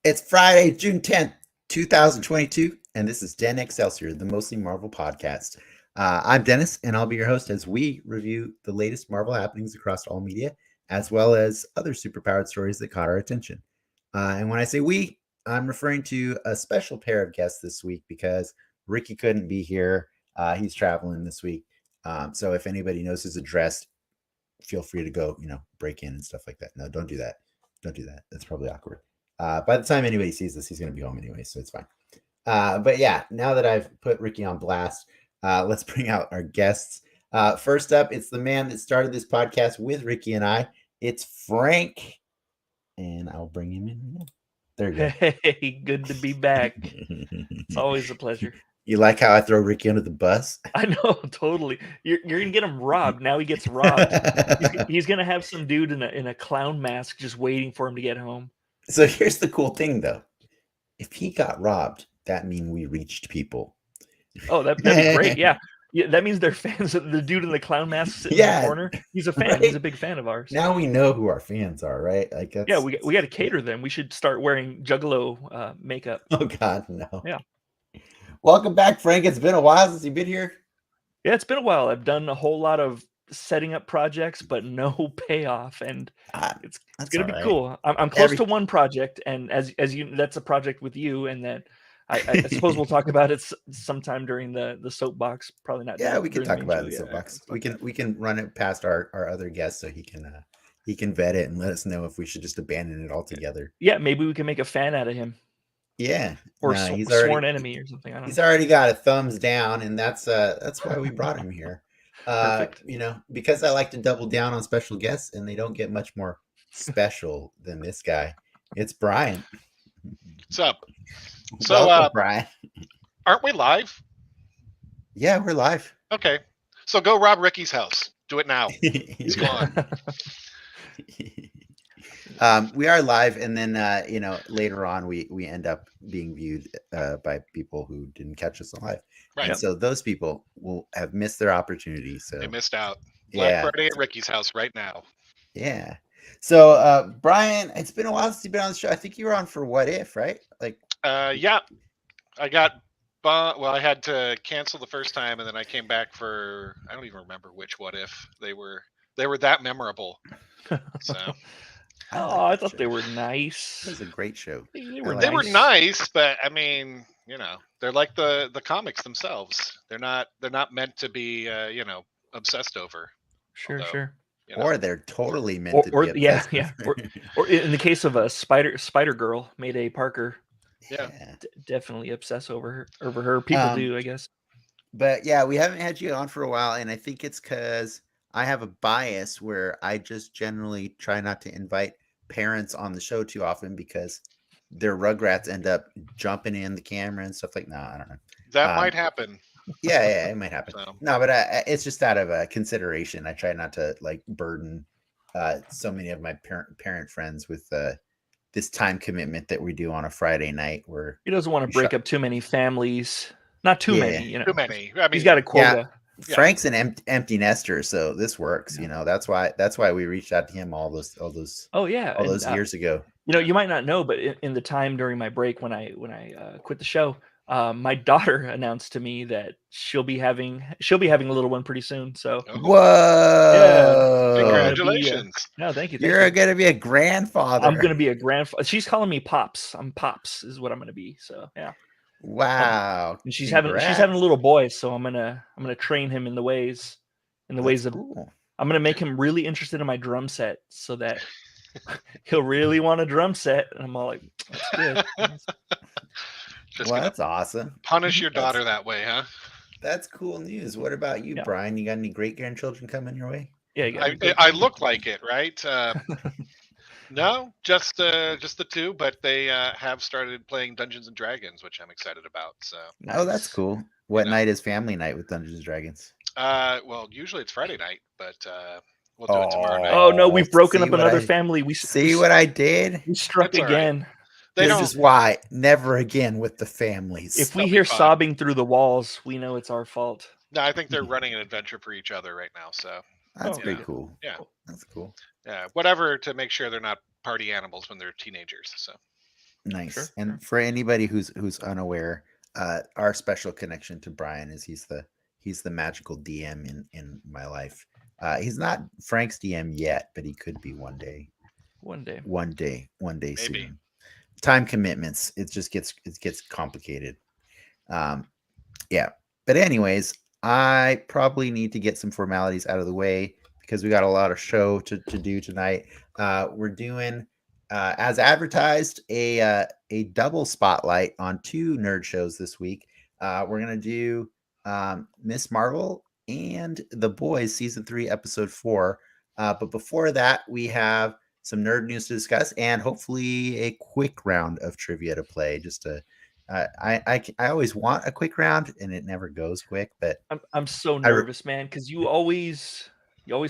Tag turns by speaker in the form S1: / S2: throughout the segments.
S1: It's Friday, June 10th, 2022, and this is Den Excelsior, the Mostly Marvel podcast. I'm Dennis, and I'll be your host as we review the latest Marvel happenings across all media, as well as other superpowered stories that caught our attention. And when I say we, I'm referring to a special pair of guests this week because Ricky couldn't be here. He's traveling this week. So if anybody knows his address, feel free to go, break in and stuff like that. No, don't do that. Don't do that. That's probably awkward. By the time anybody sees this, he's going to be home anyway, so it's fine. But yeah, now that I've put Ricky on blast, let's bring out our guests. First up, it's the man that started this podcast with Ricky and I. It's Frank, and I'll bring him in right now. There you go.
S2: Hey, good to be back. It's always a pleasure.
S1: You like how I throw Ricky under the bus?
S2: I know, totally. You're gonna get him robbed. Now he gets robbed. He's gonna have some dude in a clown mask just waiting for him to get home.
S1: So here's the cool thing, though. If he got robbed, that means we reached people.
S2: Oh, that'd be great. Yeah, that means they're fans of the dude in the clown mask sitting in the corner. He's a fan. Right? He's a big fan of ours.
S1: Now we know who our fans are, right? Like,
S2: yeah, we got to cater them. We should start wearing Juggalo makeup.
S1: Oh God, no.
S2: Yeah.
S1: Welcome back, Frank. It's been a while since you've been here.
S2: Yeah, it's been a while. I've done a whole lot of setting up projects, but no payoff, and it's gonna be cool. I'm close to one project, and as you, that's a project with you, and then I suppose we'll talk about it sometime during the soapbox. Probably not.
S1: Yeah, we can talk about it in the soapbox. We can run it past our other guest so he can vet it and let us know if we should just abandon it altogether.
S2: Yeah, maybe we can make a fan out of him.
S1: Yeah,
S2: or he's sworn enemy or something. I don't know.
S1: He's already got a thumbs down, and that's why we brought him here. Because I like to double down on special guests, and they don't get much more special than this guy. It's Brian.
S3: What's up?
S1: So, Brian,
S3: aren't we live?
S1: Yeah, we're live.
S3: Okay, so go rob Ricky's house. Do it now. He's gone.
S1: We are live, and then later on we end up being viewed by people who didn't catch us live. Right. And so those people will have missed their opportunity. So
S3: they missed out. Black Friday at Ricky's house right now.
S1: Yeah. So Brian, it's been a while since you've been on the show. I think you were on for What If, right?
S3: Yeah. I got I had to cancel the first time, and then I came back for, I don't even remember which What If. They were that memorable. So
S2: oh, I thought they were nice.
S1: It was a great show.
S3: They were nice, but I mean, they're like the comics themselves. They're not meant to be obsessed over.
S2: Sure.
S1: Or they're totally meant to be obsessed
S2: over. or in the case of a Spider Girl, Mayday Parker.
S3: Yeah.
S2: Definitely obsess over her. People do, I guess.
S1: But yeah, we haven't had you on for a while, and I think it's because I have a bias where I just generally try not to invite parents on the show too often because their Rugrats end up jumping in the camera and stuff like. No, I don't know.
S3: That might happen.
S1: Yeah, it might happen. No, but it's just out of consideration. I try not to burden so many of my parent friends with this time commitment that we do on a Friday night. Where
S2: he doesn't want to break up too many families. Not too many.
S3: Too many. I mean,
S2: he's got a quota.
S1: Yeah. Frank's an empty nester, so this works. Yeah. That's why we reached out to him all those years ago.
S2: You might not know, but in the time during my break when I quit the show, my daughter announced to me that she'll be having a little one pretty soon. So
S1: whoa!
S3: Yeah. Congratulations!
S2: No, thank you.
S1: You're gonna be a grandfather.
S2: I'm gonna be a grandfather. She's calling me Pops. I'm Pops is what I'm gonna be. So yeah.
S1: Wow.
S2: And she's having a little boy, so I'm gonna train him in the ways of cool. I'm gonna make him really interested in my drum set so that he'll really want a drum set. And I'm all like, that's good.
S1: That's awesome.
S3: Punish your daughter that way, huh?
S1: That's cool news. What about you, Brian? You got any great grandchildren coming your way?
S2: Yeah,
S3: I look like it, right? No, just the two, but they have started playing Dungeons and Dragons, which I'm excited about. So.
S1: Nice. Oh, that's cool. What night is family night with Dungeons and Dragons?
S3: Well, usually it's Friday night, but we'll do it tomorrow night.
S2: Oh no, we've broken up another family. We
S1: what I did.
S2: We struck again.
S3: Right.
S1: This is why never again with the families.
S2: If we hear sobbing through the walls, we know it's our fault.
S3: No, I think they're running an adventure for each other right now. So
S1: that's pretty cool.
S3: Yeah,
S1: that's cool.
S3: Yeah, whatever to make sure they're not party animals when they're teenagers. So
S1: nice. Sure. And for anybody who's unaware, our special connection to Brian is he's the magical DM in my life. He's not Frank's DM yet, but he could be one day.
S2: One day
S3: Maybe.
S1: Soon. Time commitments. It gets complicated. Yeah. But anyways, I probably need to get some formalities out of the way because we got a lot of show to do tonight. We're doing, as advertised, a double spotlight on 2 nerd shows this week. We're gonna do Miss Marvel and The Boys season 3 episode 4. But before that, we have some nerd news to discuss and hopefully a quick round of trivia to play. Just to, I always want a quick round and it never goes quick. But
S2: I'm so nervous, man, because you always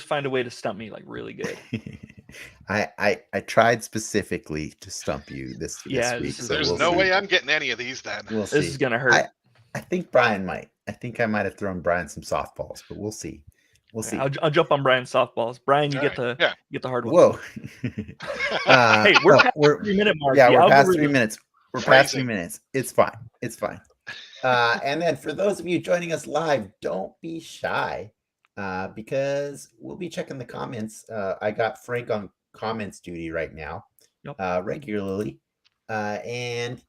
S2: find a way to stump me like really good.
S1: I tried specifically to stump you this week.
S3: So there's no way I'm getting any of these then.
S1: We'll see.
S2: This is gonna hurt.
S1: I think Brian might. I think I might have thrown Brian some softballs, but we'll see. We'll see.
S2: I'll jump on Brian's softballs. Brian, you get the hard one.
S1: Whoa.
S2: Hey, we're past the 3-minute mark.
S1: Yeah, we're past 3 minutes. We're past 3 minutes. It's fine. It's fine. And then for those of you joining us live, don't be shy because we'll be checking the comments. I got Frank on comments duty right now, regularly. And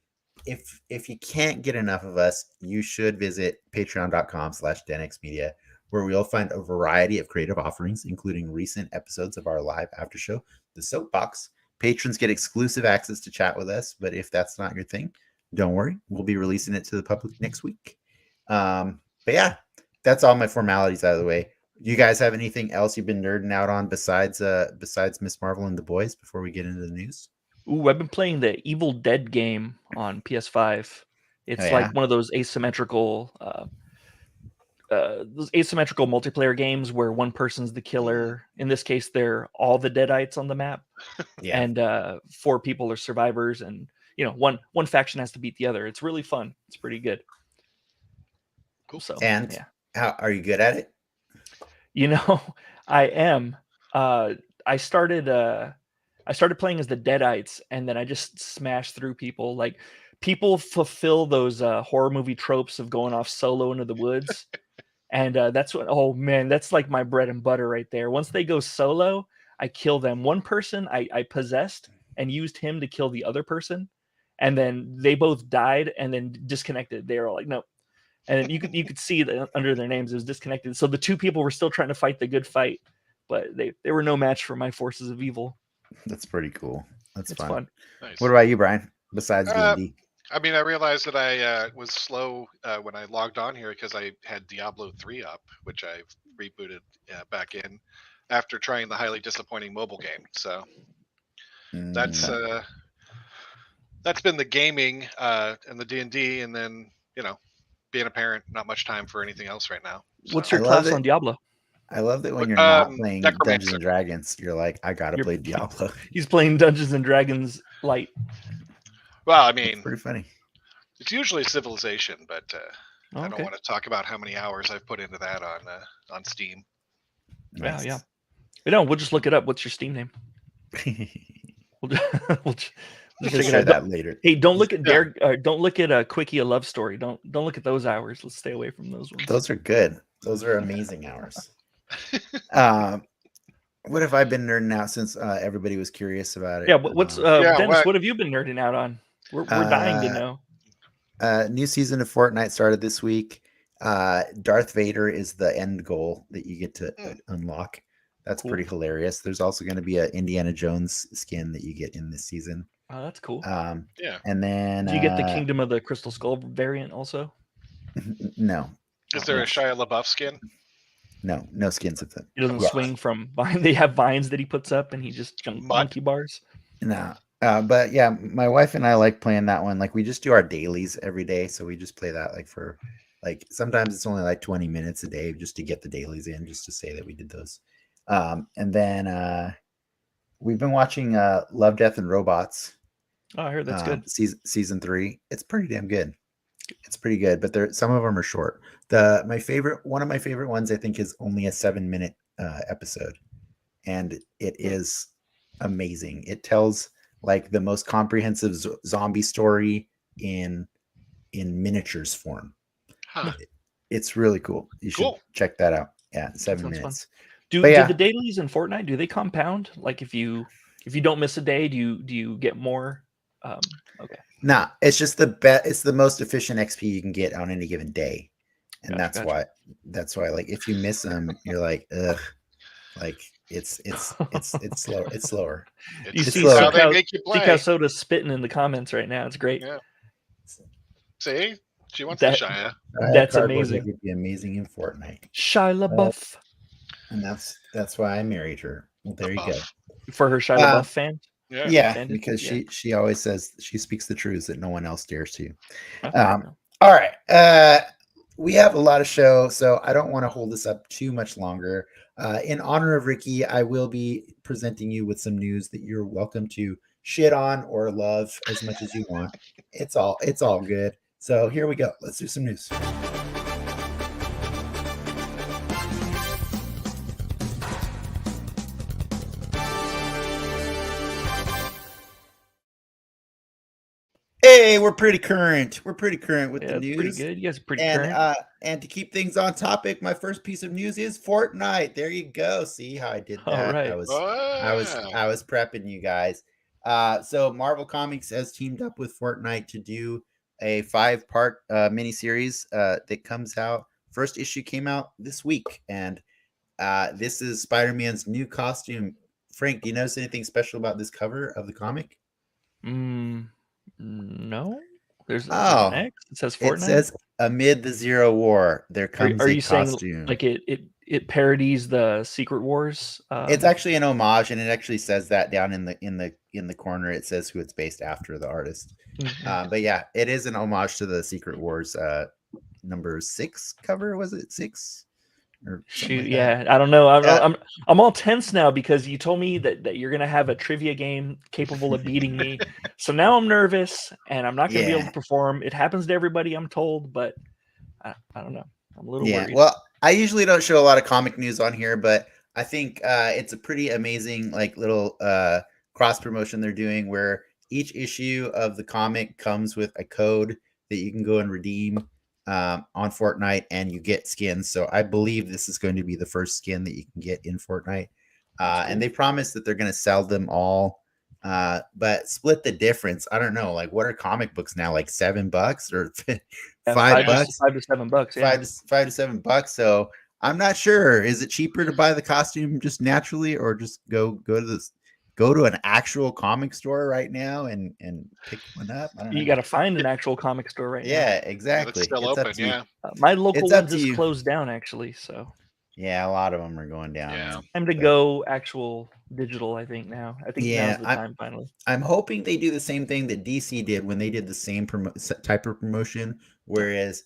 S1: if you can't get enough of us, you should visit patreon.com/denxmedia, where we'll find a variety of creative offerings, including recent episodes of our live after show, The Soapbox. Patrons get exclusive access to chat with us, but if that's not your thing, don't worry. We'll be releasing it to the public next week. But yeah, that's all my formalities out of the way. You guys have anything else you've been nerding out on besides Miss Marvel and The Boys before we get into the news?
S2: Ooh, I've been playing the Evil Dead game on PS5. It's like one of those asymmetrical multiplayer games where one person's the killer. In this case, they're all the Deadites on the map, and 4 people are survivors, and one faction has to beat the other. It's really fun. It's pretty good.
S3: Cool.
S2: So,
S1: how are you good at it?
S2: I am. I started playing as the Deadites, and then I just smashed through people. Like, people fulfill those horror movie tropes of going off solo into the woods. And that's that's like my bread and butter right there. Once they go solo, I kill them. One person I possessed and used him to kill the other person. And then they both died and then disconnected. They were all like, no. And you could see that under their names, it was disconnected. So the 2 people were still trying to fight the good fight, but they were no match for my forces of evil.
S1: That's pretty cool. It's
S2: fun.
S3: Nice.
S1: What about you, Brian? Besides D&D?
S3: I mean, I realized that I was slow when I logged on here because I had Diablo 3 up, which I've rebooted back in after trying the highly disappointing mobile game. So that's been the gaming and the D&D, and then being a parent, not much time for anything else right now.
S2: So. What's your class on Diablo?
S1: I love that when you're not playing Dungeons and Dragons, you're like, I gotta play Diablo.
S2: He's playing Dungeons and Dragons Light.
S3: Well, I mean,
S1: it's pretty funny.
S3: It's usually Civilization, but I don't want to talk about how many hours I've put into that on Steam.
S1: Nice.
S2: Yeah. We'll just look it up. What's your Steam name? We'll
S1: just share that later.
S2: Hey, don't look at don't look at a Quickie, a Love Story. Don't look at those hours. Let's stay away from those ones.
S1: Those are good. Those are amazing hours. What have I been nerding out since everybody was curious about it?
S2: Yeah, what's Dennis? What have you been nerding out on? We're dying to know.
S1: New season of Fortnite started this week. Darth Vader is the end goal that you get to unlock. That's pretty hilarious. There's also going to be an Indiana Jones skin that you get in this season.
S2: Oh, that's cool.
S3: Yeah.
S1: And then
S2: do you get the Kingdom of the Crystal Skull variant also?
S1: No.
S3: Is there a Shia LaBeouf skin?
S1: No skins of them.
S2: He doesn't swing from behind. They have vines that he puts up, and he just jump monkey bars.
S1: No. But yeah, my wife and I like playing that one. Like we just do our dailies every day, so we just play that like for like sometimes it's only like 20 minutes a day just to get the dailies in, just to say that we did those. And then we've been watching Love, Death, and Robots.
S2: Oh, I heard that's good.
S1: Season 3. It's pretty damn good. It's pretty good, but some of them are short. One of my favorite ones, I think, is only a 7-minute episode, and it is amazing. It tells like the most comprehensive zombie story in miniatures form.
S3: Huh.
S1: It's really cool. You should check that out. Yeah, 7 minutes.
S2: Fun. Do the dailies in Fortnite, do they compound? Like if you don't miss a day, do you get more? Okay.
S1: Nah, it's just it's the most efficient XP you can get on any given day. And that's why like if you miss them, you're like, ugh. Like it's slower. It's slower.
S2: You see how Soda's spitting in the comments right now. It's great.
S3: Yeah. See? She wants the Shia.
S2: That's amazing.
S1: Would be amazing in Fortnite.
S2: Shia LaBeouf.
S1: And that's why I married her. Well, there you go.
S2: For her Shia LaBeouf fan?
S1: Yeah, because she always says she speaks the truths that no one else dares to. All right. We have a lot of show, so I don't want to hold this up too much longer. In honor of Ricky, I will be presenting you with some news that you're welcome to shit on or love as much as you want. It's all good. So here we go. Let's do some news. Hey, we're pretty current. We're pretty current with the news.
S2: Pretty good. You guys are pretty current.
S1: And to keep things on topic, my first piece of news is Fortnite. There you go. See how I did that?
S2: All right.
S1: I was prepping you guys. So Marvel Comics has teamed up with Fortnite to do a 5-part miniseries that comes out. First issue came out this week, and this is Spider-Man's new costume. Frank, do you notice anything special about this cover of the comic?
S2: No. There's an X. It says Fortnite.
S1: It says amid the Zero War, there comes a costume.
S2: Saying like it parodies the Secret Wars?
S1: It's actually an homage, and it actually says that down in the corner. It says who it's based after, the artist. But yeah, it is an homage to the Secret Wars number 6 cover. Was it 6?
S2: Shoot, like I don't know. I'm all tense now because you told me that you're gonna have a trivia game capable of beating me. So now I'm nervous and I'm not gonna be able to perform. It happens to everybody, I'm told, but I don't know. I'm a little worried.
S1: Well, I usually don't show a lot of comic news on here, but I think it's a pretty amazing like little cross promotion they're doing where each issue of the comic comes with a code that you can go and redeem on Fortnite, and you get skins. So I believe this is going to be the first skin that you can get in Fortnite. And they promise that they're going to sell them all, but split the difference. I don't know, like what are comic books now, like $7 or $5?
S2: $5 to $7. Yeah.
S1: $5 to $7. So I'm not sure. Is it cheaper to buy the costume just naturally, or just go to an actual comic store right now and pick one up? I don't know.
S2: You got to find an actual comic store right now.
S1: Yeah, exactly.
S3: It's still open, yeah.
S2: My local one just closed down, actually. So
S1: yeah, a lot of them are going down.
S3: Yeah.
S2: Time to go actual digital, I think now. I think now's the time finally.
S1: I'm hoping they do the same thing that DC did when they did the same type of promotion, whereas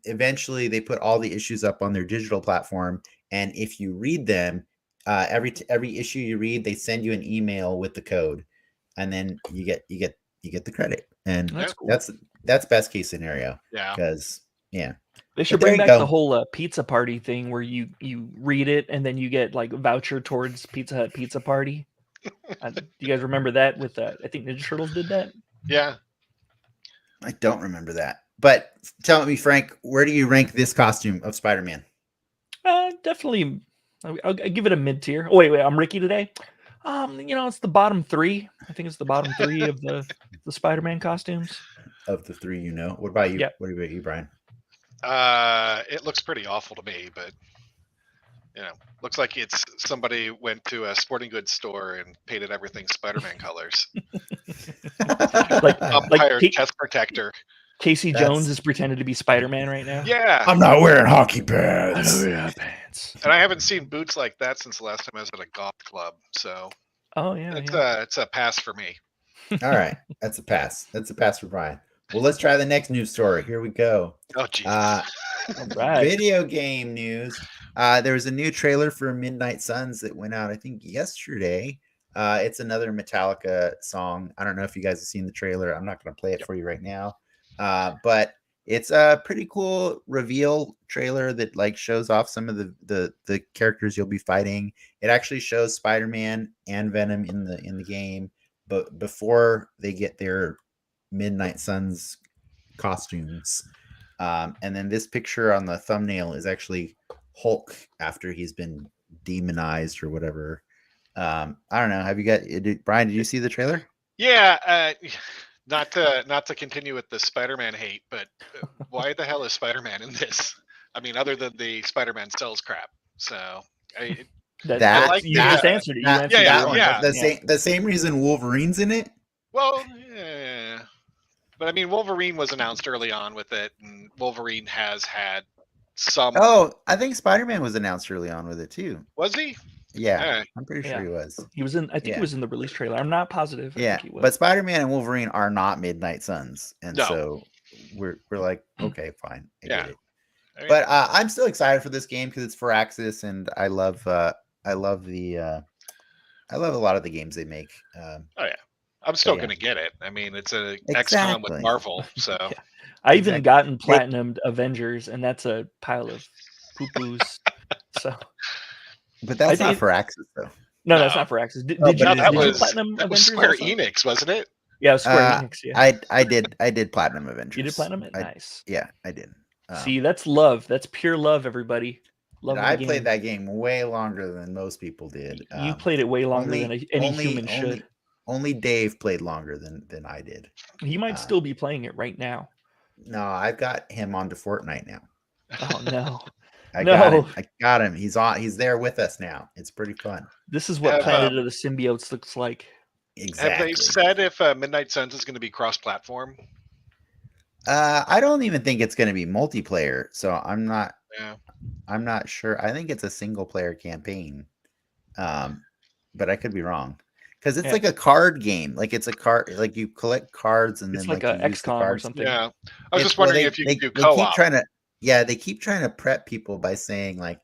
S1: eventually they put all the issues up on their digital platform, and if you read them, every issue you read, they send you an email with the code, and then you get the credit, and
S2: that's cool.
S1: That's best case scenario.
S3: Yeah,
S1: because
S2: they should bring back the whole pizza party thing where you read it and then you get like a voucher towards Pizza Hut Pizza Party. Do you guys remember that? With I think Ninja Turtles did that.
S3: Yeah,
S1: I don't remember that, but tell me, Frank, where do you rank this costume of Spider-Man?
S2: Definitely. I'll give it a mid tier. Oh, wait, I'm Ricky today. It's the bottom 3. I think it's the bottom 3 of the Spider-Man costumes.
S1: Of the 3, What about you?
S2: Yep.
S1: What about you, Brian?
S3: It looks pretty awful to me, but looks like it's somebody went to a sporting goods store and painted everything Spider-Man colors.
S2: like
S3: umpire chest protector.
S2: Casey Jones is pretending to be Spider-Man right now.
S3: Yeah.
S1: I'm not wearing hockey pads.
S2: I don't wear pants.
S3: And I haven't seen boots like that since the last time I was at a golf club. So.
S2: Oh yeah,
S3: it's a pass for me.
S1: All right, that's a pass. That's a pass for Brian. Well, let's try the next news story. Here we go.
S3: Oh Jesus!
S2: All right.
S1: Video game news. There was a new trailer for Midnight Suns that went out, I think, yesterday. It's another Metallica song. I don't know if you guys have seen the trailer. I'm not going to play it for you right now, but it's a pretty cool reveal trailer that like shows off some of the characters you'll be fighting. It actually shows Spider-Man and Venom in the game, but before they get their Midnight Suns costumes. And then this picture on the thumbnail is actually Hulk after he's been demonized or whatever. I don't know. Have you got Brian? Did you see the trailer?
S3: Yeah, not to continue with the Spider-Man hate, but why the hell is Spider-Man in this? I mean, other than the Spider-Man sells crap. So
S2: you just answered it. You answered
S3: yeah.
S1: The same reason Wolverine's in it.
S3: Well, yeah. But I mean, Wolverine was announced early on with it, and Wolverine has had some.
S1: Oh, I think Spider-Man was announced early on with it too.
S3: Was he?
S1: Yeah, I'm pretty sure he was.
S2: He was in. I think he was in the release trailer. I'm not positive.
S1: Yeah, but Spider-Man and Wolverine are not Midnight Suns, and so we're like, okay, fine, I get it. I mean, but I'm still excited for this game because it's for Axis, and I love a lot of the games they make.
S3: Oh yeah. I'm still going to get it. I mean, it's a XCOM with Marvel, so.
S2: Yeah. I even gotten Platinum Avengers, and that's a pile of poo-poos. So,
S1: but that's not for Axis, though.
S2: No, that's not for Axis. Did you Platinum Avengers?
S3: Square Enix, wasn't it?
S2: Yeah, it was Square Enix. Yeah,
S1: I did Platinum Avengers.
S2: You did Platinum? Nice.
S1: Yeah, I did.
S2: See, that's love. That's pure love, everybody.
S1: I played that game way longer than most people did.
S2: You played it way longer than any human should.
S1: Only Dave played longer than I did.
S2: He might still be playing it right now.
S1: No, I've got him onto Fortnite now.
S2: Oh no.
S1: I got him. He's there with us now. It's pretty fun.
S2: This is what Planet of the Symbiotes looks like.
S1: Exactly.
S3: Have they said if Midnight Suns is going to be cross-platform?
S1: I don't even think it's going to be multiplayer, so I'm not sure. I think it's a single player campaign. But I could be wrong. Because it's like a card game. Like it's a card, like you collect cards and
S2: it's
S1: then
S2: like a XCOM or something.
S3: Yeah. I was just wondering if you could do co-op.
S1: They keep trying to prep people by saying like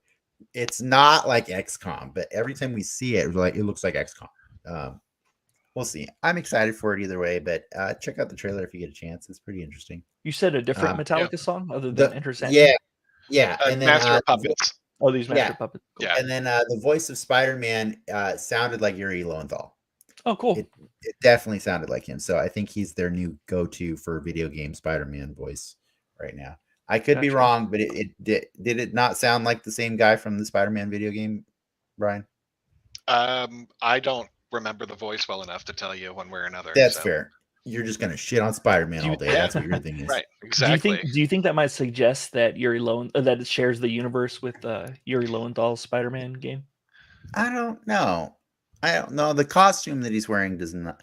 S1: it's not like XCOM, but every time we see it, we're like it looks like XCOM. We'll see. I'm excited for it either way, but check out the trailer if you get a chance. It's pretty interesting.
S2: You said a different Metallica song other than Enter Sandman?
S1: Yeah.
S3: And then Master of Puppets.
S2: Oh, these Master of Puppets.
S3: Cool. Yeah.
S1: And then the voice of Spider-Man sounded like Yuri Lowenthal.
S2: Oh, cool.
S1: It definitely sounded like him. So I think he's their new go-to for video game Spider-Man voice right now. I could be wrong, but did it not sound like the same guy from the Spider-Man video game, Brian?
S3: I don't remember the voice well enough to tell you one way or another.
S1: That's fair. You're just gonna shit on Spider-Man all day. That's what your thing is.
S3: Right, exactly.
S2: Do you think that might suggest that that it shares the universe with Yuri Lowenthal's Spider-Man game?
S1: I don't know. The costume that he's wearing does not.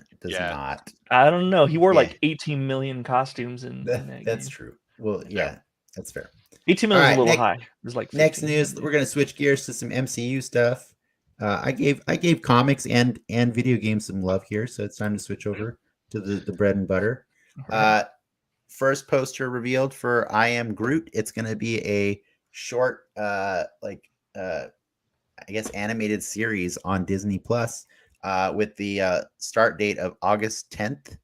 S2: I don't know. He wore like 18 million costumes in that
S1: That's
S2: game.
S1: True. Well, yeah, that's fair.
S2: 18 million is a little high. There's like
S1: next news. We're gonna switch gears to some MCU stuff. I gave comics and video games some love here, so it's time to switch over to the bread and butter. Right. First poster revealed for I Am Groot. It's gonna be a short, I guess animated series on Disney Plus, with the start date of August 10th.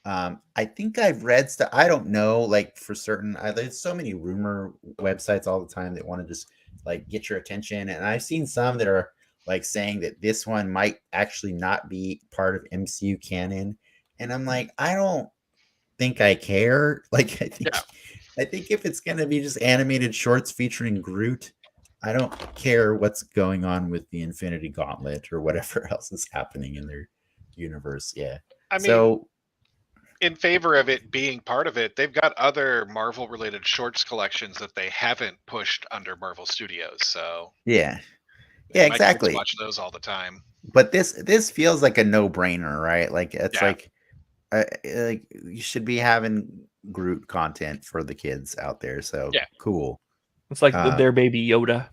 S1: I think I've read stuff. I don't know, like for certain. There's so many rumor websites all the time that want to just like get your attention, and I've seen some that are like saying that this one might actually not be part of MCU canon, and I'm like, I don't think I care. Like, I think if it's gonna be just animated shorts featuring Groot, I don't care what's going on with the Infinity Gauntlet or whatever else is happening in their universe. Yeah,
S3: I mean, in favor of it being part of it, they've got other Marvel-related shorts collections that they haven't pushed under Marvel Studios. So
S1: yeah, exactly.
S3: Watch those all the time.
S1: But this feels like a no-brainer, right? Like it's like you should be having Groot content for the kids out there. So cool.
S2: It's like their baby Yoda.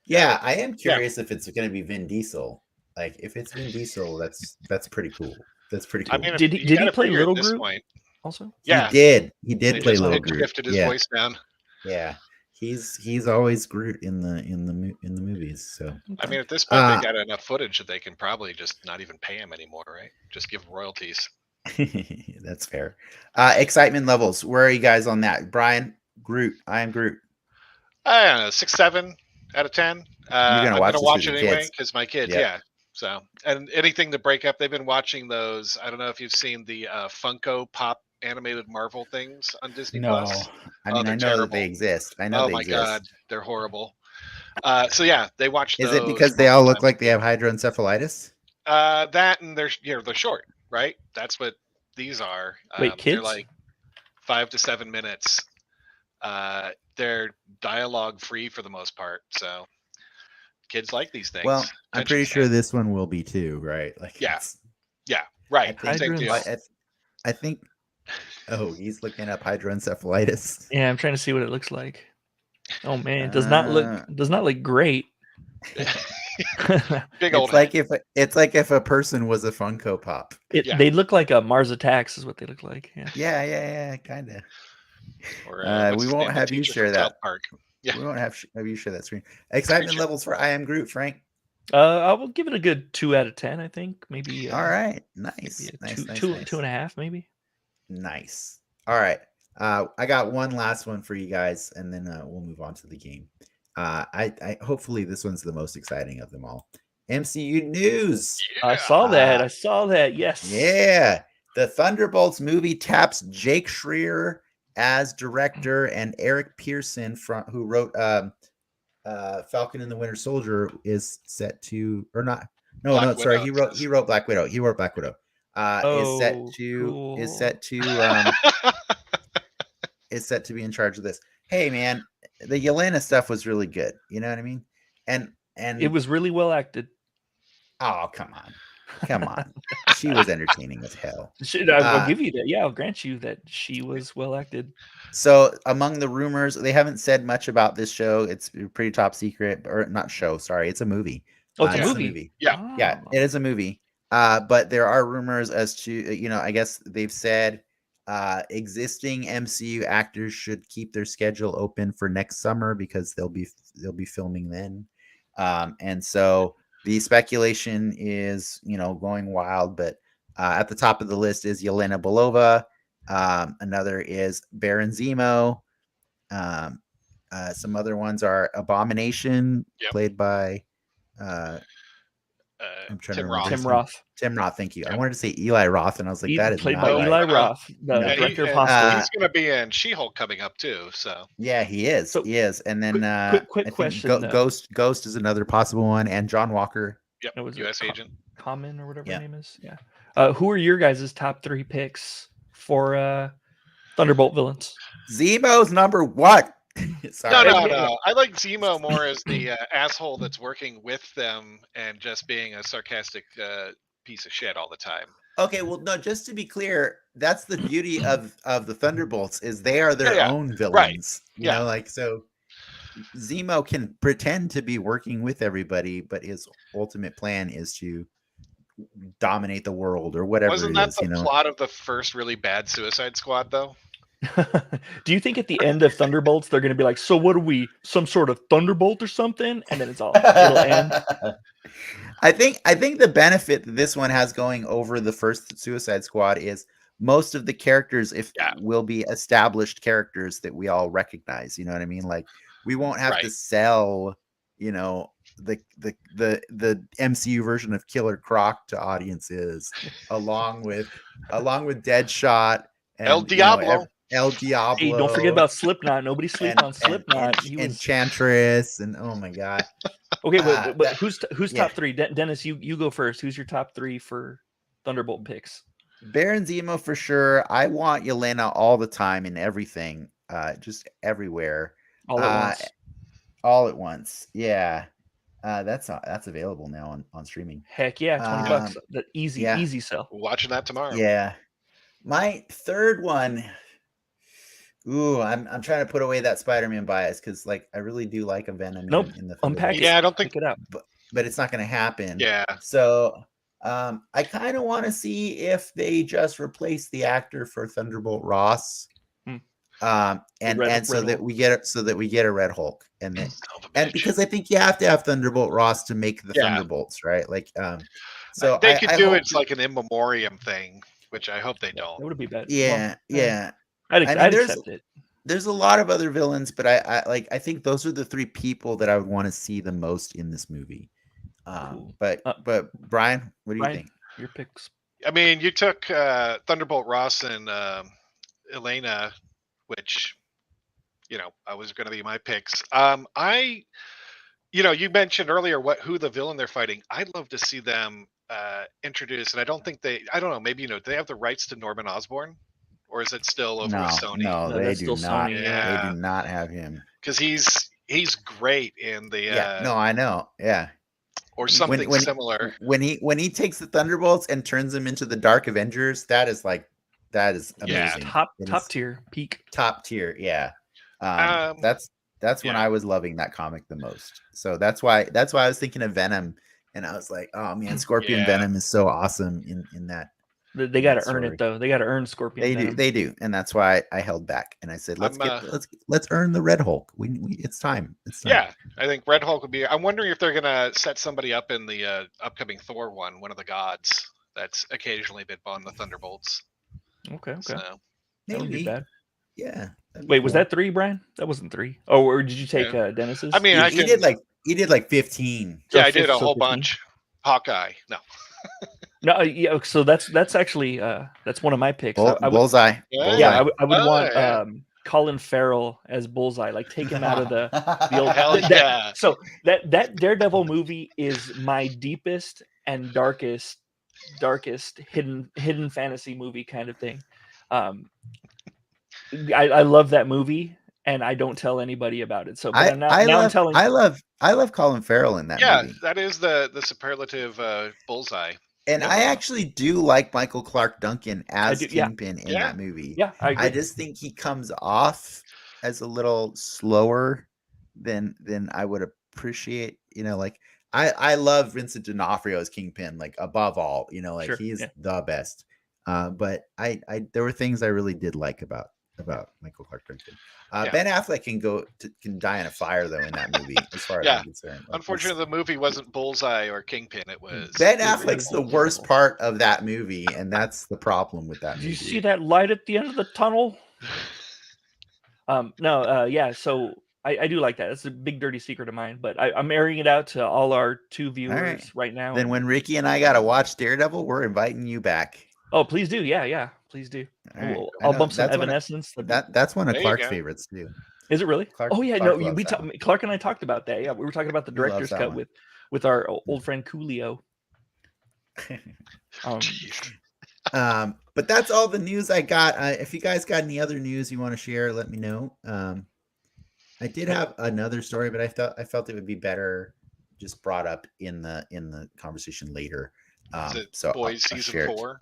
S1: Yeah, I am curious if it's going to be Vin Diesel. Like if it's Vin Diesel, that's pretty cool. That's pretty
S3: I
S1: cool.
S3: mean,
S2: Did
S3: you
S2: he
S3: gotta
S2: play
S3: figure at
S2: Little
S3: this
S2: Groot
S3: point.
S2: also?
S3: Yeah,
S1: He
S3: they
S1: did play
S3: just
S1: Little Groot.
S3: shifted his
S1: Yeah,
S3: voice down.
S1: yeah. He's always Groot in the movies. So
S3: I mean, at this point, they got enough footage that they can probably just not even pay him anymore, right? Just give royalties.
S1: that's fair. Excitement levels. Where are you guys on that? Brian, Groot. I am Groot.
S3: I don't know, 6, 7 out of 10.
S1: You're gonna
S3: I'm
S1: watch
S3: gonna
S1: this
S3: watch
S1: with
S3: it
S1: your
S3: anyway
S1: kids.
S3: because my kids,
S1: Yep.
S3: yeah. So, and anything to break up, they've been watching those. I don't know if you've seen the Funko Pop animated Marvel things on Disney Plus.
S1: I mean, I know that they exist. I know
S3: Oh
S1: they
S3: my
S1: exist.
S3: god, they're horrible. So yeah, they watch those.
S1: Is it because they all look like they have hydroencephalitis?
S3: That and they're short, right? That's what these are.
S2: Wait, kids?
S3: They're like 5 to 7 minutes. They're dialogue free for the most part, so kids like these things.
S1: Well, I'm pretty sure this one will be too, right? Like,
S3: yeah, right.
S1: I think. Oh, he's looking up hydroencephalitis.
S2: Yeah, I'm trying to see what it looks like. Oh man, it does not look great.
S3: Big old.
S1: It's like if a person was a Funko Pop.
S2: They look like a Mars Attacks, is what they look like.
S1: Yeah, kind of. We won't have you share that.
S3: Yeah.
S1: We won't have you share that screen. Excitement levels for I Am Groot, Frank.
S2: I will give it a good 2 out of 10. I think maybe.
S1: All right, nice.
S2: Nice. 2.5 maybe.
S1: Nice. All right. I got one last one for you guys, and then we'll move on to the game. I hopefully this one's the most exciting of them all. MCU news.
S2: Yeah. I saw that. Yes.
S1: Yeah. The Thunderbolts movie taps Jake Schreier as director, and Eric Pearson, who wrote Falcon and the Winter Soldier, is set to, or not. No, sorry. He wrote Black Widow. He wrote Black Widow. Is set to be in charge of this. Hey man, the Yelena stuff was really good. You know what I mean? And
S2: it was really well acted.
S1: Oh, come on. She was entertaining as hell.
S2: I'll give you that. Yeah, I'll grant you that she was well acted.
S1: So among the rumors, they haven't said much about this show. It's pretty top secret, or not show. Sorry, it's a movie.
S2: Oh, it's a movie.
S1: Yeah, it is a movie. But there are rumors as to, I guess they've said existing MCU actors should keep their schedule open for next summer because they'll be filming then. And so the speculation is, going wild, but at the top of the list is Yelena Belova. Another is Baron Zemo. Some other ones are Abomination, played by I'm trying to remember
S2: Tim Roth.
S1: Tim Roth, thank you. I wanted to say Eli Roth, and I was like, that is
S2: played
S1: not
S2: by
S1: right.
S2: Eli Roth, the director of Hostel.
S3: He's going to be in She-Hulk coming up too. So
S1: yeah, he is.
S2: So,
S1: he is. And then
S2: quick question:
S1: Ghost is another possible one, and John Walker.
S3: Yep, U.S. agent.
S2: Common or whatever her name is. Yeah. Who are your guys' top 3 picks for Thunderbolt villains?
S1: Zemo's number 1.
S3: Sorry. No. I like Zemo more as the asshole that's working with them and just being a sarcastic piece of shit all the time.
S1: Okay, well, no, just to be clear, that's the beauty of the Thunderbolts is they are their own villains.
S3: Right.
S1: You know, like, so Zemo can pretend to be working with everybody, but his ultimate plan is to dominate the world or whatever.
S3: Wasn't that the plot of the first really bad Suicide Squad, though?
S2: Do you think at the end of Thunderbolts they're going to be like, so what are we, some sort of Thunderbolt or something? And then it'll end.
S1: I think the benefit that this one has going over the first Suicide Squad is most of the characters will be established characters that we all recognize. You know what I mean? Like we won't have to sell, the MCU version of Killer Croc to audiences, along with Deadshot and
S3: El Diablo.
S1: El Diablo.
S2: Hey, don't forget about Slipknot. Nobody sleep on Slipknot.
S1: He was Enchantress, and oh my god.
S2: Okay, but who's top 3? Dennis, you go first. Who's your top 3 for Thunderbolt picks?
S1: Baron Zemo for sure. I want Yelena all the time in everything, just everywhere.
S2: All at once.
S1: All at once. Yeah. That's available now on streaming.
S2: Heck yeah, $20. The easy sell.
S3: Watching that tomorrow.
S1: Yeah. My third one. Ooh, I'm trying to put away that Spider-Man bias because, like, I really do like a Venom.
S2: Nope.
S1: In the
S2: Unpack it.
S3: Yeah, I don't think
S2: it out.
S1: but it's not going to happen.
S3: Yeah.
S1: So I kind of want to see if they just replace the actor for Thunderbolt Ross. And so that we get a Red Hulk, and because I think you have to have Thunderbolt Ross to make the Thunderbolts, right? Like, so
S3: they could do
S1: it
S3: like an in memoriam thing, which I hope they don't.
S2: That would be bad.
S1: Yeah, yeah.
S2: I'd accept it.
S1: There's a lot of other villains, but I think those are the three people that I would want to see the most in this movie.
S2: Cool.
S1: But Brian, what do you think?
S2: Your picks.
S3: I mean, you took Thunderbolt Ross and Elena, which, I was going to be my picks. You mentioned earlier who the villain they're fighting. I'd love to see them introduce, and I don't know, maybe, do they have the rights to Norman Osborn? Or is it still over with Sony?
S1: No, they do not.
S2: Sony,
S1: They do not have him.
S3: Because he's great in the
S1: no, I know. Yeah.
S3: Or something similar.
S1: When he takes the Thunderbolts and turns them into the Dark Avengers, that is amazing.
S2: Yeah, top tier, peak.
S1: Top tier, yeah. That's when I was loving that comic the most. So that's why I was thinking of Venom, and I was like, oh man, Scorpion Venom is so awesome in that.
S2: They got to earn it though. They got to earn Scorpion.
S1: They do, and that's why I held back and I said, let's earn the Red Hulk. It's time.
S3: Yeah, I think Red Hulk would be. I'm wondering if they're gonna set somebody up in the upcoming Thor one of the gods that's occasionally been on the Thunderbolts.
S2: Okay.
S3: So,
S2: that wouldn't be bad.
S1: Yeah.
S2: Wait, was that 3, Brian? That wasn't 3. Oh, or did you take Dennis's?
S3: I mean,
S1: he did like 15.
S3: Yeah, I did a whole bunch. Hawkeye. No.
S2: No, yeah. So that's actually that's one of my picks.
S1: Bullseye.
S2: Yeah, I would want Colin Farrell as Bullseye. Like take him out of the old.
S3: Hell yeah.
S2: So that Daredevil movie is my deepest and darkest hidden fantasy movie kind of thing. I love that movie, and I don't tell anybody about it. So I'm telling.
S1: I love Colin Farrell in that movie.
S3: Yeah, that is the superlative Bullseye.
S1: And I actually do like Michael Clark Duncan as Kingpin in that movie.
S2: Yeah, I agree.
S1: I just think he comes off as a little slower than I would appreciate. Like I love Vincent D'Onofrio as Kingpin, like above all. Like he's the best. But there were things I really did like about Michael Clark Duncan. Ben Affleck can die in a fire though in that movie, as far as I'm concerned. Like,
S3: unfortunately, the movie wasn't Bullseye or Kingpin. It was
S1: Ben Affleck's the worst part of that movie, and that's the problem with that movie.
S2: Did you see that light at the end of the tunnel? So I do like that. It's a big dirty secret of mine, but I'm airing it out to all our 2 viewers right now.
S1: Then when Ricky and I gotta watch Daredevil, we're inviting you back.
S2: Oh, please do. Yeah, please do. I'll bump some Evanescence.
S1: That's one of Clark's favorites too.
S2: Is it really?
S1: Clark
S2: Clark and I talked about that. Yeah, we were talking about the director's cut with our old friend Coolio.
S1: But that's all the news I got. If you guys got any other news you want to share, let me know. I did have another story, but I felt it would be better just brought up in the conversation later.
S3: Is it Boys season 4?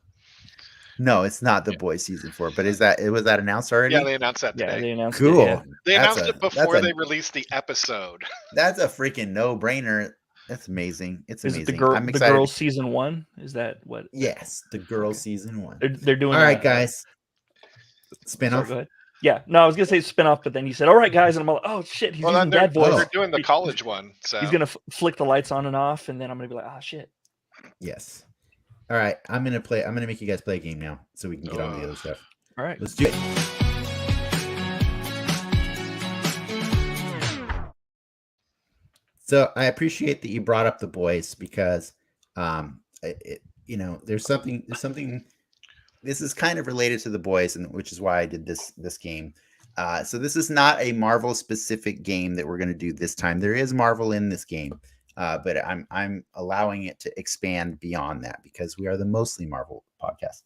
S1: No, it's not The Boys season 4. But was that announced already?
S3: Yeah, they announced that today.
S2: Yeah, they announced
S1: cool.
S2: it. Yeah.
S3: They announced it before they released the episode.
S1: That's a freaking no-brainer. That's amazing. It's amazing.
S2: Is it the Girls season 1? Is that what?
S1: Yes, the Girls season 1.
S2: They're doing.
S1: All right, guys. Spin-off.
S2: Go ahead. Yeah, no, I was gonna say spin-off, but then you said, "All right, guys," and I'm like, "Oh shit, he's using that voice."
S3: They're doing the college one, so
S2: he's gonna flick the lights on and off, and then I'm gonna be like, "Oh shit."
S1: Yes. All right, I'm gonna make you guys play a game now, so we can get on to the other stuff.
S2: All right,
S1: let's do it. So I appreciate that you brought up The Boys because, there's something. This is kind of related to The Boys, and which is why I did this game. So this is not a Marvel specific game that we're going to do this time. There is Marvel in this game, but I'm allowing it to expand beyond that because we are the mostly Marvel podcast.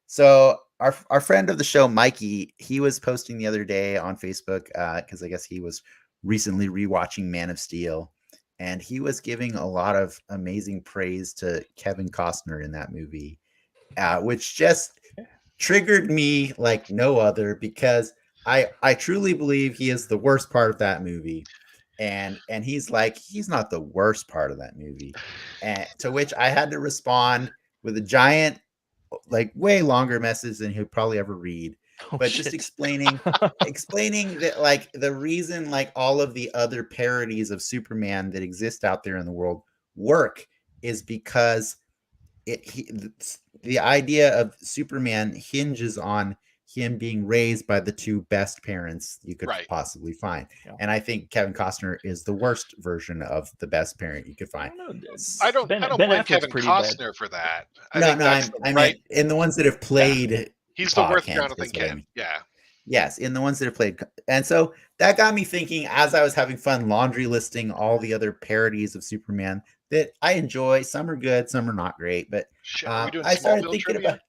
S1: So our friend of the show, Mikey, he was posting the other day on Facebook because I guess he was recently rewatching Man of Steel, and he was giving a lot of amazing praise to Kevin Costner in that movie. Which just triggered me like no other because I truly believe he is the worst part of that movie. and he's like, he's not the worst part of that movie. And to which I had to respond with a giant, like way longer message than he'll probably ever read. But
S2: shit.
S1: Just explaining that like the reason like all of the other parodies of Superman that exist out there in the world work is because the idea of Superman hinges on him being raised by the two best parents you could possibly find. Yeah. And I think Kevin Costner is the worst version of the best parent you could find.
S3: I don't blame Kevin Costner for that.
S1: I mean, in the ones that have played,
S3: he's the worst Jonathan Kent. Yeah.
S1: Yes, in the ones that have played. And so that got me thinking as I was having fun laundry listing all the other parodies of Superman that I enjoy. Some are good, some are not great. But I started thinking about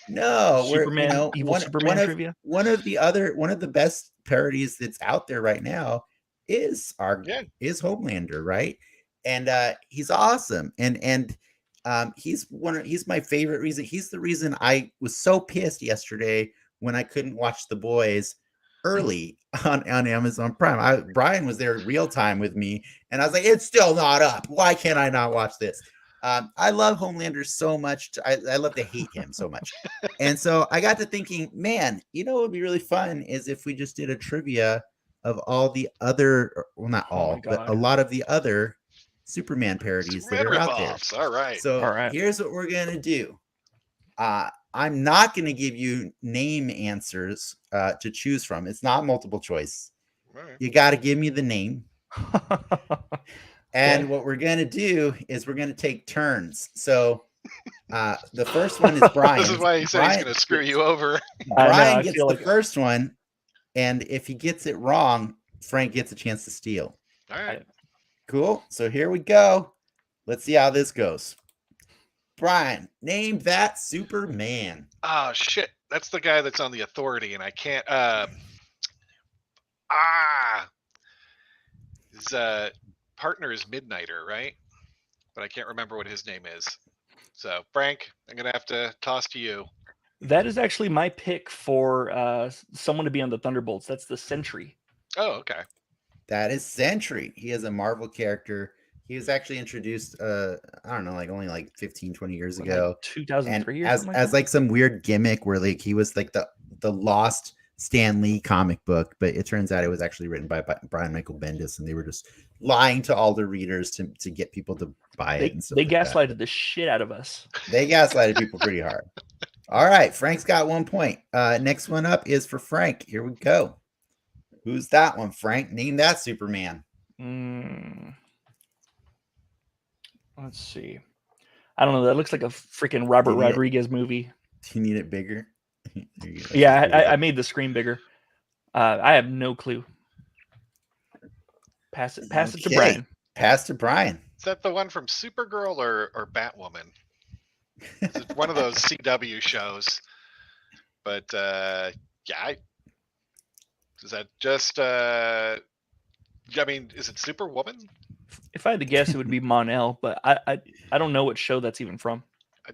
S2: Superman, evil Superman trivia.
S1: One of the best parodies that's out there right now is Homelander, right? And he's awesome. And he's my favorite reason. He's the reason I was so pissed yesterday when I couldn't watch The Boys early on Amazon Prime. Brian was there real time with me, and I was like, it's still not up. Why can't I not watch this? I love Homelander so much. I love to hate him so much. And so I got to thinking, man, what would be really fun is if we just did a trivia of all the other, well, not all, but a lot of the other Superman parodies that are out there.
S3: All right.
S1: So here's what we're going to do. I'm not going to give you name answers to choose from. It's not multiple choice. Right. You got to give me the name. And what we're going to do is we're going to take turns. So the first one is Brian.
S3: This is why he said he's going to screw you over.
S1: Brian gets the first one. And if he gets it wrong, Frank gets a chance to steal.
S3: All right.
S1: Cool. So here we go. Let's see how this goes. Brian, name that Superman.
S3: Oh, shit. That's the guy that's on the Authority, and I can't... His partner is Midnighter, right? But I can't remember what his name is. So, Frank, I'm going to have to toss to you.
S2: That is actually my pick for someone to be on the Thunderbolts. That's the Sentry.
S3: Oh, okay.
S1: That is Sentry. He is a Marvel character. He was actually introduced, I don't know, like only like 15, 20 years ago.
S2: Like 2003 or
S1: something as like some weird gimmick where like he was like the lost Stan Lee comic book, but it turns out it was actually written by Brian Michael Bendis, and they were just lying to all the readers to get people to buy it.
S2: They gaslighted the shit out of us.
S1: They gaslighted people pretty hard. All right, Frank's got 1 point. Next one up is for Frank. Here we go. Who's that one, Frank? Name that Superman.
S2: Let's see. I don't know. That looks like a freaking Robert Rodriguez movie.
S1: Do you need it bigger?
S2: Yeah, I made the screen bigger. I have no clue. Pass it to Brian.
S1: Pass to Brian.
S3: Is that the one from Supergirl or Batwoman? It's one of those CW shows. But yeah, is that just? I mean, is it Superwoman?
S2: If I had to guess, it would be Mon-El, but I don't know what show that's even from.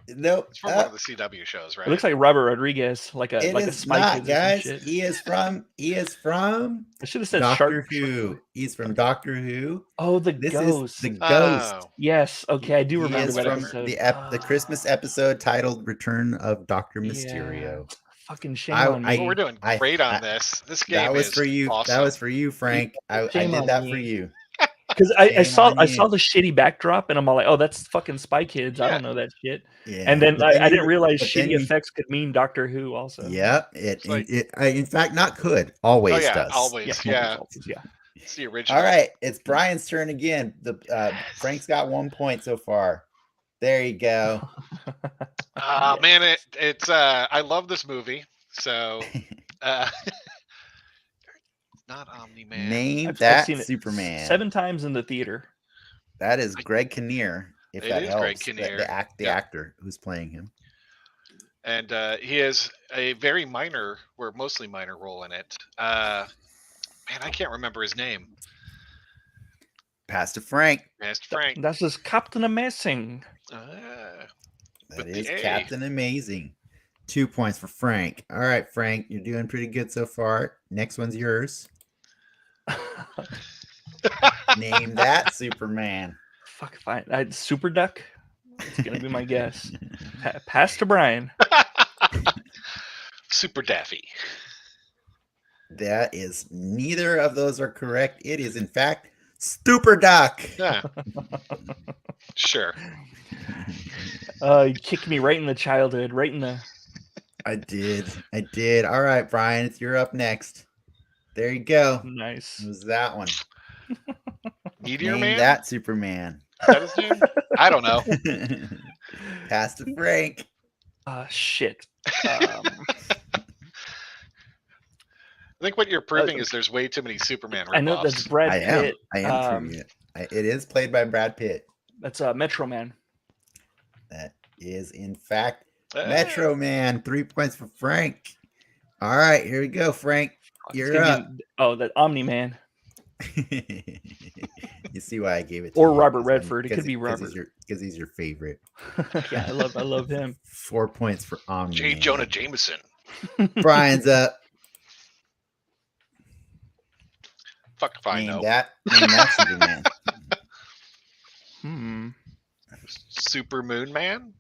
S1: No,
S3: it's from one of the CW shows, right?
S2: It looks like Robert Rodriguez, like a Spy Kids
S1: guys.
S2: Shit.
S1: He is from. I
S2: should have said
S1: Doctor Who. He's from Doctor Who.
S2: Oh, the
S1: Ghost. The Ghost.
S2: Yes. Okay, I do remember that episode.
S1: The Christmas episode titled "Return of Doctor Mysterio."
S2: Yeah. Fucking shame on you.
S3: We're doing great on this. This game
S1: that was for you.
S3: Awesome.
S1: That was for you, Frank. I did that for you.
S2: Because I saw the shitty backdrop and I'm all like, oh, that's fucking Spy Kids. I don't know that shit. Yeah. And then I didn't realize shitty effects could mean Doctor Who also.
S1: Yeah, it in fact not could always does.
S3: Always, yeah. It's the original.
S1: All right, it's Brian's turn again. Frank's got 1 point so far. There you go.
S3: Man, it's I love this movie. So not Omni-Man.
S1: Name that Superman.
S2: 7 times in the theater.
S1: That is Greg Kinnear. If that helps,
S3: Greg Kinnear.
S1: The actor who's playing him.
S3: And he has a very mostly minor role in it. Man, I can't remember his name.
S1: Pass to Frank.
S2: That's just Captain Amazing.
S1: That is Captain Amazing. 2 points for Frank. All right, Frank, you're doing pretty good so far. Next one's yours. Name that Superman.
S2: Fuck, fine. Super Duck. It's gonna be my guess. Pass to Brian.
S3: Super Daffy.
S1: That is neither of those are correct. It is in fact Super Duck.
S3: Yeah. Sure.
S2: You kicked me right in the childhood, right in the.
S1: I did. All right, Brian, you're up next. There you go.
S2: Nice.
S1: It was that one.
S3: Meteor
S1: Name
S3: Man?
S1: that Superman.
S3: Is that his name? I don't know.
S1: Pass to Frank.
S2: Shit.
S3: I think what you're proving is there's way too many Superman ripoffs.
S2: I know that's Brad Pitt.
S1: I am proving it. It is played by Brad Pitt.
S2: That's Metro Man.
S1: That is, in fact, Metro Man. 3 points for Frank. All right, here we go, Frank. You're up.
S2: That Omni Man.
S1: You see why I gave it to
S2: or
S1: you.
S2: Robert Redford. It could be Robert.
S1: Because he's your favorite.
S2: Yeah, I love him.
S1: 4 points for Omni.
S3: J. Jonah Jameson.
S1: Brian's up.
S3: Fuck if I
S1: Name
S3: know.
S1: that Superman.
S3: Super Moon Man?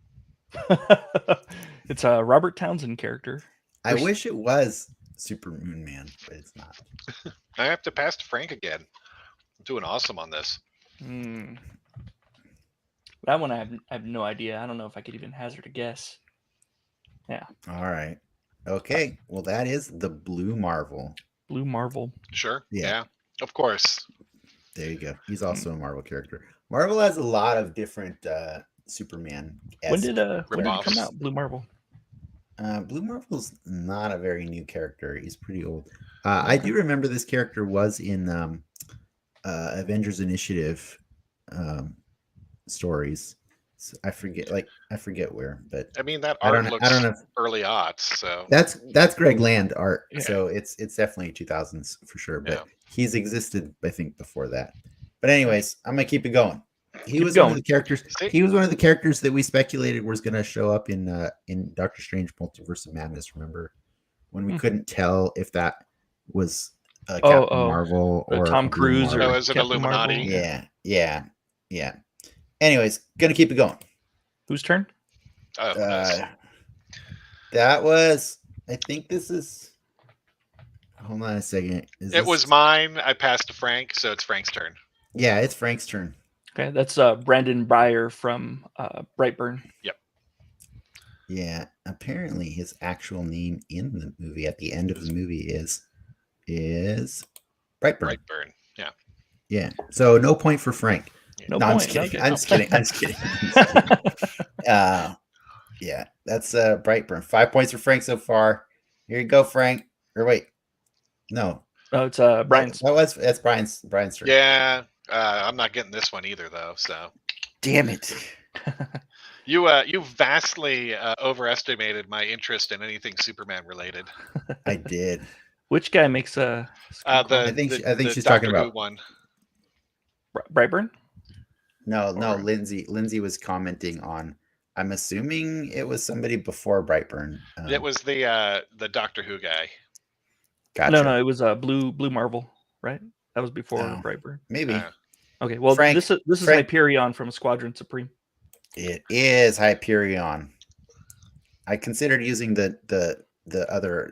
S2: It's a Robert Townsend character.
S1: I wish it was Super Moon Man, but it's not.
S3: I have to pass to Frank again. I'm doing awesome on this.
S2: That one I have no idea. I don't know if I could even hazard a guess. Yeah.
S1: All right. Okay. Well, that is the Blue Marvel.
S2: Blue Marvel.
S3: Sure.
S1: Yeah.
S3: Yeah. Of course.
S1: There you go. He's also a Marvel character. Marvel has a lot of different Superman.
S2: When did it come out? Blue Marvel.
S1: Blue Marvel's not a very new character. He's pretty old. I do remember this character was in Avengers Initiative stories. So I forget where, but
S3: I mean that art looks early aughts. So
S1: that's Greg Land art.
S2: Yeah.
S1: So it's definitely 2000s for sure. But
S3: Yeah.
S1: he's existed, I think, before that. But anyways, I'm gonna keep it going. He was one of the characters. He was one of the characters that we speculated was going to show up in Doctor Strange: Multiverse of Madness. Remember when we couldn't tell if that was Captain Marvel or
S2: Tom Cruise
S1: Marvel.
S2: or
S3: is it Illuminati?
S1: Yeah. Anyways, gonna keep it going.
S2: Whose turn?
S1: That was. I think this is. Hold on a second.
S3: It was mine. I passed to Frank, so it's Frank's turn.
S1: Yeah, it's Frank's turn.
S2: Okay, that's Brandon Breyer from Brightburn.
S3: Yep.
S1: Yeah, apparently his actual name in the movie at the end of the movie is Brightburn.
S3: Brightburn. Yeah.
S1: Yeah. So no point for Frank.
S2: No
S1: I'm
S2: point.
S1: just kidding.
S2: Okay.
S1: I'm just kidding. Yeah, that's Brightburn. 5 points for Frank so far. Here you go, Frank. Or wait, no.
S2: Oh, it's Brian's.
S1: That's Brian's turn.
S3: Yeah. I'm not getting this one either, though. So.
S1: Damn it.
S3: You vastly overestimated my interest in anything Superman related.
S1: I did.
S2: Which guy makes
S1: I think she's talking about
S3: one.
S2: Brightburn.
S1: No. Lindsay was commenting on. I'm assuming it was somebody before Brightburn.
S3: It was the Doctor Who guy.
S1: Gotcha.
S2: No, it was Blue Marvel, right? That was before Brightburn.
S1: Maybe.
S2: Okay, well,
S1: Frank,
S2: this is Hyperion from Squadron Supreme.
S1: It is Hyperion. I considered using the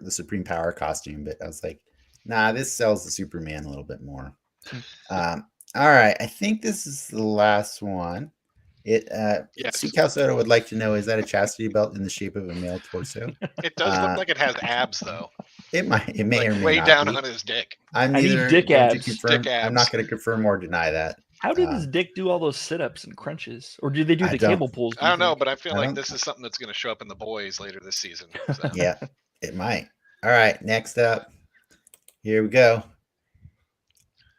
S1: Supreme Power costume, but I was like, nah, this sells the Superman a little bit more. All right, I think this is the last one. Yes. Sue Calzotto would like to know: is that a chastity belt in the shape of a male torso?
S3: It does look like it has abs, though.
S1: It may or may
S3: way
S1: not
S3: down
S1: be.
S3: on his dick.
S1: I
S2: need dick abs.
S1: I'm not going to confirm or deny that.
S2: How did his dick do all those sit-ups and crunches, or do they do the cable pulls?
S3: I don't know, but I feel like this is something that's going to show up in The Boys later this season. So.
S1: Yeah, it might. All right, next up, here we go.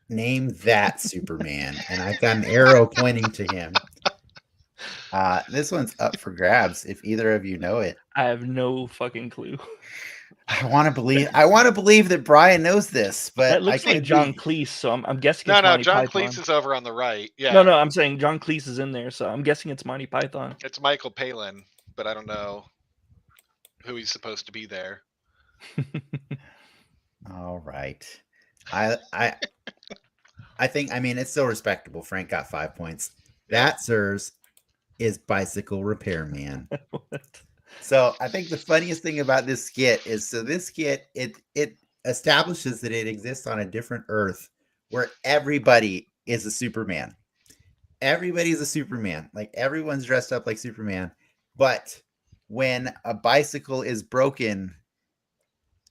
S1: Name that Superman, and I've got an arrow pointing to him. This one's up for grabs. If either of you know it,
S2: I have no fucking clue.
S1: I want to believe that Brian knows this, but
S2: that looks like John Cleese, so I'm guessing.
S3: No,
S2: it's Monty
S3: John
S2: Python.
S3: Cleese is over on the right. Yeah.
S2: No, I'm saying John Cleese is in there, so I'm guessing it's Monty Python.
S3: It's Michael Palin, but I don't know who he's supposed to be there.
S1: All right, I I mean, it's still respectable. Frank got 5 points. That, sirs, is Bicycle Repairman. So I think the funniest thing about this skit is, this skit, it establishes that it exists on a different Earth where everybody is a Superman. Everybody's a Superman. Like, everyone's dressed up like Superman. But when a bicycle is broken,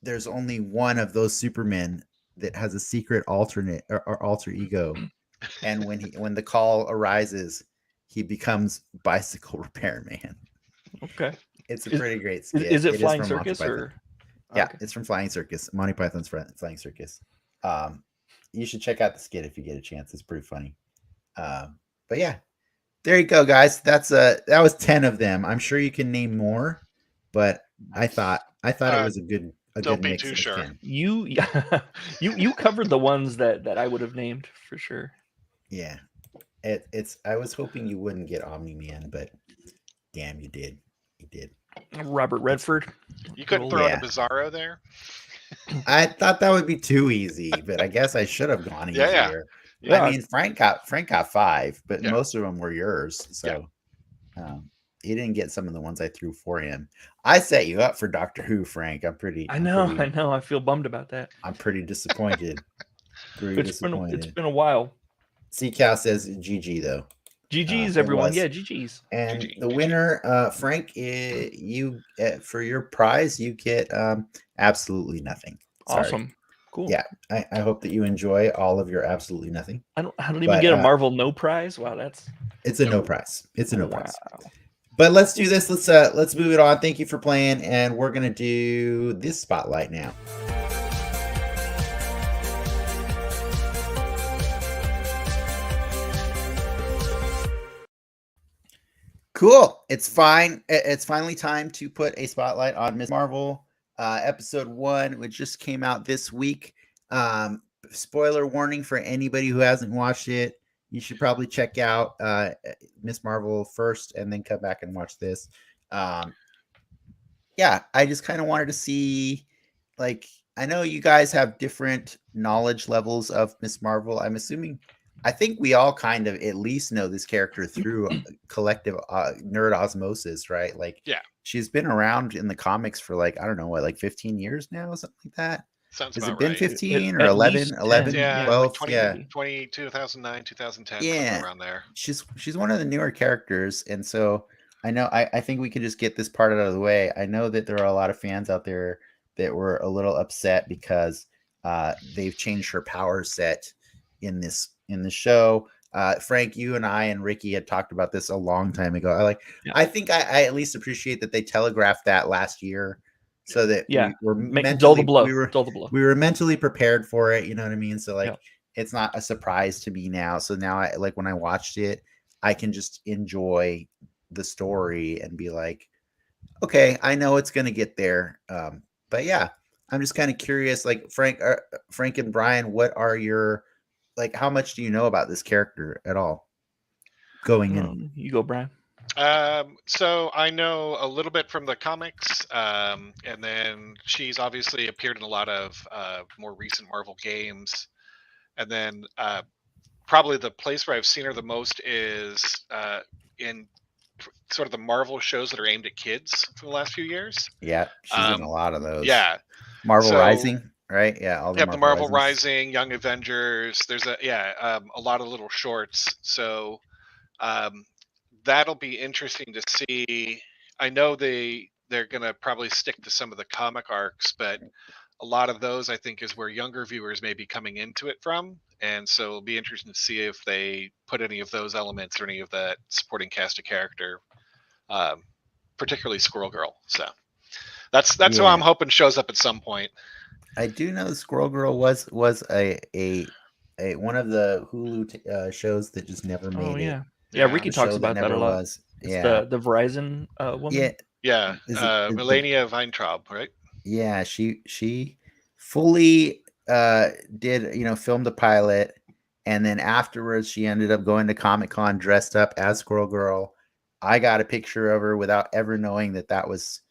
S1: there's only one of those Supermen that has a secret alternate or alter ego. And when the call arises, he becomes Bicycle Repairman.
S2: Okay.
S1: It's a pretty great skit.
S2: Is it Flying Circus or?
S1: Yeah, okay. It's from Flying Circus. Monty Python's Flying Circus. You should check out the skit if you get a chance. It's pretty funny. But yeah, there you go, guys. That was 10 of them. I'm sure you can name more, but I thought it was a good
S3: don't be
S1: mix
S3: too
S1: of
S3: sure.
S1: 10.
S2: You covered the ones that I would have named for sure.
S1: Yeah, it's. I was hoping you wouldn't get Omni-Man, but damn, you did. You did.
S2: Robert Redford.
S3: You couldn't throw in a Bizarro there.
S1: I thought that would be too easy, but I guess I should have gone easier.
S2: Yeah.
S1: I mean, Frank got 5, but most of them were yours. So he didn't get some of the ones I threw for him. I set you up for Doctor Who, Frank.
S2: I know. I feel bummed about that.
S1: I'm pretty disappointed.
S2: It's been a while.
S1: C-Cal says GG though.
S2: GG's everyone. Yeah, GG's.
S1: And the winner, Frank, you for your prize, you get absolutely nothing. Sorry.
S2: Awesome. Cool.
S1: Yeah, I hope that you enjoy all of your absolutely nothing.
S2: I don't even get a Marvel no prize. Wow,
S1: it's a no prize. It's a no prize. But let's do this. Let's move it on. Thank you for playing, and we're gonna do this spotlight now. Cool. It's fine. It's finally time to put a spotlight on Ms. Marvel. Episode 1, which just came out this week. Spoiler warning for anybody who hasn't watched it. You should probably check out Ms. Marvel first and then come back and watch this. Yeah, I just kind of wanted to see, like, I know you guys have different knowledge levels of Ms. Marvel. I think we all kind of at least know this character through collective nerd osmosis, right? Like, she's been around in the comics for like, I don't know what, like 15 years now, something like that.
S3: Sounds
S1: Has
S3: about
S1: it been
S3: right.
S1: 15 or 11, 12?
S3: Like 20, 2009, 2010, somewhere around there.
S1: She's one of the newer characters. And so I think we could just get this part out of the way. I know that there are a lot of fans out there that were a little upset because they've changed her power set in the show. Frank, you and I and Ricky had talked about this a long time ago. I think I at least appreciate that they telegraphed that last year, so that we were mentally we were mentally prepared for it. You know what I mean? So it's not a surprise to me now. So now when I watched it, I can just enjoy the story and be like, okay, I know it's gonna get there. But yeah, I'm just kind of curious. Like Frank and Brian, what are your how much do you know about this character at all going in?
S2: You go, Brian.
S3: So I know a little bit from the comics, and then she's obviously appeared in a lot of more recent Marvel games. And then probably the place where I've seen her the most is in sort of the Marvel shows that are aimed at kids for the last few years.
S1: Yeah, she's in a lot of those.
S3: Yeah.
S1: Marvel Rising. Right. Yeah. All
S3: the Marvel Rising, Young Avengers. There's a lot of little shorts. So that'll be interesting to see. I know they're gonna probably stick to some of the comic arcs, but a lot of those I think is where younger viewers may be coming into it from. And so it'll be interesting to see if they put any of those elements or any of that supporting cast of character, particularly Squirrel Girl. So that's who I'm hoping shows up at some point.
S1: I do know Squirrel Girl was a one of the Hulu shows that just never made it.
S2: Yeah, Ricky talks about that a lot. It's the Verizon woman.
S3: Yeah, Melania Weintraub, right?
S1: Yeah, she fully did filmed the pilot, and then afterwards she ended up going to Comic-Con dressed up as Squirrel Girl. I got a picture of her without ever knowing that was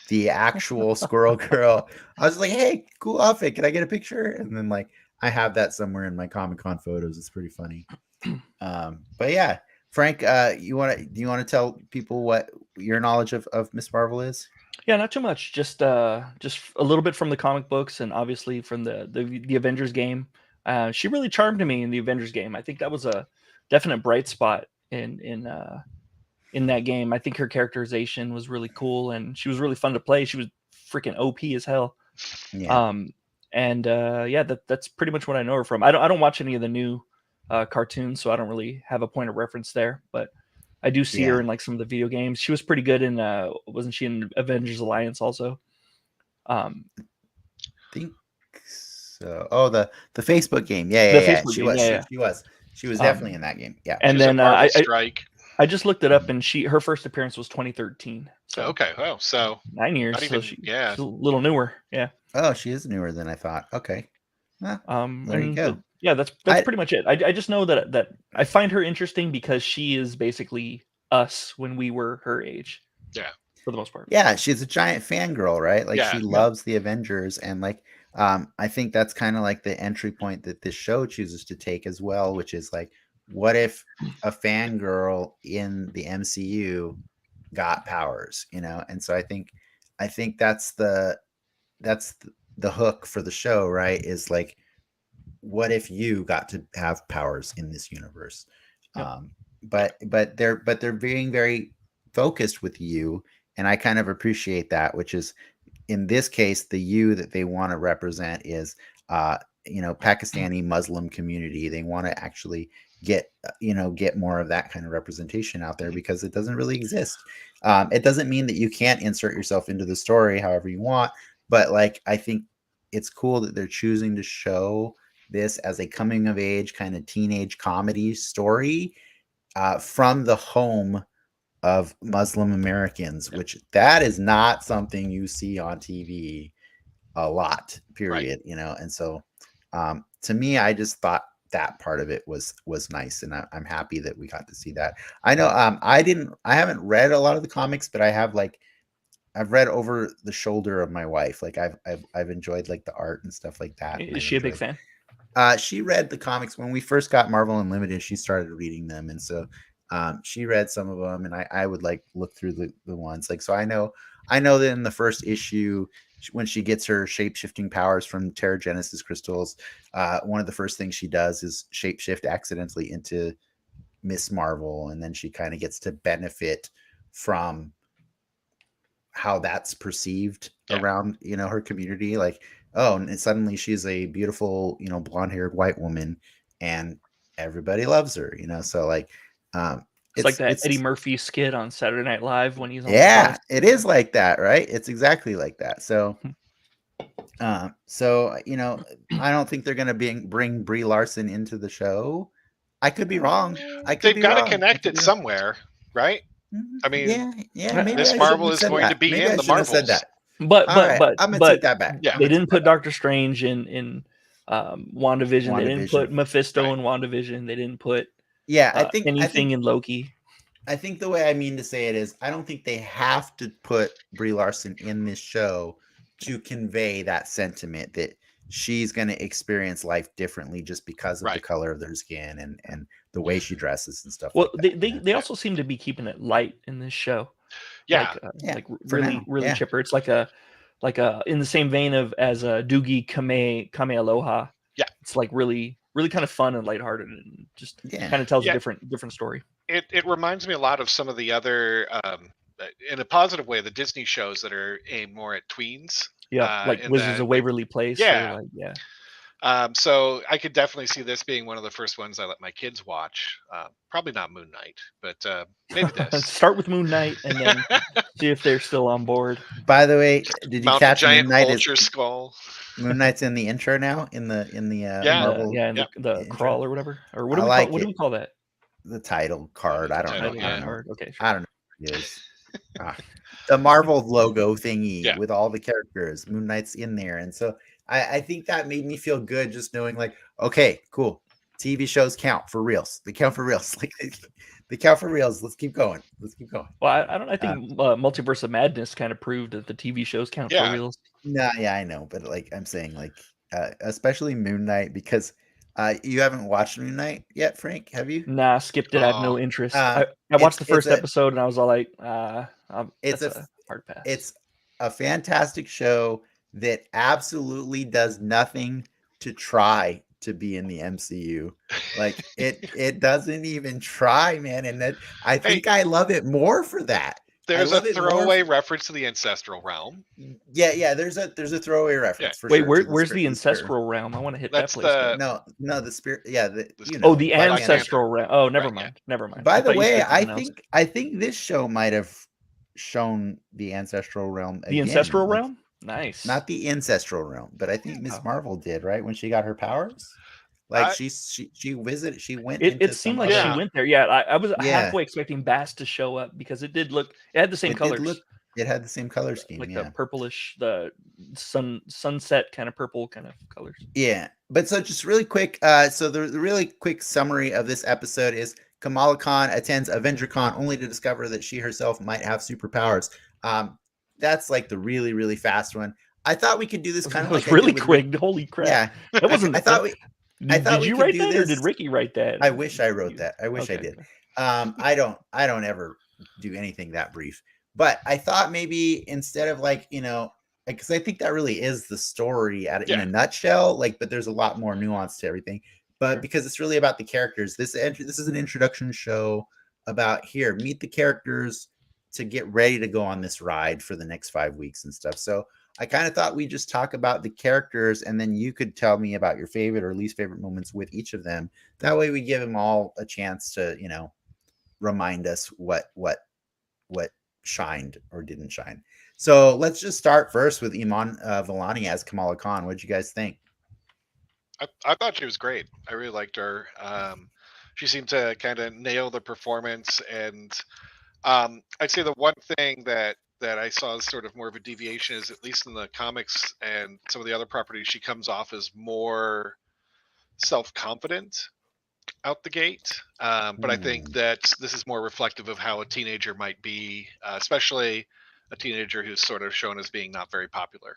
S1: the actual Squirrel Girl. I was like, hey, cool outfit, can I get a picture? And then I have that somewhere in my Comic-Con photos. It's pretty funny. But yeah, Frank, do you want to tell people what your knowledge of Miss Marvel is?
S2: Yeah, not too much. Just a little bit from the comic books, and obviously from the Avengers game. She really charmed me in the Avengers game. I think that was a definite bright spot in that game. I think her characterization was really cool, and she was really fun to play. She was freaking OP as hell.
S1: Yeah.
S2: Yeah, that's pretty much what I know her from. I don't watch any of the new cartoons, so I don't really have a point of reference there. But I do see her in like some of the video games. She was pretty good in wasn't she in Avengers Alliance also?
S1: I think so. Oh, the Facebook game. Yeah. She was. She was definitely in that game. Yeah.
S2: And
S3: She's
S2: then
S3: Marvel Strike.
S2: I just looked it up, and her first appearance was 2013. So
S3: okay, oh, so
S2: 9 years.
S3: even,
S2: so she's a little newer. Yeah.
S1: Oh, she is newer than I thought. Okay. Well, there you go.
S2: Yeah, that's pretty much it. I just know that I find her interesting because she is basically us when we were her age.
S3: Yeah.
S2: For the most part.
S1: Yeah, she's a giant fangirl, right? Like she loves the Avengers, and like I think that's kind of like the entry point that this show chooses to take as well, which is like, what if a fangirl in the MCU got powers, you know? And so I think that's the hook for the show, right? Is like, what if you got to have powers in this universe? But they're being very focused with you, and I kind of appreciate that, which is in this case, the you that they want to represent is Pakistani Muslim community. They want to actually get more of that kind of representation out there, because it doesn't really exist. It doesn't mean that you can't insert yourself into the story however you want, but like, I think it's cool that they're choosing to show this as a coming of age kind of teenage comedy story from the home of Muslim Americans, which that is not something you see on TV a lot, period. Right. And so to me, I just thought that part of it was nice, and I'm happy that we got to see that. I know I haven't read a lot of the comics, but I've read over the shoulder of my wife. Like I've enjoyed like the art and stuff like that.
S2: Is she a big fan?
S1: She read the comics when we first got Marvel Unlimited. She started reading them, and so she read some of them, and I would like look through the ones. Like, so I know that in the first issue, when she gets her shape-shifting powers from Terrigenesis crystals, one of the first things she does is shape-shift accidentally into Miss Marvel, and then she kind of gets to benefit from how that's perceived around her community. Like, oh, and suddenly she's a beautiful blonde-haired white woman, and everybody loves her. So like,
S2: it's like that Eddie Murphy skit on Saturday Night Live when he's on
S1: it is like that, right? It's exactly like that. So I don't think they're gonna bring Brie Larson into the show. I could be wrong.
S3: They've got to connect it somewhere, right? I mean,
S1: maybe
S3: Miss Marvel is going to be in the Marvels.
S1: Said that.
S2: But
S1: I'm gonna take that back.
S2: They didn't put Doctor Strange in WandaVision. They didn't put Mephisto in WandaVision. They didn't put
S1: I think
S2: anything in Loki.
S1: I think the way I mean to say it is, I don't think they have to put Brie Larson in this show to convey that sentiment that she's going to experience life differently just because of the color of their skin and the way she dresses and stuff.
S2: Well, like that. They also seem to be keeping it light in this show. Like really chipper. It's like a in the same vein as a Doogie Kame Aloha.
S3: Yeah,
S2: it's like really kind of fun and lighthearted, and just kind of tells a different story.
S3: It reminds me a lot of some of the other, in a positive way, the Disney shows that are aimed more at tweens.
S2: Yeah, like Wizards of Waverly Place.
S3: So I could definitely see this being one of the first ones I let my kids watch. Probably not Moon Knight, but maybe this.
S2: Start with Moon Knight and then see if they're still on board.
S1: By the way, did you catch
S3: giant
S1: Moon Knight
S3: vulture skull?
S1: Moon Knight's in the intro now in the Marvel,
S2: the crawl or whatever. Or what do we call that?
S1: The title card. I don't know.
S2: Okay,
S1: sure. I don't know what it is. The Marvel logo thingy with all the characters. Moon Knight's in there, and so I think that made me feel good just knowing, like, okay, cool. TV shows count for reals. They count for reals. Like, they count for reals. Let's keep going.
S2: Well, I think Multiverse of Madness kind of proved that the TV shows count for reals.
S1: No, I know, but like I'm saying, like especially Moon Knight, because you haven't watched Moon Knight yet, Frank, have you?
S2: Nah, skipped it. I have no interest. I
S1: it's
S2: watched the first
S1: a
S2: episode and I was all like,
S1: it's
S2: that's
S1: a
S2: a hard pass.
S1: it's a fantastic show that absolutely does nothing to try to be in the MCU. Like it doesn't even try, man. And that I think I love it more for that.
S3: There's a throwaway reference to the ancestral realm.
S1: Yeah. There's a throwaway reference for
S2: Wait,
S1: sure.
S2: where's the ancestral realm? I want to hit
S3: That's
S2: that place.
S1: No, the spirit. Yeah,
S2: the ancestral realm. Oh, never mind. Never mind.
S1: By the way, I think this show might have shown the ancestral realm.
S2: The ancestral realm? Nice.
S1: Not the ancestral realm, but I think Miss Marvel did, right? When she got her powers. Like she visited, she went.
S2: It seemed like she went there. Yeah, I was halfway expecting Bast to show up because it did look. It had the same colors.
S1: It had the same color scheme,
S2: like the purplish, the sunset kind of purple kind of colors.
S1: Yeah, but so just really quick. So the really quick summary of this episode is Kamala Khan attends AvengerCon only to discover that she herself might have superpowers. That's like the really, really fast one. I thought we could do this kind of like
S2: really quick. Holy crap!
S1: Yeah,
S2: that wasn't.
S1: I thought we.
S2: Did you write that, or did Ricky write that?
S1: I wish I wrote that. I wish I did. I don't ever do anything that brief. But I thought maybe instead of because I think that really is the story in a nutshell. But there's a lot more nuance to everything. But because it's really about the characters, this is an introduction show about meet the characters to get ready to go on this ride for the next 5 weeks and stuff. So I kind of thought we'd just talk about the characters, and then you could tell me about your favorite or least favorite moments with each of them. That way we give them all a chance to, remind us what shined or didn't shine. So let's just start first with Iman Vellani as Kamala Khan. What'd you guys think?
S3: I thought she was great. I really liked her. She seemed to kind of nail the performance, and I'd say the one thing that I saw as sort of more of a deviation is, at least in the comics and some of the other properties, she comes off as more self-confident out the gate. But I think that this is more reflective of how a teenager might be, especially a teenager who's sort of shown as being not very popular.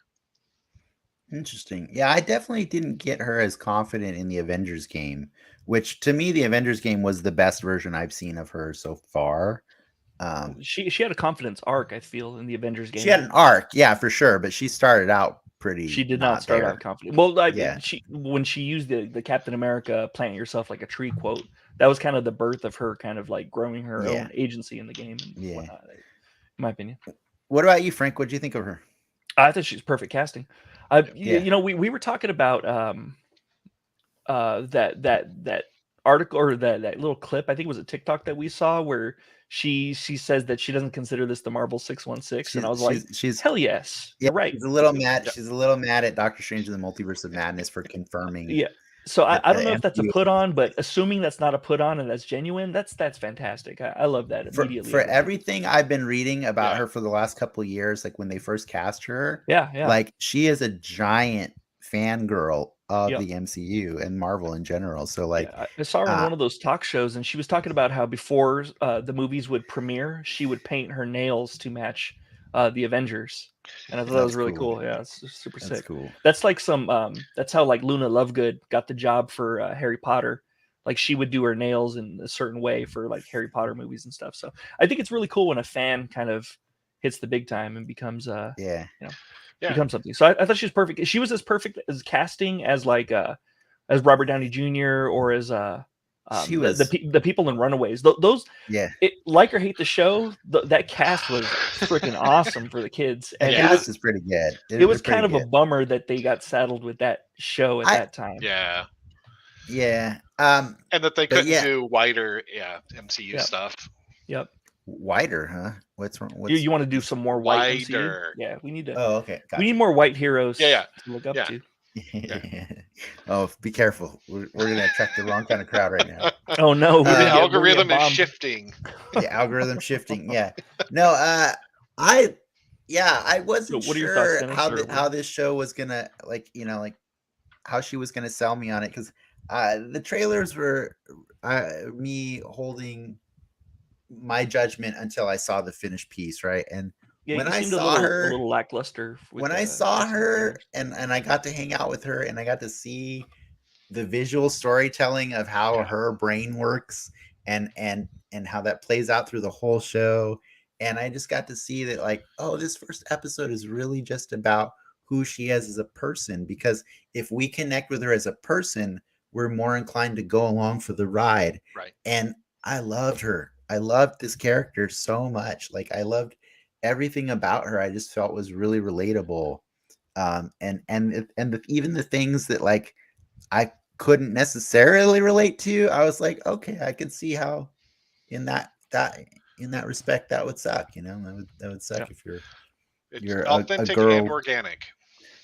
S1: Interesting. Yeah, I definitely didn't get her as confident in the Avengers game, which to me, the Avengers game was the best version I've seen of her so far.
S2: She had a confidence arc, I feel, in the Avengers game.
S1: She had an arc, yeah, for sure, but she started out pretty.
S2: She did not start out confident. Well, when she used the Captain America "plant yourself like a tree" quote, that was kind of the birth of her kind of like growing her own agency in the game and whatnot, in my opinion.
S1: What about you, Frank? What do you think of her?
S2: I think she's perfect casting. We were talking about that article or that little clip. I think it was a TikTok that we saw where she says that she doesn't consider this the Marvel 616, and I was like, she's hell yes, you're right.
S1: She's a little mad. She's a little mad at Doctor Strange in the Multiverse of Madness for confirming.
S2: Yeah. So I don't know if that's a put on, but assuming that's not a put on and that's genuine, that's fantastic. I love that immediately.
S1: For everything I've been reading about her for the last couple of years, like when they first cast her, like she is a giant fangirl of the MCU and Marvel in general. So I
S2: saw her on one of those talk shows, and she was talking about how before the movies would premiere, she would paint her nails to match the Avengers, and I thought that was really cool. Yeah, it's super sick.
S1: Cool.
S2: That's like that's how like Luna Lovegood got the job for Harry Potter. Like she would do her nails in a certain way for like Harry Potter movies and stuff. So I think it's really cool when a fan kind of hits the big time and becomes becomes something. So I thought she was perfect. She was as perfect as casting as like as Robert Downey Jr. or as
S1: she was
S2: the people in Runaways. Those like or hate the show. That cast was freaking awesome for the kids. And
S1: the cast is pretty good.
S2: It was kind of a bummer that they got saddled with that show at that time.
S3: Yeah.
S1: Yeah.
S3: And that they couldn't do wider MCU stuff.
S2: Yep.
S1: Wider, huh? What's wrong?
S2: You want to do some more white
S3: wider?
S2: MCU? Yeah, we need to.
S1: Oh, okay.
S2: Gotcha. We need more white heroes.
S3: To
S2: look up to.
S1: Oh, be careful. We're going to attract the wrong kind of crowd right now.
S2: Oh no,
S3: the algorithm is shifting.
S1: The algorithm shifting. Yeah. No. I wasn't sure how this show was gonna like how she was gonna sell me on it, because the trailers were me holding my judgment until I saw the finished piece, right? And
S2: Yeah,
S1: when
S2: you
S1: I
S2: seemed
S1: saw
S2: a
S1: her,
S2: little lackluster with
S1: when I saw
S2: Jessica
S1: her
S2: Ramirez.
S1: and I got to hang out with her and I got to see the visual storytelling of how her brain works and how that plays out through the whole show. And I just got to see that, like, oh, this first episode is really just about who she is as a person, because if we connect with her as a person, we're more inclined to go along for the ride.
S3: Right.
S1: And I loved her. I loved this character so much. Like, I loved everything about her. I just felt was really relatable. Even the things that, like, I couldn't necessarily relate to, I was like, okay, I could see how in that respect that would suck. You know, that would suck if
S3: It's
S1: you're a
S3: authentic and
S1: girl.
S3: organic.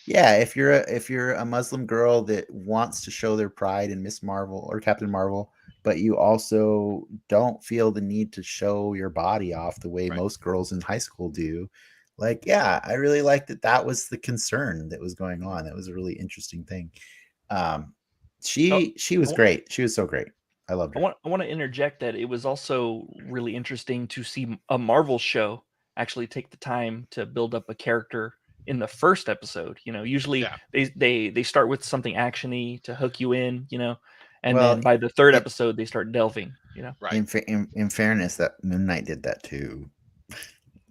S1: Yeah, if you're a Muslim girl that wants to show their pride in Miss Marvel or Captain Marvel, but you also don't feel the need to show your body off the way
S3: Right.
S1: most girls in high school do. Like, yeah, I really liked that was the concern that was going on. That was a really interesting thing. She was great. She was so great. I loved her.
S2: I want to interject that it was also really interesting to see a Marvel show actually take the time to build up a character in the first episode. You know, usually they start with something actiony to hook you in, you know, and then by the third episode they start delving, you know.
S3: Right.
S1: In fairness, that Moon Knight did that too.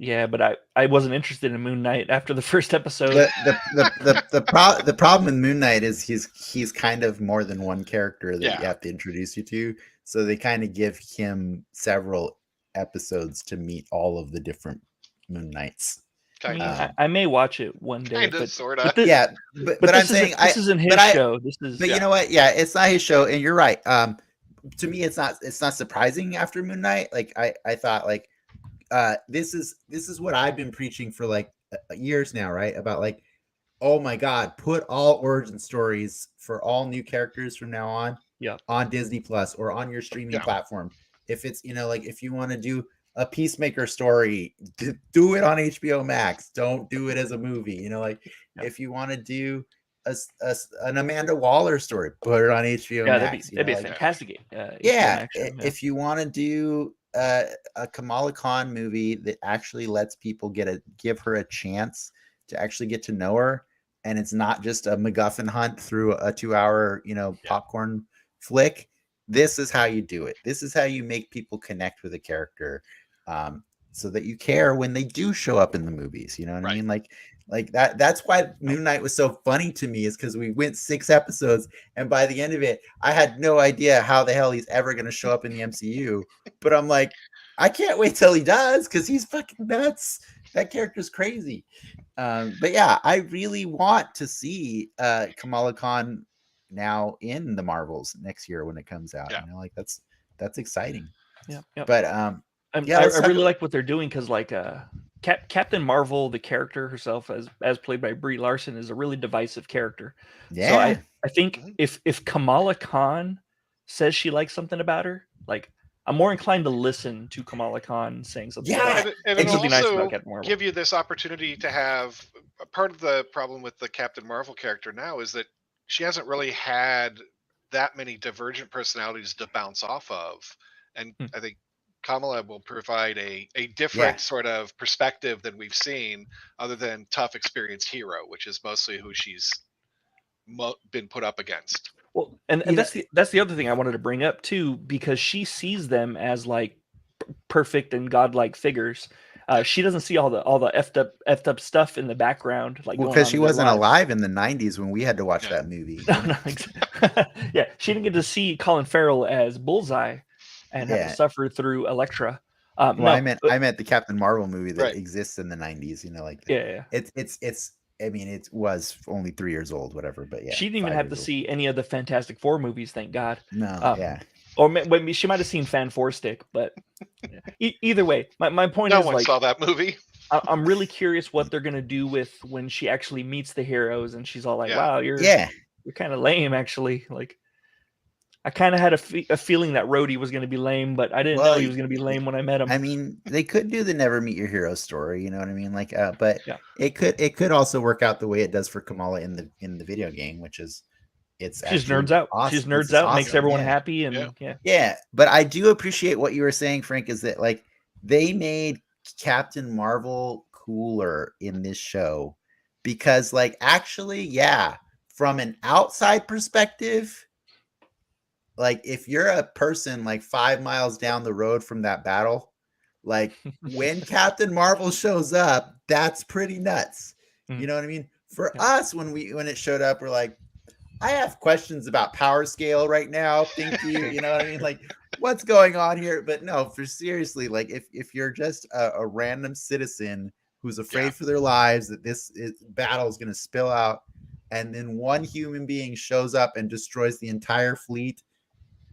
S2: Yeah, but I wasn't interested in Moon Knight after the first episode.
S1: The problem with Moon Knight is he's kind of more than one character that you have to introduce you to. So they kind of give him several episodes to meet all of the different Moon Knights.
S2: I mean, I may watch it one day,
S3: kind of, sort of.
S1: But I'm saying
S2: this isn't his show. This is.
S1: But you know what? Yeah, it's not his show, and you're right. To me, it's not surprising after Moon Knight. Like I thought, like, this is what I've been preaching for like years now, right? About like, oh my God, put all origin stories for all new characters from now on on Disney Plus or on your streaming platform. If it's, you know, like if you want to do a Peacemaker story, do it on HBO Max. Don't do it as a movie. You know, like if you want to do an Amanda Waller story, put it on HBO Max.
S2: That'd be a fantastic.
S1: If you want to do a Kamala Khan movie that actually lets people give her a chance to actually get to know her, and it's not just a MacGuffin hunt through a 2-hour, you know, popcorn flick. This is how you do it. This is how you make people connect with a character, so that you care when they do show up in the movies. You know what I mean? Like that. That's why Moon Knight was so funny to me, is because we went 6 episodes, and by the end of it, I had no idea how the hell he's ever going to show up in the MCU. But I'm like, I can't wait till he does, because he's fucking nuts. That character's crazy. But yeah, I really want to see Kamala Khan now in the Marvels next year when it comes out. You know, like that's exciting.
S2: Yeah.
S1: But
S2: I really like what they're doing, because like Captain Marvel, the character herself, as played by Brie Larson, is a really divisive character. So I think if Kamala Khan says she likes something about her, like, I'm more inclined to listen to Kamala Khan saying something.
S3: And it'll also nice about Captain Marvel. Give you this opportunity to have part of the problem with the Captain Marvel character now is that she hasn't really had that many divergent personalities to bounce off of, and I think Kamala will provide a different sort of perspective than we've seen, other than tough, experienced hero, which is mostly who she's been put up against.
S2: Well, and that's the other thing I wanted to bring up too, because she sees them as like perfect and godlike figures. She doesn't see all the effed up stuff in the background, like,
S1: because she wasn't alive in the 90s when we had to watch that movie.
S2: Yeah, she didn't get to see Colin Farrell as Bullseye and have to suffer through Elektra.
S1: I meant the Captain Marvel movie that exists in the 90s. You know, like it's. I mean, it was only 3 years old, whatever. But yeah,
S2: she didn't even have to see any of the Fantastic Four movies, thank God.
S1: No,
S2: or maybe she might have seen Fan Four Stick, but either way, my point is,
S3: no one saw that movie.
S2: I'm really curious what they're gonna do with when she actually meets the heroes, and she's all like, "Wow, you're kind of lame, actually." Like, I kind of had a feeling that Rhodey was going to be lame, but I didn't know he was going to be lame when I met him.
S1: I mean, they could do the Never Meet Your Hero story, you know what I mean? Like, but it could also work out the way it does for Kamala in the video game, which is
S2: she's nerds out. Awesome. She's nerds out, awesome. Makes everyone happy, and
S1: yeah. But I do appreciate what you were saying, Frank, is that like they made Captain Marvel cooler in this show because, like, actually, yeah, from an outside perspective, like, if you're a person like 5 miles down the road from that battle, like, when Captain Marvel shows up, that's pretty nuts. You know what I mean? For us, when it showed up, we're like, I have questions about power scale right now. Thank you. You know what I mean? Like, what's going on here? But no, for seriously, like, if you're just a random citizen who's afraid for their lives that battle is going to spill out, and then one human being shows up and destroys the entire fleet,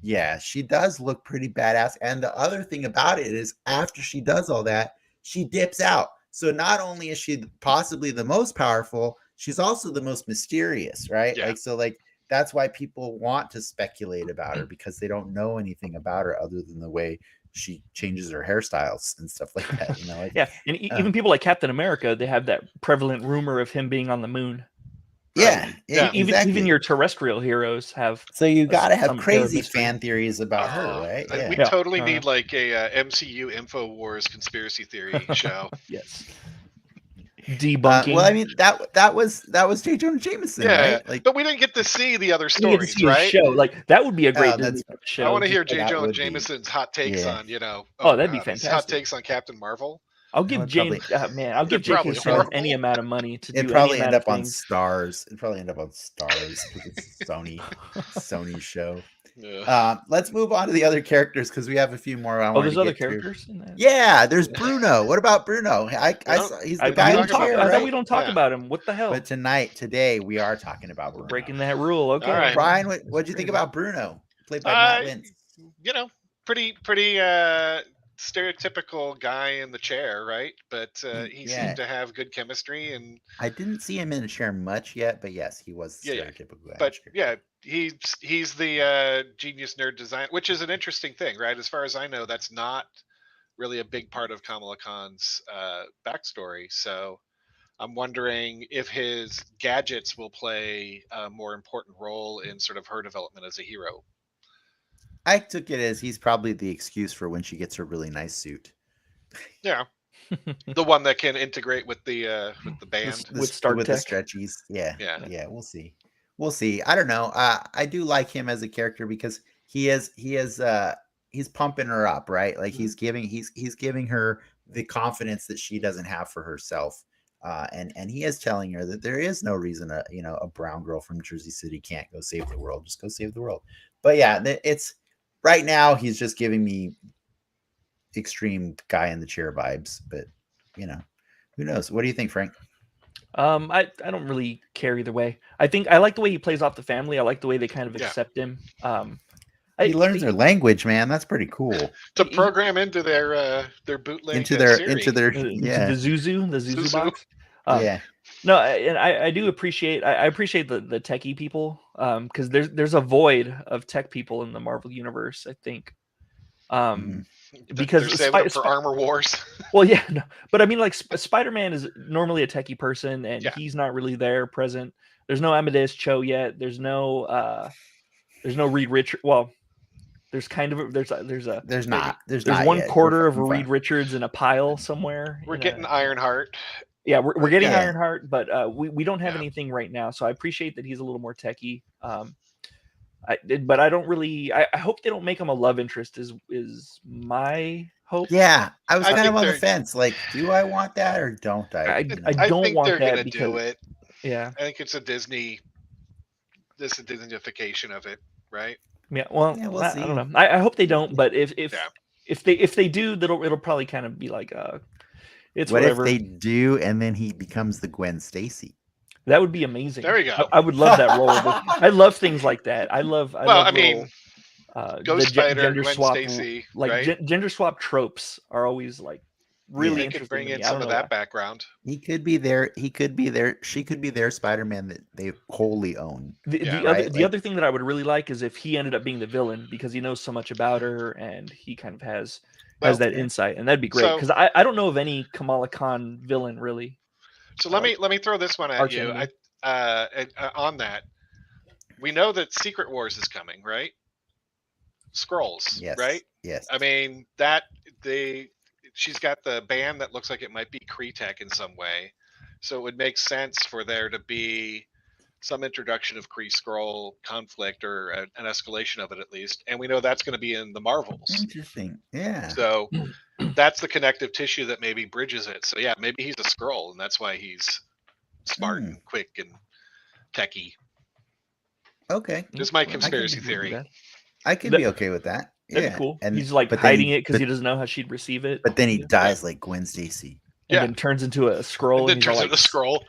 S1: yeah, she does look pretty badass. And the other thing about it is, after she does all that, she dips out. So not only is she possibly the most powerful, she's also the most mysterious, right?
S3: Yeah.
S1: Like, so, like, that's why people want to speculate about her, because they don't know anything about her other than the way she changes her hairstyles and stuff like that. You know, like,
S2: yeah, and even people like Captain America, they have that prevalent rumor of him being on the moon.
S1: Yeah,
S2: even your terrestrial heroes have.
S1: So you got to have crazy fan theories about her, right?
S3: Yeah. We totally need like a MCU InfoWars conspiracy theory show.
S2: Yes. Debunking.
S1: Well, I mean, that was J. Jonah Jameson, right? Like,
S3: but we didn't get to see the other stories, right?
S2: Show. Like, that would be a great show.
S3: I want to hear J. Jonah Jameson's hot takes on,
S2: that'd be fantastic.
S3: Hot takes on Captain Marvel.
S2: I'll give J.K. Simmons any amount of money to do.
S1: It'd probably end up on Stars. It'd probably end up on Stars because it's Sony show. Yeah. Let's move on to the other characters because we have a few more.
S2: There's other characters in that?
S1: Yeah, there's Bruno. What about Bruno? I saw he's the guy.
S2: I thought we don't talk about him. What the hell?
S1: But today we are talking about Bruno.
S2: Breaking that rule. Okay.
S3: Right.
S1: Brian, what'd you think about Bruno? Played by Matt Lintz.
S3: Pretty stereotypical guy in the chair, right? But he seemed to have good chemistry, and
S1: I didn't see him in a chair much yet, but yes, he was stereotypical.
S3: But he's the genius nerd design, which is an interesting thing, right? As far as I know, that's not really a big part of Kamala Khan's backstory. So I'm wondering if his gadgets will play a more important role in sort of her development as a hero.
S1: I took it as he's probably the excuse for when she gets her really nice suit.
S3: Yeah, the one that can integrate with the band
S2: with the
S1: stretchies. Yeah. We'll see. I don't know. I do like him as a character because he's pumping her up, right? Like he's giving her the confidence that she doesn't have for herself. And he is telling her that there is no reason a brown girl from Jersey City can't go save the world. Just go save the world. But yeah, it's right now he's just giving me extreme guy in the chair vibes. But who knows? What do you think, Frank?
S2: I don't really care either way. I think I like the way he plays off the family. I like the way they kind of accept him.
S1: He learns their language, man. That's pretty cool.
S3: To program into their bootleg
S1: into the
S2: Zuzu box.
S1: Yeah.
S2: No, and I do appreciate I appreciate the techie people because there's a void of tech people in the Marvel universe, I think. Because
S3: they're saving up for Armor Wars.
S2: Well, yeah, no, but I mean, like Spider-Man is normally a techie person, and he's not really there present. There's no Amadeus Cho yet. There's no Reed Richards. Well, there's kind of there's one quarter of a Reed Richards in a pile somewhere.
S3: We're getting Ironheart.
S2: Yeah, we're getting Ironheart, but we don't have anything right now. So I appreciate that he's a little more techie. But I don't really. I hope they don't make him a love interest. Is my hope?
S1: Yeah, I was kind of on the fence. Like, do I want that or don't I?
S2: I don't want that because
S3: do it.
S2: Yeah,
S3: I think it's a Disneyfication of it, right?
S2: Yeah. Well, we'll see. I don't know. I hope they don't. But if they do, it'll probably kind of be like it's
S1: what
S2: whatever.
S1: If they do, and then he becomes the Gwen Stacy?
S2: That would be amazing.
S3: There you go.
S2: I would love that role. I love things like that.
S3: Ghost Spider,
S2: gender
S3: Gwen
S2: swap,
S3: Stacy,
S2: like
S3: right?
S2: Gender swap tropes are always like really interesting.
S3: Could bring in some of that background.
S1: He could be there. She could be their Spider-Man that they wholly own.
S2: The other thing that I would really like is if he ended up being the villain because he knows so much about her and he kind of has that insight, and that'd be great because I don't know of any Kamala Khan villain really.
S3: So let me throw this one at you. On that, we know that Secret Wars is coming, right? Skrulls,
S1: yes,
S3: right?
S1: Yes.
S3: I mean that they she's got the band that looks like it might be Kree-Tech in some way. So it would make sense for there to be some introduction of Kree-Skrull conflict or an escalation of it at least. And we know that's going to be in the Marvels.
S1: Interesting. Yeah.
S3: So that's the connective tissue that maybe bridges it. So yeah, maybe he's a Skrull and that's why he's smart and quick and techie.
S1: Okay.
S3: Just my conspiracy theory.
S1: I could be okay with that.
S2: That'd be cool. And he's like hiding it because he doesn't know how she'd receive it.
S1: But then he dies like Gwen Stacy.
S2: And then turns into a Skrull.
S3: And then turns into a Skrull.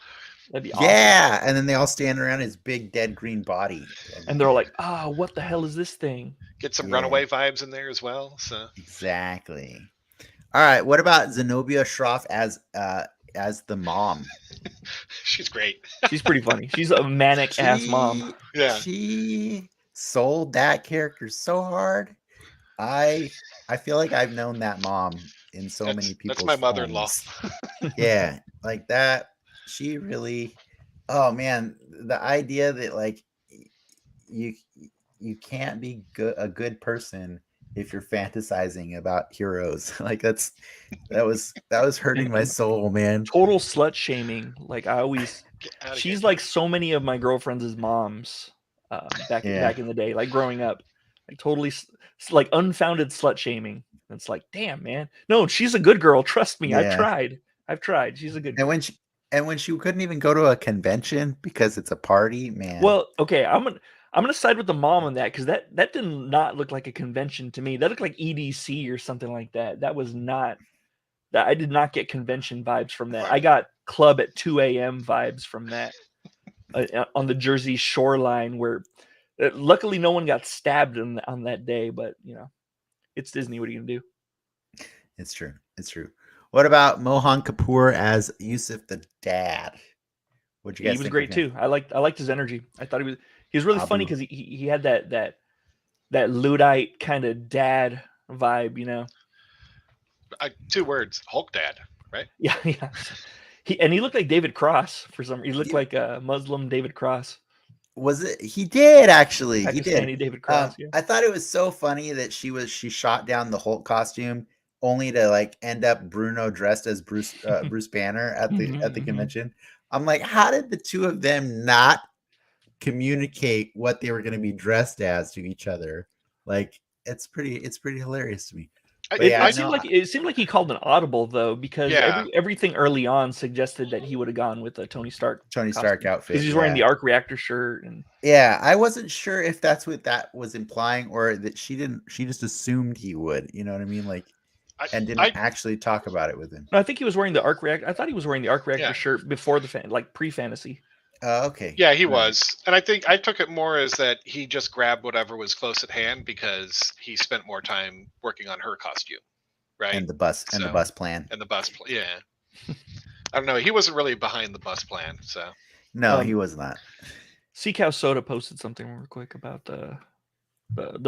S2: That'd be awesome.
S1: Yeah, and then they all stand around his big dead green body.
S2: And they're all like, what the hell is this thing?
S3: Get some Runaway vibes in there as well. So
S1: exactly. All right, what about Zenobia Shroff as the mom?
S3: She's great.
S2: She's pretty funny. She's a manic ass mom.
S3: Yeah.
S1: She sold that character so hard. I feel like I've known that mom in so many people.
S3: That's my mother-in-law.
S1: Yeah, like that. She really. Oh man, the idea that like you can't be a good person if you're fantasizing about heroes. Like that was hurting my soul, man.
S2: Total slut shaming. Like she's like so many of my girlfriends' moms back in the day, like growing up, like totally like unfounded slut shaming. It's like, damn, man. No, she's a good girl. Trust me. Yeah. I've tried. She's a good girl.
S1: And when she couldn't even go to a convention because it's a party, man.
S2: Well, okay, I'm gonna side with the mom on that because that did not look like a convention to me. That looked like EDC or something like that. That was not that. I did not get convention vibes from that. I got club at 2 a.m. vibes from that on the Jersey shoreline where luckily no one got stabbed on that day. But you know, it's Disney. What are you gonna do?
S1: It's true. It's true. What about Mohan Kapoor as Yusuf the dad? What'd you guys think?
S2: He was great too. I liked his energy. I thought he was really funny because he had that Luddite kind of dad vibe, you know.
S3: 2 words, Hulk dad, right?
S2: Yeah. He looked like David Cross for some reason. He looked like a Muslim David Cross.
S1: Was it? He did actually. He did.
S2: David Cross. Yeah.
S1: I thought it was so funny that she shot down the Hulk costume only to like end up Bruno dressed as Bruce Banner at the convention. I'm like, how did the two of them not communicate what they were going to be dressed as to each other? Like, it's pretty hilarious to me.
S2: It seemed like he called an audible though, because everything early on suggested that he would have gone with a Tony Stark
S1: outfit
S2: because he's wearing the arc reactor shirt. And
S1: I wasn't sure if that's what that was implying or that she just assumed he would. You know what I mean? Like. And didn't actually talk about it with him.
S2: No, I think he was wearing the arc reactor. I thought he was wearing the arc reactor shirt before pre-fantasy.
S1: Okay.
S3: Yeah, he was. And I think I took it more as that he just grabbed whatever was close at hand because he spent more time working on her costume, right?
S1: And the bus plan.
S3: And the bus plan. Yeah. I don't know. He wasn't really behind the bus plan, so.
S1: No, he was not.
S2: Sea Cow Soda posted something real quick about the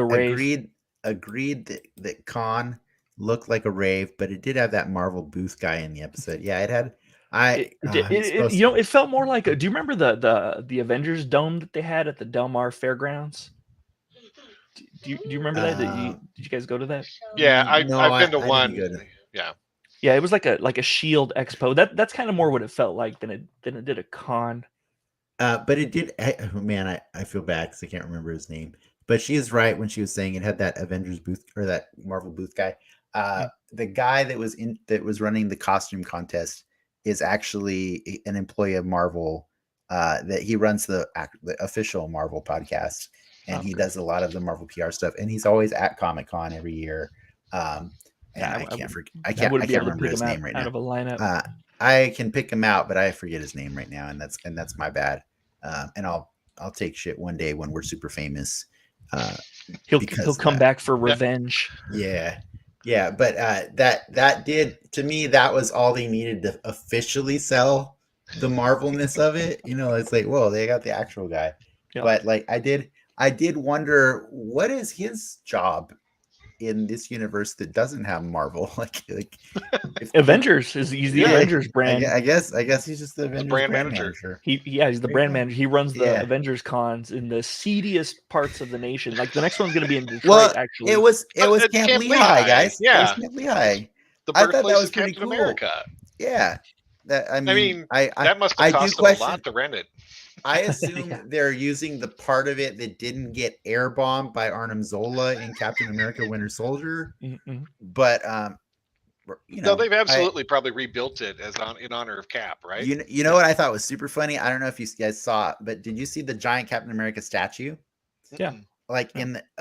S2: rave.
S1: Agreed that Khan looked like a rave, but it did have that Marvel booth guy in the episode. Yeah, it had.
S2: It felt more like do you remember the Avengers dome that they had at the Del Mar Fairgrounds? Do you remember that? Did you guys go to that?
S3: Yeah, I've been to one. Yeah,
S2: it was like a Shield Expo. That's kind of more what it felt like than it did a con.
S1: But it did. I feel bad because I can't remember his name. But she is right when she was saying it had that Avengers booth or that Marvel booth guy. The guy that was running the costume contest is actually an employee of Marvel. That he runs the official Marvel podcast, and he does a lot of the Marvel PR stuff. And he's always at Comic-Con every year. I can't remember his name right now.
S2: Out of a lineup.
S1: I can pick him out, but I forget his name right now, and that's my bad. And I'll take shit one day when we're super famous.
S2: He'll come back for revenge.
S1: Yeah, but that did, to me, that was all they needed to officially sell the Marvelness of it. You know, it's like, whoa, they got the actual guy. Yep. But like, I did wonder, what is his job in this universe that doesn't have Marvel? Like
S2: Avengers he's the Avengers brand.
S1: I guess he's just the Avengers brand manager.
S2: He's the brand manager. He runs the Avengers cons in the seediest parts of the nation. Like the next one's going to be in Detroit. Actually,
S1: it was Camp Lehigh, guys. Yeah, it was Camp Lehigh.
S3: The
S1: I thought that
S3: birthplace
S1: was
S3: of
S1: pretty
S3: Captain
S1: cool.
S3: America.
S1: Yeah. That I mean,
S3: that must have
S1: I do
S3: cost them a
S1: question.
S3: lot to rent it.
S1: I assume they're using the part of it that didn't get air bombed by Arnim Zola in Captain America: Winter Soldier. But
S3: No, they've absolutely probably rebuilt it in honor of Cap, right?
S1: You know what I thought was super funny? I don't know if you guys saw it, but did you see the giant Captain America statue?
S2: Yeah.
S1: Like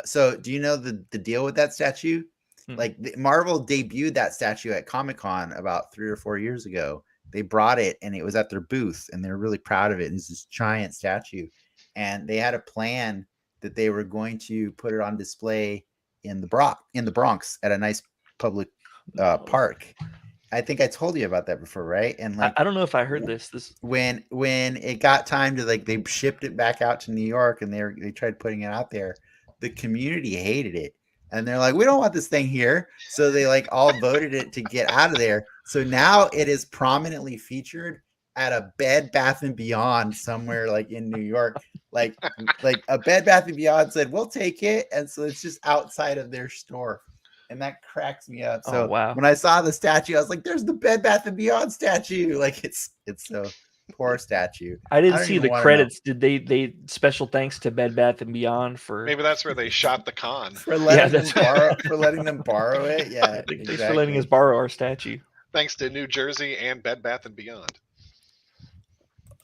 S1: so do you know the deal with that statue? Like Marvel debuted that statue at Comic-Con about 3 or 4 years ago. They brought it and it was at their booth and they were really proud of it. It's this giant statue. And they had a plan that they were going to put it on display in the Bronx at a nice public park. I think I told you about that before, right? And like
S2: I don't know if I heard this.
S1: When it got time to they shipped it back out to New York and they tried putting it out there, the community hated it. And they're like, we don't want this thing here. So they all voted it to get out of there. So now it is prominently featured at a Bed Bath & Beyond somewhere in New York. Like a Bed Bath & Beyond said, we'll take it. And so it's just outside of their store. And that cracks me up. So when I saw the statue, I was like, there's the Bed Bath & Beyond statue. It's so poor statue.
S2: I didn't see the credits. Did they special thanks to Bed Bath & Beyond for
S3: maybe that's where they shot the con
S1: for letting them borrow it. Yeah,
S2: exactly. Thanks for letting us borrow our statue.
S3: Thanks to New Jersey and Bed Bath & Beyond.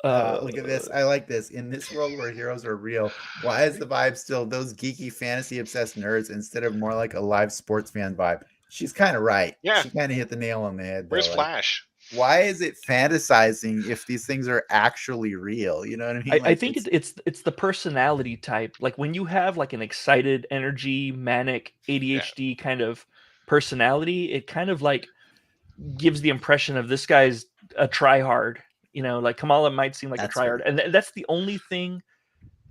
S1: Look at this. I like this. In this world where heroes are real, why is the vibe still those geeky fantasy obsessed nerds instead of more like a live sports fan vibe? She's kind of right.
S3: Yeah,
S1: she kind of hit the nail on the head.
S3: Where's Flash?
S1: Why is it fantasizing if these things are actually real? You know what I mean?
S2: I think it's the personality type. Like when you have an excited, energy, manic, ADHD kind of personality, it kind of gives the impression of this guy's a tryhard. Kamala might seem like a tryhard, and that's the only thing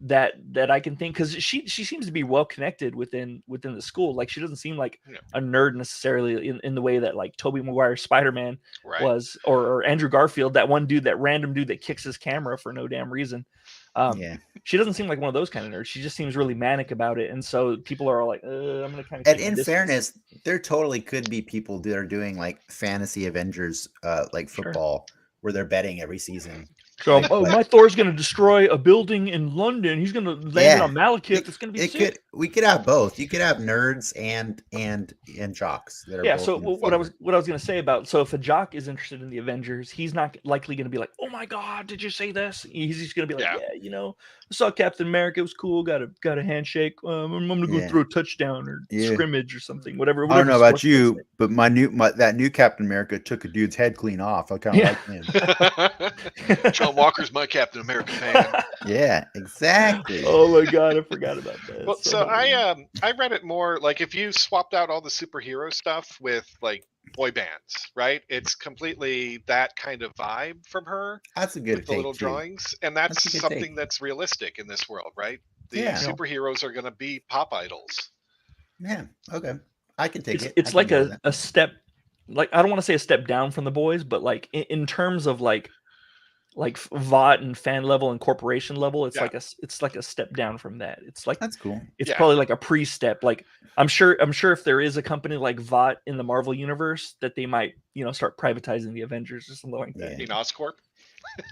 S2: that I can think, because she seems to be well connected within the school. She doesn't seem like a nerd necessarily in the way that Tobey Maguire's Spider-Man was, or Andrew Garfield, that one dude, that random dude that kicks his camera for no damn reason. She doesn't seem like one of those kind of nerds. She just seems really manic about it, and so people are like, I'm gonna kind of.
S1: And in fairness, there totally could be people that are doing fantasy Avengers, football. Sure. Where they're betting every season.
S2: So, my Thor's going to destroy a building in London. He's going to land it on Malekith. It's going to be sick.
S1: We could have both. You could have nerds and jocks that are both.
S2: So what I was going to say about, so if a jock is interested in the Avengers, he's not likely going to be like, oh my God, did you say this? He's just going to be like, I saw Captain America. It was cool. Got a handshake. I'm going to go through a touchdown or scrimmage or something. Whatever.
S1: I don't know about you, but that new Captain America took a dude's head clean off. I kind of like
S3: him. John Walker's my Captain America fan.
S1: Yeah, exactly.
S2: Oh my God, I forgot about that.
S3: Well, so I read it more if you swapped out all the superhero stuff with boy bands, right? It's completely that kind of vibe from her.
S1: That's a good
S3: with the little drawings, and that's something that's realistic in this world, right? The superheroes are going to be pop idols.
S1: Yeah. Okay, I can take it.
S2: It's like a step. I don't want to say a step down from the boys, but in terms of VOT and fan level and corporation level, it's like a step down from that. It's
S1: that's cool.
S2: It's probably like a pre-step. I'm sure if there is a company like VOT in the Marvel universe, that they might start privatizing the Avengers or something like that.
S3: In Oscorp.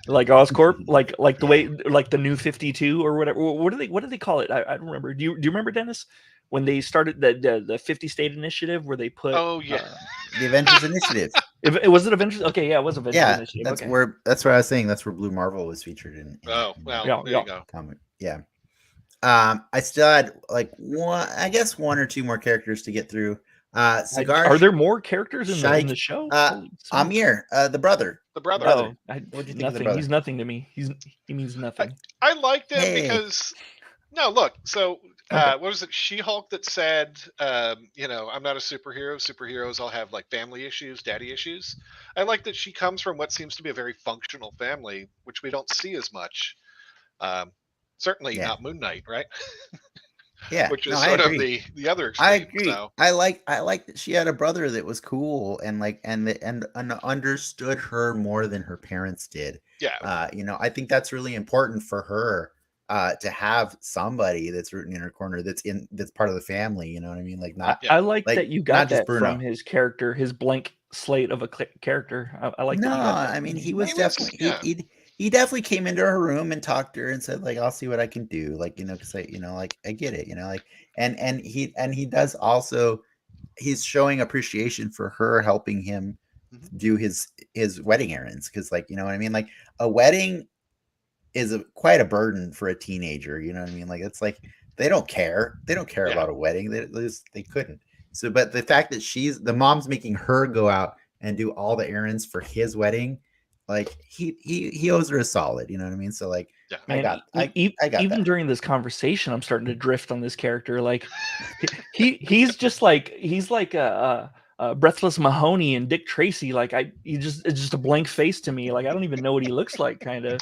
S2: Oscorp, like the way the New 52 or whatever. What do they call it? I don't remember. Do you remember, Dennis? When they started the 50 state initiative, where they put
S1: the Avengers Initiative.
S2: It was it Avengers? Okay, yeah, it was Avengers Initiative.
S1: That's where I was saying that's where Blue Marvel was featured in.
S3: There you go.
S1: Comic. Yeah. I still had one or two more characters to get through. Cigar.
S2: Are there more characters in the show?
S1: Amir, the brother.
S3: The brother.
S1: What
S2: do you think of the brother? He's nothing to me. He means nothing.
S3: I liked him because look. So what was it? She-Hulk that said, I'm not a superhero. Superheroes all have family issues, daddy issues. I like that she comes from what seems to be a very functional family, which we don't see as much. Certainly not Moon Knight, right?
S1: Yeah,
S3: which is sort of the other extreme.
S1: I agree. So. I like that she had a brother that was cool and understood her more than her parents did.
S3: Yeah.
S1: I think that's really important for her to have somebody that's rooting in her corner, that's part of the family. You know what I mean? Like not.
S2: I like
S1: like
S2: that you
S1: not
S2: got
S1: just
S2: that from
S1: Bruno.
S2: his character, his blank slate of a character. I like
S1: No,
S2: that you got that.
S1: I mean
S2: from
S1: he
S2: him.
S1: was definitely he definitely came into her room and talked to her and said like, I'll see what I can do, like, you know, because I, you know, like I get it, you know, like, and he does also, he's showing appreciation for her helping him do his wedding errands, because like, you know what I mean, like a wedding is quite a burden for a teenager, you know what I mean, like it's like they don't care about a wedding, they couldn't. So but the fact that the mom's making her go out and do all the errands for his wedding, like he owes her a solid, you know what I mean, so like
S2: Man,
S1: I got
S2: even
S1: that.
S2: during this conversation, I'm starting to drift on this character. Like, he's just like Breathless Mahoney and Dick Tracy. Like, it's just a blank face to me. Like, I don't even know what he looks like. Kind of.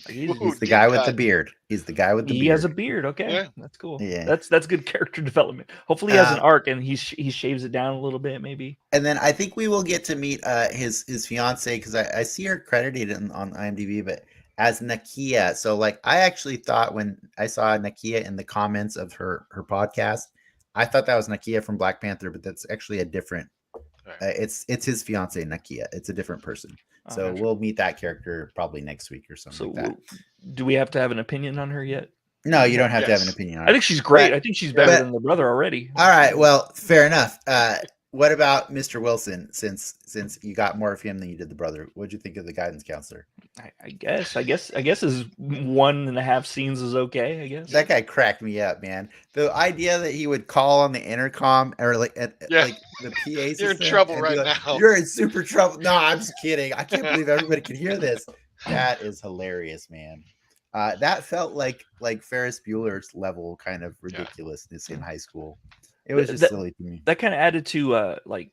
S2: Like,
S1: he's the guy with the beard. He's the guy with the beard.
S2: He has a beard. Okay, that's cool.
S1: Yeah,
S2: that's good character development. Hopefully, he has an arc and he shaves it down a little bit, maybe.
S1: And then I think we will get to meet his fiance, because I see her credited on IMDb, but as Nakia. So like I actually thought when I saw Nakia in the comments of her podcast, I thought that was Nakia from Black Panther, but that's actually a different. It's his fiance Nakia. It's a different person. So we'll meet that character probably next week or something like that.
S2: Do we have to have an opinion on her yet?
S1: No, you don't have to have an opinion on her.
S2: I think she's great. I think she's better than the brother already.
S1: All right, well, fair enough. What about Mr. Wilson? Since you got more of him than you did the brother, what'd you think of the guidance counselor?
S2: I guess his 1.5 scenes is okay. I guess
S1: that guy cracked me up, man. The idea that he would call on the intercom or like like the PA system.
S3: You're in trouble right now.
S1: You're in super trouble. No, I'm just kidding. I can't believe everybody can hear this. That is hilarious, man. That felt like Ferris Bueller's level kind of ridiculousness in high school. It was just silly to me.
S2: That kind of added to like,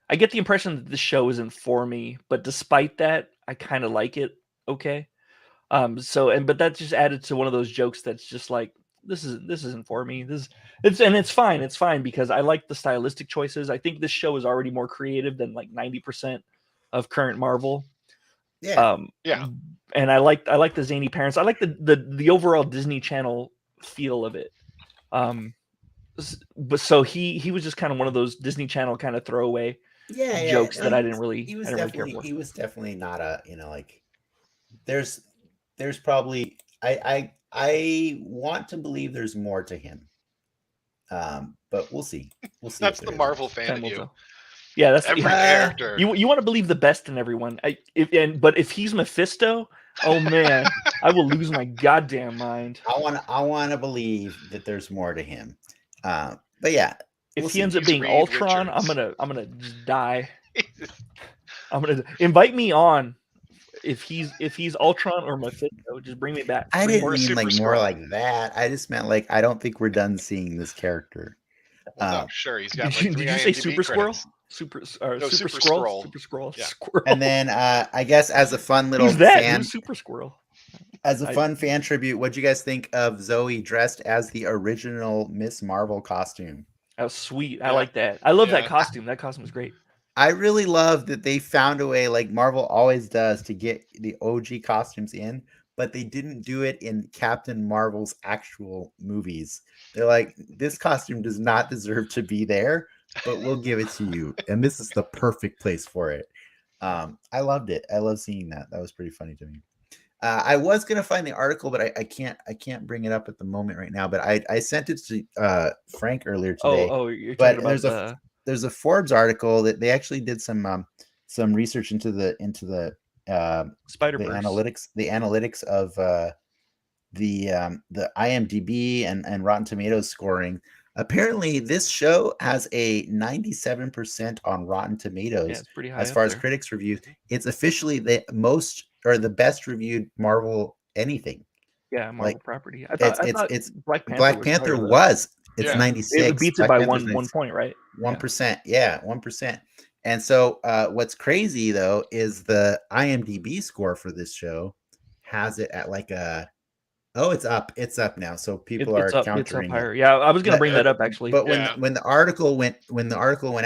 S2: I get the impression that the show isn't for me, but despite that, I kind of like it. Okay. But that just added to one of those jokes that's just like, this isn't for me. It's fine. It's fine because I like the stylistic choices. I think this show is already more creative than like 90% of current Marvel.
S1: Yeah.
S2: And I like the zany parents. I like the overall Disney Channel feel of it. But so he was just kind of one of those Disney Channel kind of throwaway jokes that I didn't really care for.
S1: He was definitely not a, you know, like there's probably I want to believe there's more to him. But we'll see.
S3: That's the Marvel fan in you.
S2: Yeah, that's
S3: every character.
S2: You want to believe the best in everyone. But if he's Mephisto, oh man, I will lose my goddamn mind.
S1: I want to believe that there's more to him. But yeah,
S2: if he ends up being Ultron, Richards. I'm gonna just die. I'm gonna invite me on. If he's Ultron or Mephisto, just bring me back.
S1: I didn't mean like more like that. I just meant like I don't think we're done seeing this character.
S3: No, sure, he's got. Like,
S2: did you say Super Squirrel?
S3: Super
S2: Scroll. Super Squirrel.
S3: Yeah.
S2: Squirrel.
S1: And then I guess as a fun little
S2: Who's Super Squirrel.
S1: As a fun fan tribute, what'd you guys think of Zoe dressed as the original Miss Marvel costume?
S2: That was sweet. I like that. I love that costume. That costume is great.
S1: I really love that they found a way, like Marvel always does, to get the OG costumes in, but they didn't do it in Captain Marvel's actual movies. They're like, this costume does not deserve to be there, but we'll give it to you. And this is the perfect place for it. I loved it. I love seeing that. That was pretty funny to me. I was gonna find the article, but I can't bring it up at the moment right now. But I sent it to Frank earlier today.
S2: You're talking about
S1: there's a Forbes article that they actually did some research into the
S2: Spider-Verse.
S1: the analytics of the IMDb and Rotten Tomatoes scoring. Apparently, this show has a 97% on Rotten Tomatoes.
S2: Yeah, it's pretty high
S1: as far as critics' reviews. It's officially the most or the best reviewed Marvel anything.
S2: Yeah, Marvel property. I thought
S1: Black Panther was. It's 96.
S2: It beats it by 1 point, right?
S1: 1%. Yeah, 1%. And so what's crazy though is the IMDb score for this show has it at like it's up now. So people are countering.
S2: It's up higher. Yeah, I was gonna bring that up actually.
S1: But when the article went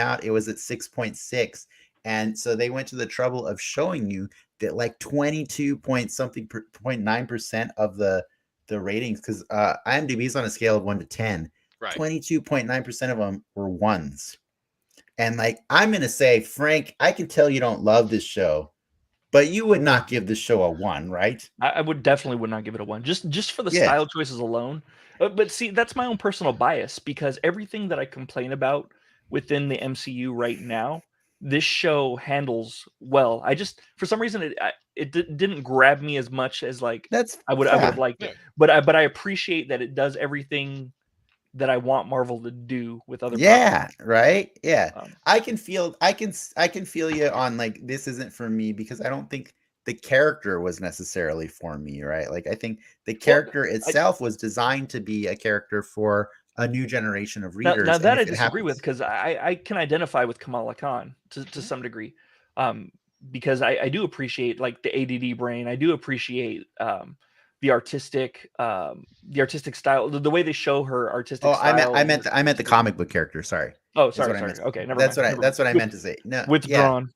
S1: out, it was at 6.6. And so they went to the trouble of showing you that like 22 point something 0.9% of the the ratings, because IMDb's on a scale of 1 to 10.
S3: Right.
S1: 22.9% of them were ones. And like, I'm going to say, Frank, I can tell you don't love this show, but you would not give this show a 1, right?
S2: I would not give it a 1, just for the style choices alone. But see, that's my own personal bias, because everything that I complain about within the MCU right now, this show handles well. I just, for some reason, it didn't grab me as much as like I would have liked it. But I appreciate that it does everything that I want Marvel to do with other properties.
S1: Right? Yeah. I can feel you on like, this isn't for me, because I don't think the character was necessarily for me, right? Like, I think the character itself was designed to be a character for a new generation of readers.
S2: Now that I disagree with, because I can identify with Kamala Khan to some degree, because I do appreciate like the ADD brain. I do appreciate the artistic style, the way they show her artistic style.
S1: I meant the comic book character. Sorry.
S2: Oh, sorry. Okay, never mind.
S1: That's what I meant to say. No,
S2: withdrawn.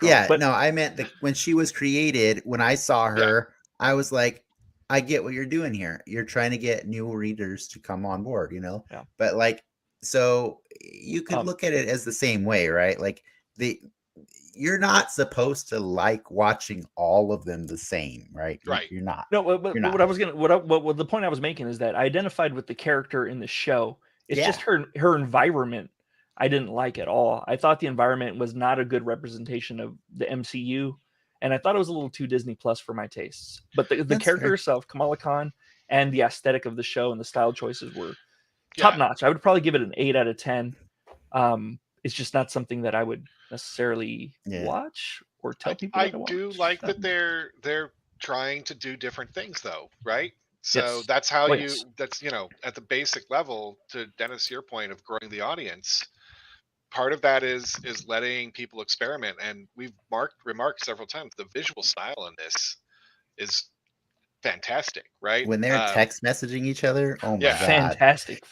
S1: Yeah,
S2: but
S1: no, I meant when she was created. When I saw her, I was like, I get what you're doing here. You're trying to get new readers to come on board,
S2: Yeah.
S1: But like, so you could look at it as the same way, right? Like you're not supposed to like watching all of them the same, right?
S3: Right.
S1: You're not.
S2: No, but what the point I was making is that I identified with the character in the show. It's just her environment I didn't like at all. I thought the environment was not a good representation of the MCU, and I thought it was a little too Disney Plus for my tastes. But the character herself, Kamala Khan, and the aesthetic of the show and the style choices were top notch. I would probably give it an 8 out of 10. It's just not something that I would necessarily watch or tell people.
S3: I do like that they're trying to do different things, though, right? So that's how that's at the basic level, to Dennis, your point of growing the audience. Part of that is letting people experiment, and we've remarked several times the visual style in this is fantastic, right?
S1: When they're text messaging each other, oh my god,
S2: fantastic.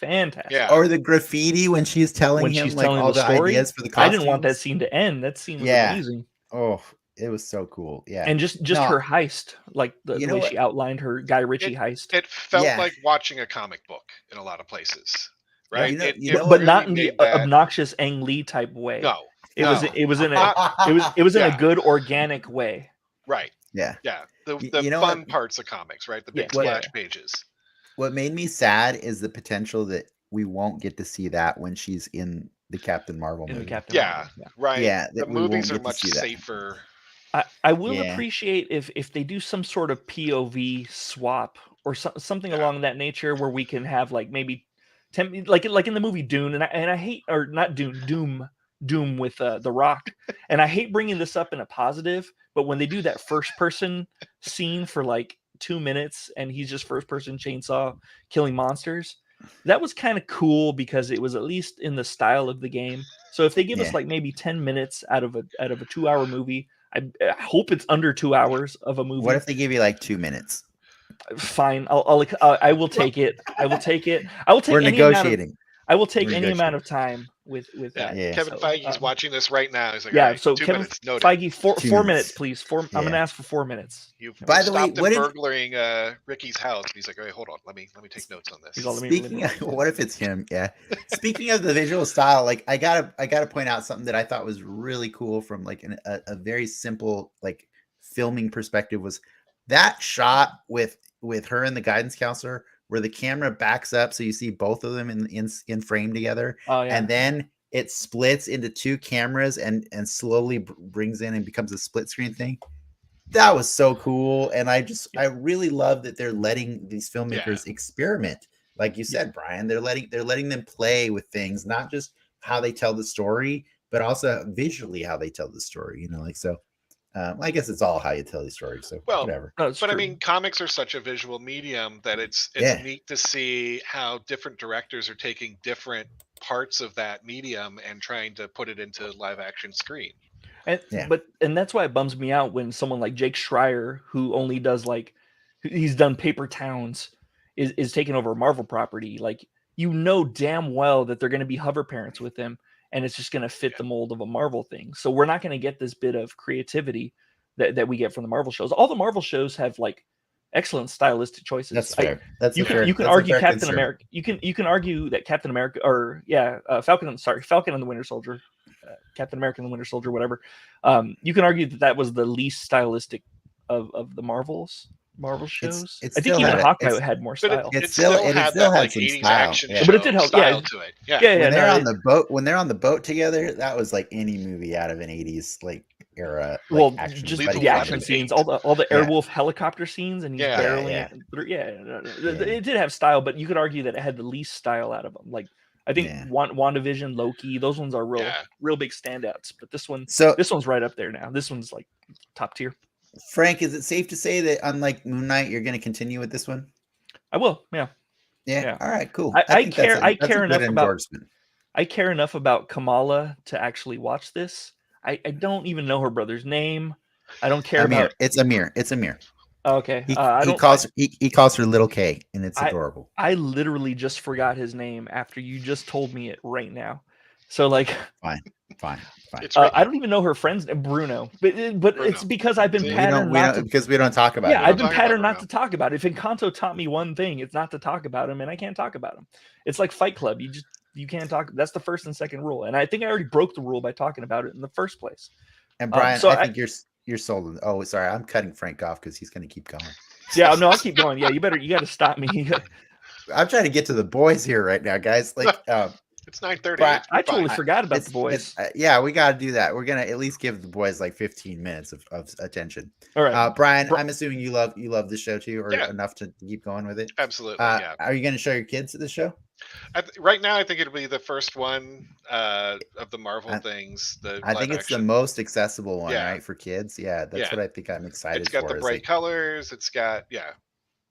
S3: Yeah.
S1: Or the graffiti when she's telling him like all the ideas for the costumes.
S2: I didn't want that scene to end. That scene was amazing.
S1: Oh, it was so cool. Yeah.
S2: And just her heist, like the way she outlined her Guy Ritchie heist.
S3: It felt like watching a comic book in a lot of places. Right,
S2: but not in the obnoxious Ang Lee type way.
S3: No,
S2: it was in a good organic way.
S3: Right.
S1: Yeah.
S3: The fun parts of comics, right? The big splash pages.
S1: What made me sad is the potential that we won't get to see that when she's in the Captain Marvel movie.
S3: Right.
S1: Yeah,
S3: the movies are much safer.
S2: I will appreciate if they do some sort of POV swap or something along that nature, where we can have like maybe. Like in the movie Dune, and I hate, or not Dune, Doom with The Rock, and I hate bringing this up in a positive, but when they do that first person scene for like 2 minutes, and he's just first person chainsaw killing monsters, that was kind of cool because it was at least in the style of the game. So if they give us like maybe 10 minutes out of a 2-hour movie, I hope it's under 2 hours of a movie.
S1: What if they give you like 2 minutes?
S2: Fine, I will take it. I will take it. I will take.
S1: We're negotiating.
S2: I will take any amount of time with that.
S1: Yeah.
S3: Kevin Feige's watching this right now. He's like,
S2: yeah. So
S3: 2
S2: Kevin
S3: minutes, noted.
S2: Feige, 4 minutes, please. I'm going to ask for 4 minutes.
S1: By the way,
S3: what burglaring Ricky's house? He's like, wait, hold on, let me take notes on this.
S1: Speaking of, what if it's him? Yeah. Speaking of the visual style, like I gotta point out something that I thought was really cool from like a very simple like filming perspective, was that shot with her and the guidance counselor, where the camera backs up so you see both of them in frame together.
S2: Oh, yeah.
S1: And then it splits into 2 cameras and slowly brings in and becomes a split screen thing. That was so cool. And I really love that they're letting these filmmakers experiment. Like you said, Brian, they're letting them play with things, not just how they tell the story, but also visually how they tell the story, like, so. I guess it's all how you tell these stories. So whatever.
S2: But
S3: true. I mean, comics are such a visual medium that it's neat to see how different directors are taking different parts of that medium and trying to put it into live action screen.
S2: And that's why it bums me out when someone like Jake Schreier, who only does he's done Paper Towns, is taking over a Marvel property. Like, damn well that they're going to be hover parents with him, and it's just going to fit the mold of a Marvel thing. So we're not going to get this bit of creativity that we get from the Marvel shows. All the Marvel shows have like excellent stylistic choices.
S1: That's fair.
S2: You can argue Captain America. You can argue that Captain America, or Falcon and the Winter Soldier, Captain America and the Winter Soldier, whatever. You can argue that was the least stylistic of the Marvel shows. I think even Hawkeye had more style.
S3: It still had that like 80s action show
S2: but it did help
S3: style to it.
S1: When they're on the boat together, that was like any movie out of an 80s like era.
S2: Like, just the action scenes, all the Airwolf helicopter scenes, and he's barreling it through. It did have style, but you could argue that it had the least style out of them. Like I think WandaVision, Loki, those ones are real big standouts. But this one's right up there now. This one's like top tier.
S1: Frank, is it safe to say that unlike Moon Knight, you're going to continue with this one?
S2: I will.
S1: Yeah. All right. Cool.
S2: I care enough about Kamala to actually watch this. I don't even know her brother's name. I don't care about.
S1: It's Amir.
S2: Okay.
S1: He calls her Little K, and it's adorable.
S2: I literally just forgot his name after you just told me it right now. So like,
S1: fine.
S2: I don't even know her friend's name, Bruno, but it's because I've been patterned
S1: because we don't talk about.
S2: Yeah, I've been patterned not to talk about it. If Encanto taught me one thing, it's not to talk about him, and I can't talk about him. It's like Fight Club. You can't talk. That's the first and second rule, and I think I already broke the rule by talking about it in the first place.
S1: And Brian, I think you're sold. Oh, sorry, I'm cutting Frank off because he's going to keep going.
S2: Yeah, no, I'll keep going. Yeah, you got to stop me.
S1: I'm trying to get to the boys here right now, guys. Like,
S3: it's 9:30.
S2: I totally forgot about the boys.
S1: We got to do that. We're gonna at least give the boys like 15 minutes of attention.
S2: All right,
S1: Brian. I'm assuming you love the show too, or enough to keep going with it.
S3: Absolutely.
S1: Are you going to show your kids the show?
S3: Right now, I think it'll be the first one of the Marvel things.
S1: I think it's the most accessible one, right, for kids. Yeah, that's what I think I'm excited for.
S3: It's got the bright colors. It's got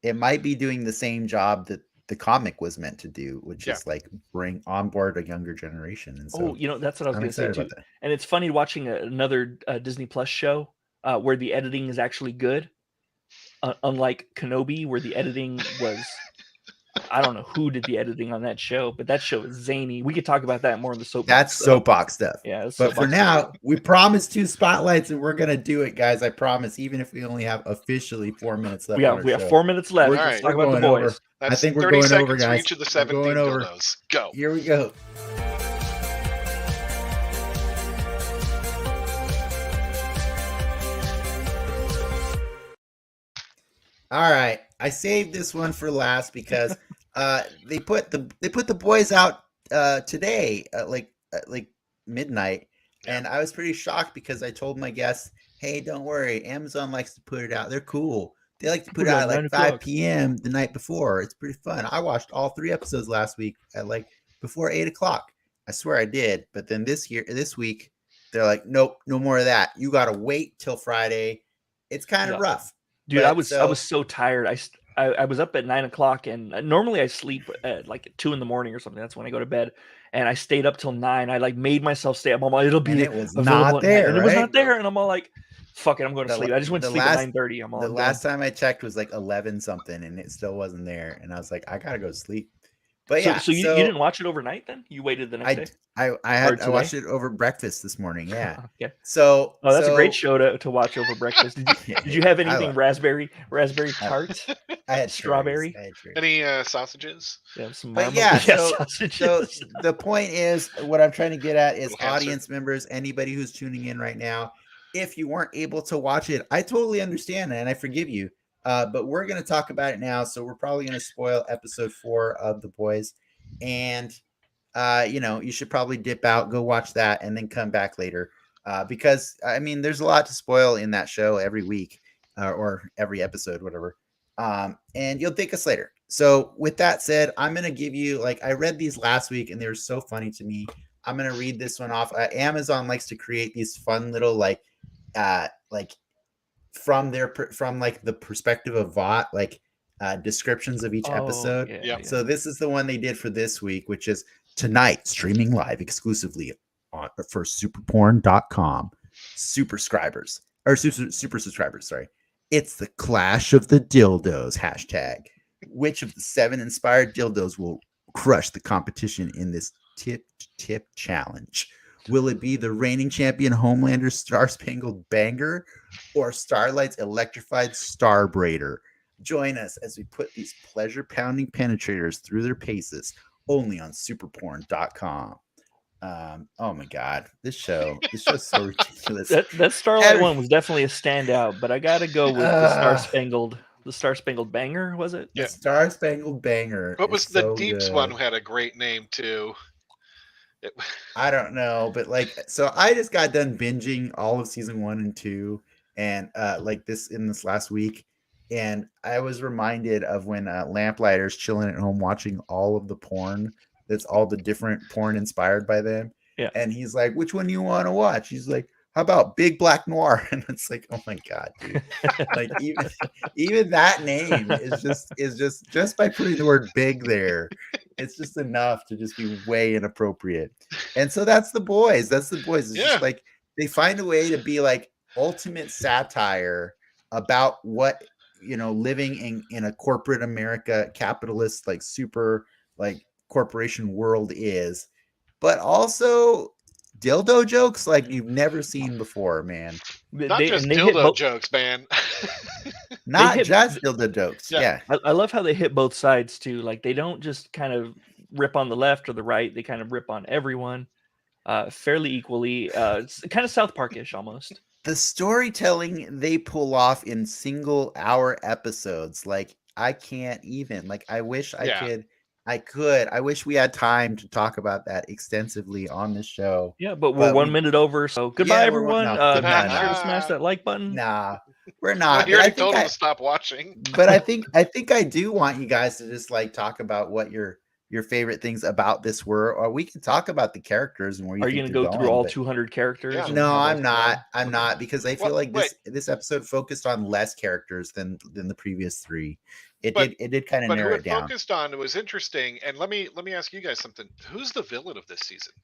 S1: It might be doing the same job that the comic was meant to do, which is like bring on board a younger generation. And so,
S2: that's what I was going to say too. And it's funny watching another Disney Plus show where the editing is actually good, unlike Kenobi, where the editing was. I don't know who did the editing on that show, but that show is zany. We could talk about that more in the soapbox.
S1: That's soapbox stuff.
S2: Yeah,
S1: but for now, we promised 2 spotlights, and we're gonna do it, guys. I promise. Even if we only have officially 4 minutes left.
S2: We have 4 minutes left.
S3: Let's
S2: talk about the boys.
S3: I think we're going over, guys. For each of the 17 dildos. Go.
S1: Here we go. All right, I saved this one for last because they put the boys out today at like midnight, and I was pretty shocked because I told my guests, "Hey, don't worry, Amazon likes to put it out. They're cool. They like to put it out at like 5 p.m. the night before. It's pretty fun. I watched all 3 episodes last week at like before 8 o'clock. I swear I did. But then this week, they're like, nope, no more of that. You got to wait till Friday. It's kind of rough."
S2: Dude, I was so tired. I was up at 9 o'clock, and normally I sleep at like 2 a.m. or something. That's when I go to bed. And I stayed up till 9. I like made myself stay up. I'm like, it'll be.
S1: And it was not there.
S2: And it was not there. And I'm all like, fuck it, I'm going to sleep. I just went to sleep at 9:30. I'm all.
S1: The last time I checked was like 11 something, and it still wasn't there. And I was like, I gotta go to sleep. But
S2: so you didn't watch it overnight then? You waited the next day?
S1: I watched it over breakfast this morning. Yeah.
S2: Okay.
S1: So
S2: that's a great show to watch over breakfast. Did you have anything raspberry tart?
S1: I had
S2: strawberry.
S3: Any sausages?
S2: Yeah, some
S1: sausages. So the point is, what I'm trying to get at is audience members, anybody who's tuning in right now, if you weren't able to watch it, I totally understand and I forgive you. But we're going to talk about it now. So we're probably going to spoil episode 4 of The Boys. And, you should probably dip out, go watch that, and then come back later. Because, I mean, there's a lot to spoil in that show every week or every episode, whatever. And you'll thank us later. So with that said, I'm going to give you, I read these last week and they were so funny to me. I'm going to read this one off. Amazon likes to create these fun little, from the perspective of VOT, descriptions of each episode.
S3: Yeah.
S1: So this is the one they did for this week, which is tonight streaming live exclusively for superporn.com. Super subscribers. Sorry. It's the clash of the dildos #. Which of the 7 inspired dildos will crush the competition in this tip challenge? Will it be the reigning champion Homelander's Star Spangled Banger or Starlight's electrified Starbraider? Join us as we put these pleasure-pounding penetrators through their paces only on superporn.com. Oh my God, this show's so ridiculous.
S2: That Starlight one was definitely a standout, but I gotta go with the Star Spangled Banger, was it?
S1: The Star Spangled Banger.
S3: What was the
S1: so
S3: Deeps
S1: good.
S3: one? Had a great name too.
S1: I don't know, but like, so I just got done binging all of season 1 and 2, and like this last week, and I was reminded of when Lamplighter's chilling at home watching all of the porn. That's all the different porn inspired by them.
S2: Yeah.
S1: And he's like, "Which one do you want to watch?" He's like, "How about Big Black Noir?" And it's like, oh my God, dude. Like even that name is just by putting the word big there, it's just enough to just be way inappropriate. And so that's the boys. It's just like they find a way to be like ultimate satire about what, living in a corporate America, capitalist, like super like corporation world is, but also dildo jokes like you've never seen before, man.
S3: Not just dildo jokes, man.
S1: Not just dildo jokes. Yeah.
S2: I love how they hit both sides too. Like they don't just kind of rip on the left or the right. They kind of rip on everyone fairly equally. It's kind of South Park-ish almost.
S1: The storytelling they pull off in single hour episodes, like I can't even. Like I wish I could. I wish we had time to talk about that extensively on the show.
S2: Yeah, but we're 1 minute over, so goodbye, everyone.
S1: Be
S2: sure to smash that like button.
S1: Nah, we're not.
S3: You already told them to stop watching.
S1: But I think I do want you guys to just like talk about what your favorite things about this were, or we can talk about the characters and where you. Are you
S2: going to go through all 200 characters?
S1: Yeah. No, I'm not. I'm not, because I feel like this episode focused on less characters than the previous 3. It did kind of narrow it down.
S3: But who it focused on, it was interesting. And let me ask you guys something. Who's the villain of this season?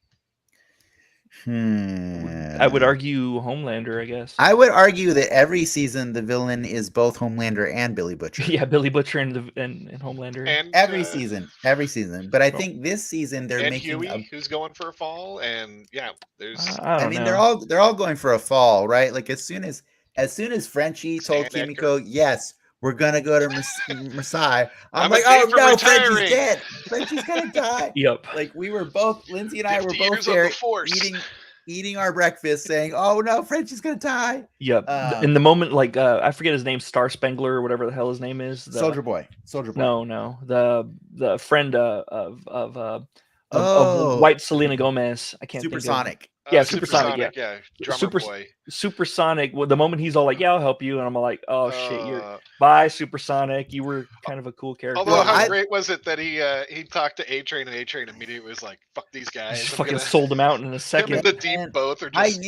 S2: I would argue Homelander, I guess.
S1: I would argue that every season the villain is both Homelander and Billy Butcher.
S2: Yeah, Billy Butcher and Homelander.
S3: And
S1: every season. But I think this season they're making
S3: Huey, who's going for a fall, and there's.
S1: I mean, they're all going for a fall, right? Like as soon as Frenchie told Kimiko, yes, we're gonna go to Marseille. I'm like, oh no, retiring. Frenchie's dead. Frenchie's gonna die.
S2: Yep.
S1: Like we were both, Lindsay and I were both there eating our breakfast, saying, "Oh no, Frenchie's gonna die."
S2: Yep. In the moment, like I forget his name, Star Spangler or whatever the hell his name is.
S1: Soldier Boy.
S2: No. The friend of White Selena Gomez. I can't.
S1: Supersonic.
S2: Yeah, Supersonic.
S3: Yeah, Drummer Boy.
S2: Supersonic. Well, the moment he's all like, "Yeah, I'll help you," and I'm like, "Oh shit, you're bye, Supersonic. You were kind of a cool character."
S3: Although, how great was it that he talked to A-Train, and A-Train immediately was like, "Fuck these guys."
S2: Just fucking sold him out in a second.
S3: Him and the Deep both are just.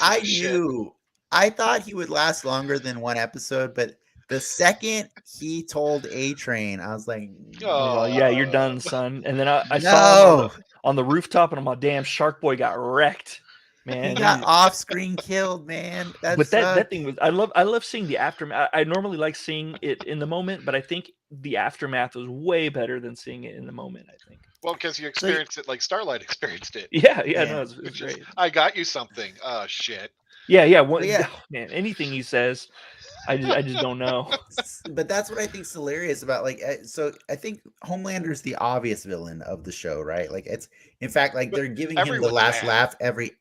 S1: I knew. I thought he would last longer than one episode, but the second he told A-Train, I was like,
S2: "Oh yeah, you're done, son." And then I saw him on the rooftop, and I'm like, "Damn, Shark Boy got wrecked, man."
S1: He got off-screen killed, man.
S2: That thing was. I love seeing the aftermath. I normally like seeing it in the moment, but I think the aftermath was way better than seeing it in the moment. I think.
S3: Well, because you experienced it like Starlight experienced it.
S2: Yeah. No, it's great.
S3: I got you something. Oh shit.
S2: Yeah. Man, anything he says. I just don't know.
S1: But that's what I think is hilarious about, like, so I think Homelander's the obvious villain of the show, right? Like it's, in fact, like they're giving him the last laugh every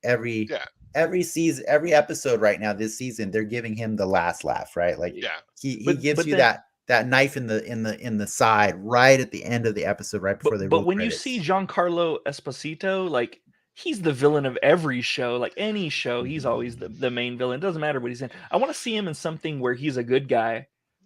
S1: season, every episode right now this season. They're giving him the last laugh, right? Like he gives you that knife in the side right at the end of the episode, right before they.
S2: But when you see Giancarlo Esposito, like. He's the villain of every show, like any show. He's always the main villain. It doesn't matter what he's in. I want to see him in something where he's a good guy.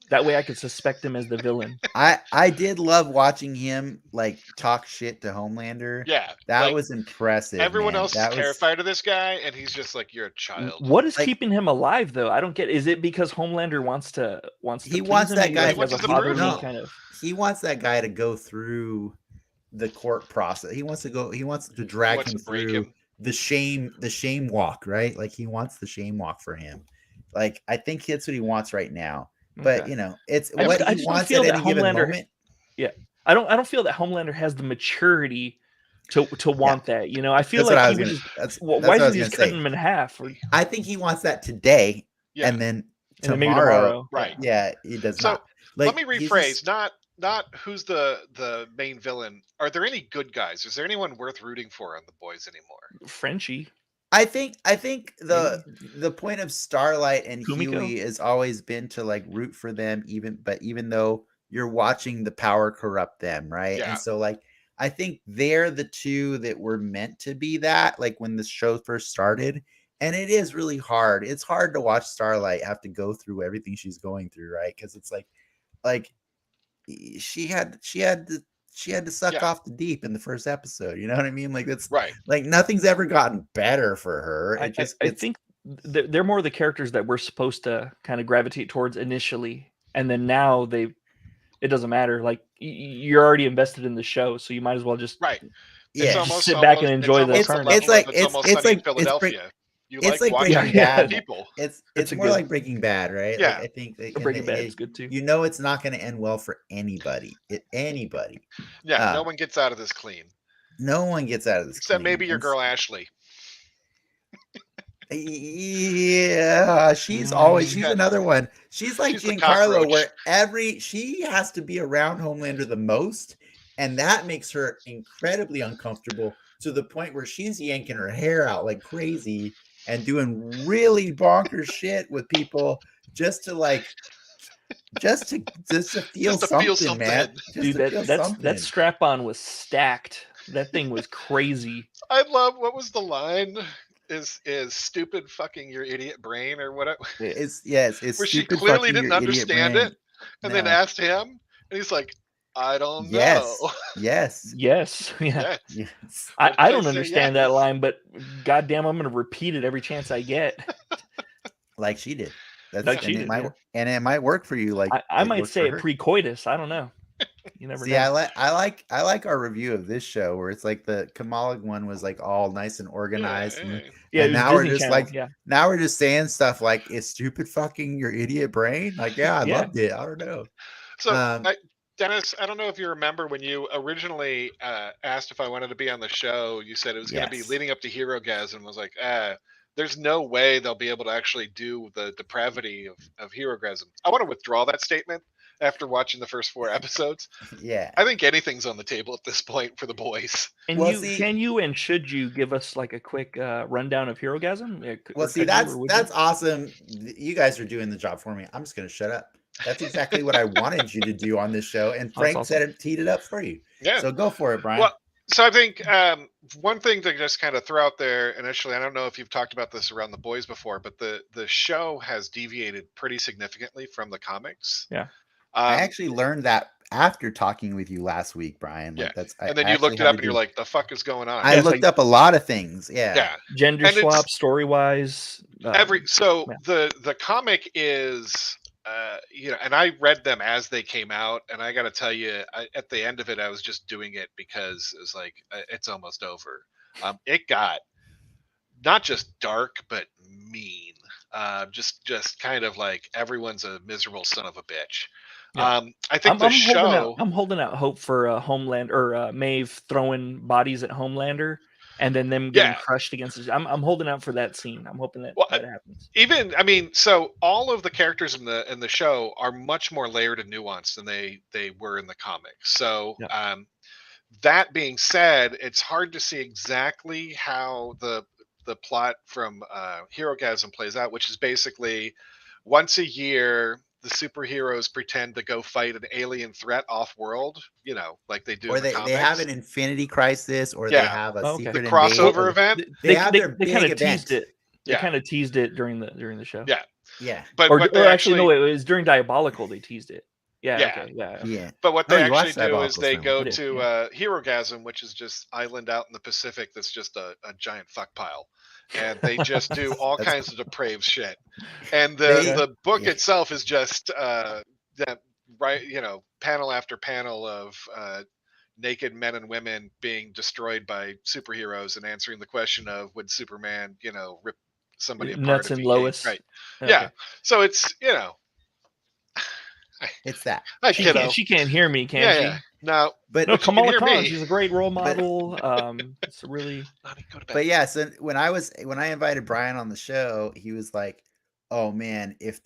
S2: That way I could suspect him as the villain.
S1: I did love watching him like talk shit to Homelander.
S3: Yeah.
S1: That was impressive.
S3: Everyone else is terrified of this guy, and he's just like, you're a child.
S2: What is keeping him alive though? I don't get. Is it because Homelander wants to
S1: he wants that guy
S2: He
S1: wants that guy to go through the court process. He wants to drag him through the shame walk, right? Like he wants the shame walk for him. Like I think that's what he wants right now. But it's what he wants at any given moment.
S2: Yeah. I don't feel that Homelander has the maturity to want that. I feel like why is he just cutting him in half?
S1: I think he wants that today and then tomorrow.
S3: Right.
S1: Yeah, he does not.
S3: Let me rephrase. Not who's the main villain. Are there any good guys? Is there anyone worth rooting for on The Boys anymore?
S2: Frenchie.
S1: I think the point of Starlight and
S2: Kumiko?
S1: Huey has always been to like root for them, even though you're watching the power corrupt them, right?
S3: Yeah.
S1: And so like I think they're the two that were meant to be that, like when the show first started. And it is really hard. It's hard to watch Starlight have to go through everything she's going through, right? Because it's like she had to suck off the deep in the first episode. You know what I mean? Like that's
S3: right.
S1: Like nothing's ever gotten better for her.
S2: I think they're more the characters that we're supposed to kind of gravitate towards initially, and then now it doesn't matter. Like you're already invested in the show, so you might as well just just sit back and enjoy the turn.
S3: It's like Philadelphia.
S1: It's like Breaking Bad. People. It's more like Breaking Bad, right?
S3: Yeah,
S1: like, I think
S2: Breaking Bad is good too.
S1: You know, it's not going to end well for anybody.
S3: Yeah, no one gets out of this clean.
S1: No one gets out of this
S3: except maybe your girl Ashley.
S1: Yeah, she's another one. She's like Giancarlo, where she has to be around Homelander the most, and that makes her incredibly uncomfortable to the point where she's yanking her hair out like crazy and doing really bonkers shit with people just to feel something, man.
S2: Dude, that strap-on was stacked. That thing was crazy.
S3: I love, what was the line? Is stupid fucking your idiot brain or whatever?
S1: It's
S3: where she clearly didn't understand it, and then asked him, and he's like, I don't know.
S1: Yes.
S2: Yeah. Yes. I don't understand that line, but goddamn, I'm going to repeat it every chance I get.
S1: Like she did.
S2: And
S1: it might work for you. Like
S2: I might say it pre-coitus. I don't know. You never know.
S1: I like our review of this show where it's like the Kamala one was like all nice and organized. And now we're just now we're just saying stuff like, is stupid fucking your idiot brain? Like, I loved it. I don't know.
S3: So Dennis, I don't know if you remember when you originally asked if I wanted to be on the show, you said it was going to be leading up to Herogasm. I was like, there's no way they'll be able to actually do the depravity of Herogasm. I want to withdraw that statement after watching the first 4 episodes.
S1: Yeah.
S3: I think anything's on the table at this point for the boys.
S2: And can you and should you give us like a quick rundown of Herogasm?
S1: That's awesome. You guys are doing the job for me. I'm just going to shut up. That's exactly what I wanted you to do on this show. And Frank teed it up for you. Yeah. So go for it, Brian.
S3: Well, so I think one thing to just kind of throw out there initially, I don't know if you've talked about this around the boys before, but the show has deviated pretty significantly from the comics.
S2: Yeah.
S1: I actually learned that after talking with you last week, Brian. Like
S3: and then you looked it up and you're like, the fuck is going on?
S1: I looked up a lot of things. Yeah.
S2: Gender swap, story-wise.
S3: The comic is... and I read them as they came out, and I got to tell you, at the end of it, I was just doing it because it was like, it's almost over. It got not just dark, but mean. Just kind of like everyone's a miserable son of a bitch. Yeah. I think
S2: I'm holding out hope for Homelander or Maeve throwing bodies at Homelander. And then them getting crushed against it. I'm holding out for that scene. I'm hoping that happens.
S3: So all of the characters in the show are much more layered and nuanced than they were in the comics. So that being said, it's hard to see exactly how the plot from Herogasm plays out, which is basically once a year the superheroes pretend to go fight an alien threat off-world, like they do.
S1: Or they have an Infinity Crisis, or they have a secret
S3: crossover event.
S2: They kind of teased it. They kind of teased it during the show.
S1: Yeah.
S3: But
S2: it was during Diabolical. They teased it. Yeah.
S3: But what they actually do is they go to Herogasm, which is just island out in the Pacific. That's just a giant fuck pile. And they just do all kinds of depraved shit. And the book itself is just panel after panel of naked men and women being destroyed by superheroes and answering the question of, would Superman, rip somebody apart?
S2: Nuts and Lois.
S3: Right. Okay. Yeah. So it's,
S1: it's that.
S2: She can't hear me, can she?
S3: Yeah. No,
S2: Kamala Khan, she's a great role model. It's really.
S1: But yeah, so when I invited Brian on the show, he was like, oh man, if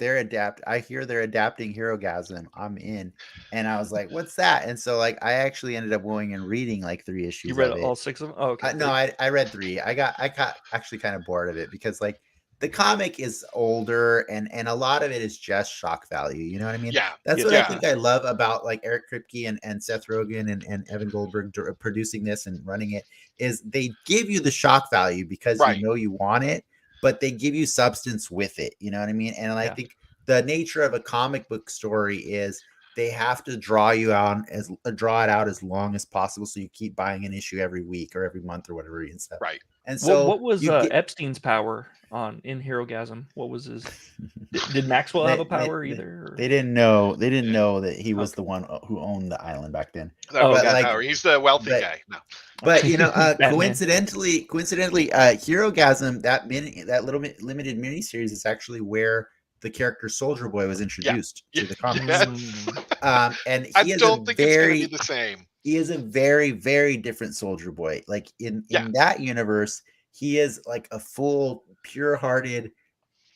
S1: I hear they're adapting Herogasm, I'm in. And I was like, what's that? And so like I actually ended up going and reading like 3
S2: You
S1: issues
S2: read
S1: of it.
S2: all 6 of them? Oh, okay.
S1: No, I read 3. I got actually kind of bored of it because like the comic is older and a lot of it is just shock value. You know what I mean?
S3: Yeah.
S1: That's
S2: Yeah,
S1: what I
S3: yeah.
S1: think I love about like Eric Kripke and Seth Rogen and Evan Goldberg producing this and running it is they give you the shock value because
S3: Right.
S1: you know you want it, but they give you substance with it. You know what I mean? And I
S2: Yeah.
S1: think the nature of a comic book story is they have to draw it out as long as possible, so you keep buying an issue every week or every month or whatever and stuff.
S3: Right.
S1: And so
S2: What was
S1: you get
S2: Epstein's power in Herogasm? What was his? Did Maxwell have a power either? Or?
S1: They didn't know. They didn't know that he was the one who owned the island back then.
S3: That was
S2: gotcha.
S3: power. He's the wealthy guy. No.
S1: But you know,
S2: Batman.
S1: coincidentally, Herogasm, that little limited miniseries is actually where the character Soldier Boy was introduced to the comics.
S3: Yes.
S1: And
S3: I
S1: he is
S3: don't think it's going to be the same.
S1: he is a very, very different Soldier Boy. Like in that universe, he is like a full, pure-hearted,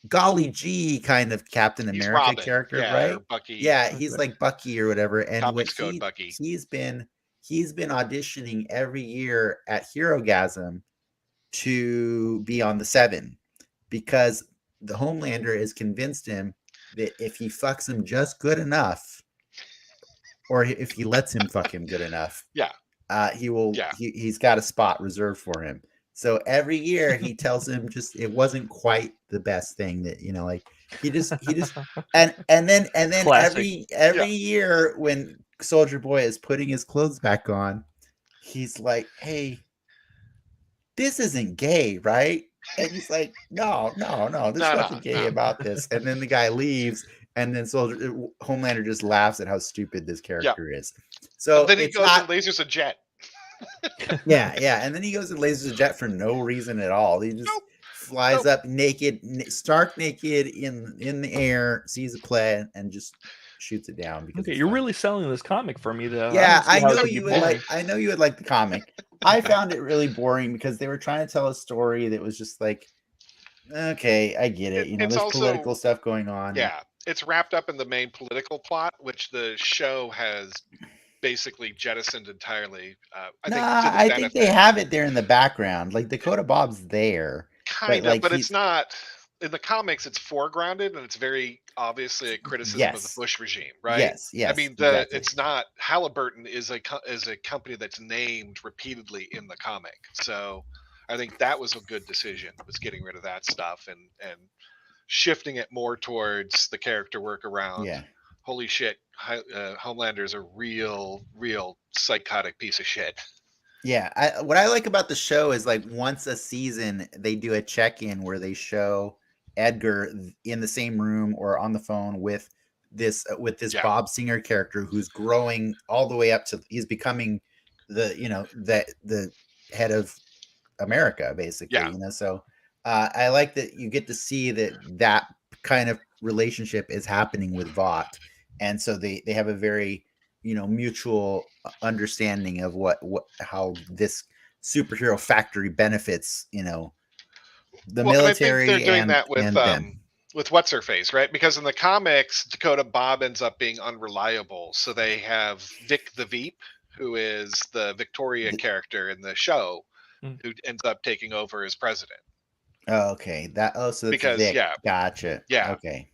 S1: golly gee kind of Captain
S3: He's
S1: America
S3: Robin,
S1: character, right?
S3: or Bucky.
S1: Yeah, he's like Bucky or whatever. And
S3: Comics
S1: what
S3: code Bucky.
S1: he's been auditioning every year at Herogasm to be on the 7 because the Homelander has convinced him that if he fucks him just good enough, or if he lets him fuck him good enough, he will.
S3: Yeah.
S1: He's got a spot reserved for him. So every year he tells him just it wasn't quite the best thing that like he just and then
S2: Classic.
S1: every year when Soldier Boy is putting his clothes back on, he's like, "Hey, this isn't gay, right?" And he's like, no, there's nothing gay about this. And then the guy leaves, and then Homelander just laughs at how stupid this character is. So
S3: and then he goes and lasers a jet.
S1: yeah, and then he goes and lasers a jet for no reason at all. He just flies up naked, stark naked in the air, sees a plane, and just shoots it down. Because
S2: you're really selling this comic for me, though.
S1: Yeah, I know you would like. I know you would like the comic. I found it really boring because they were trying to tell a story that was just like, okay, I get it. There's also political stuff going on.
S3: Yeah, it's wrapped up in the main political plot, which the show has basically jettisoned entirely.
S1: I think they have it there in the background. Like Dakota Bob's there,
S3: kind of, but it's not. In the comics, it's foregrounded, and it's very obviously a criticism of the Bush regime, right?
S1: Yes.
S3: I mean, it's not. Halliburton is a company that's named repeatedly in the comic, so I think that was a good decision. Was getting rid of that stuff and shifting it more towards the character work around.
S1: Yeah.
S3: Holy shit, Homelander is a real psychotic piece of shit.
S1: Yeah, what I like about the show is like once a season they do a check-in where they show Edgar in the same room or on the phone with this Bob Singer character who's growing all the way up to he's becoming the head of America basically. So I like that you get to see that kind of relationship is happening with Vought, and so they have a very mutual understanding of how this superhero factory benefits the military.
S3: I think they're doing
S1: and,
S3: that with what's her face, right? Because in the comics, Dakota Bob ends up being unreliable, so they have Vic the Veep, who is the Victoria character in the show, who ends up taking over as president.
S1: Oh, okay. So because Vic. Gotcha.
S3: Yeah.
S1: Okay.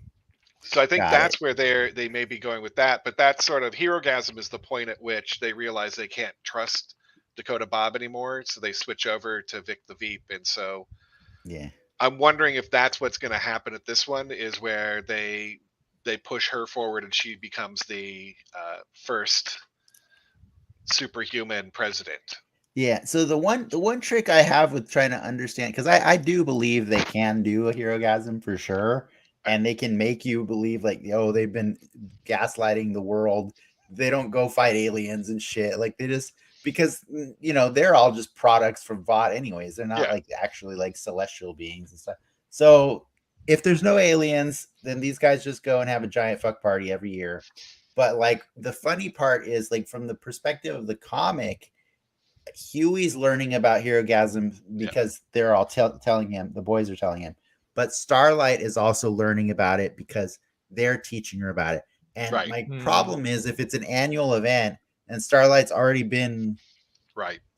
S3: So I think that's where they may be going with that, but that sort of Herogasm is the point at which they realize they can't trust Dakota Bob anymore, so they switch over to Vic the Veep, and so I'm wondering if that's what's going to happen at this one, is where they push her forward and she becomes the first superhuman president.
S1: Yeah. So the one trick I have with trying to understand, because I do believe they can do a Herogasm for sure. And they can make you believe like, they've been gaslighting the world. They don't go fight aliens and shit. Like they just, because, they're all just products from Vought anyways. They're not like actually like celestial beings and stuff. So if there's no aliens, then these guys just go and have a giant fuck party every year. But like the funny part is like from the perspective of the comic, Huey's learning about Herogasm because they're all telling him, the boys are telling him, but Starlight is also learning about it because they're teaching her about it. And my problem is if it's an annual event and Starlight's already been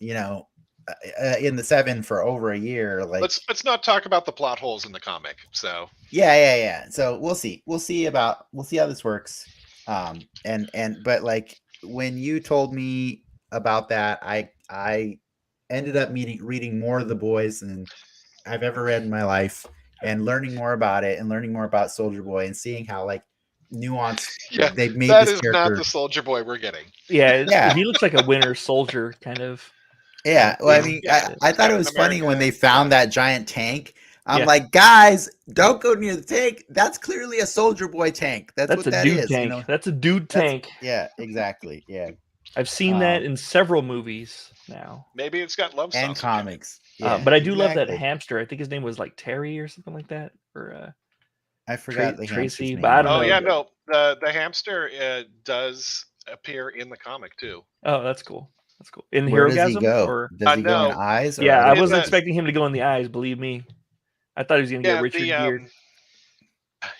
S1: in the 7 for over a year, like
S3: let's not talk about the plot holes in the comic. So
S1: yeah. So we'll see how this works. But like when you told me about that, I ended up reading more of The Boys than I've ever read in my life, and learning more about it and learning more about Soldier Boy and seeing how like nuanced they've made
S3: that
S1: this
S3: is
S1: character.
S3: not the Soldier Boy we're getting.
S2: Yeah, he looks like a Winter Soldier kind of.
S1: Yeah, well, I mean, I thought it was funny when they found that giant tank. I'm like, guys, don't go near the tank. That's clearly a Soldier Boy tank. That's what that is.
S2: Tank. That's a dude tank.
S1: Yeah, exactly. Yeah,
S2: I've seen that in several movies now.
S3: Maybe it's got love
S1: and comics. Yeah,
S2: but I do love that hamster. I think his name was like Terry or something like that, or
S1: I forgot the
S2: Tracy.
S1: Name.
S2: But I don't know.
S3: Oh yeah, no, the hamster does appear in the comic too.
S2: Oh, that's cool. That's cool. In
S1: Where does
S2: Herogasm,
S1: he go?
S2: or
S1: does he go in eyes? Or
S2: yeah, I wasn't expecting him to go in the eyes. Believe me, I thought he was going to get Richard Gere.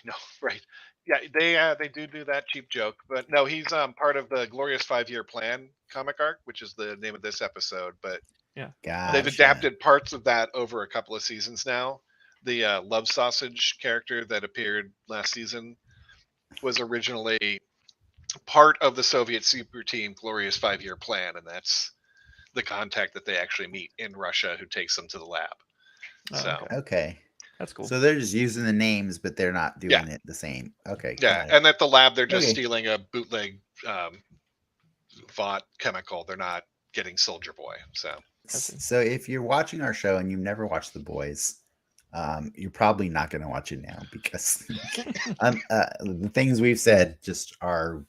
S3: No, right. Yeah, they do that cheap joke, but no, he's part of the Glorious 5-Year Plan comic arc, which is the name of this episode. But they've adapted parts of that over a couple of seasons now. The Love Sausage character that appeared last season was originally part of the Soviet super team Glorious 5-Year Plan, and that's the contact that they actually meet in Russia who takes them to the lab.
S1: Okay.
S2: That's cool.
S1: So they're just using the names, but they're not doing it the same. Okay.
S3: Yeah, and at the lab, they're just stealing a bootleg Vought chemical. They're not getting Soldier Boy.
S1: So if you're watching our show and you've never watched The Boys, you're probably not going to watch it now because the things we've said just are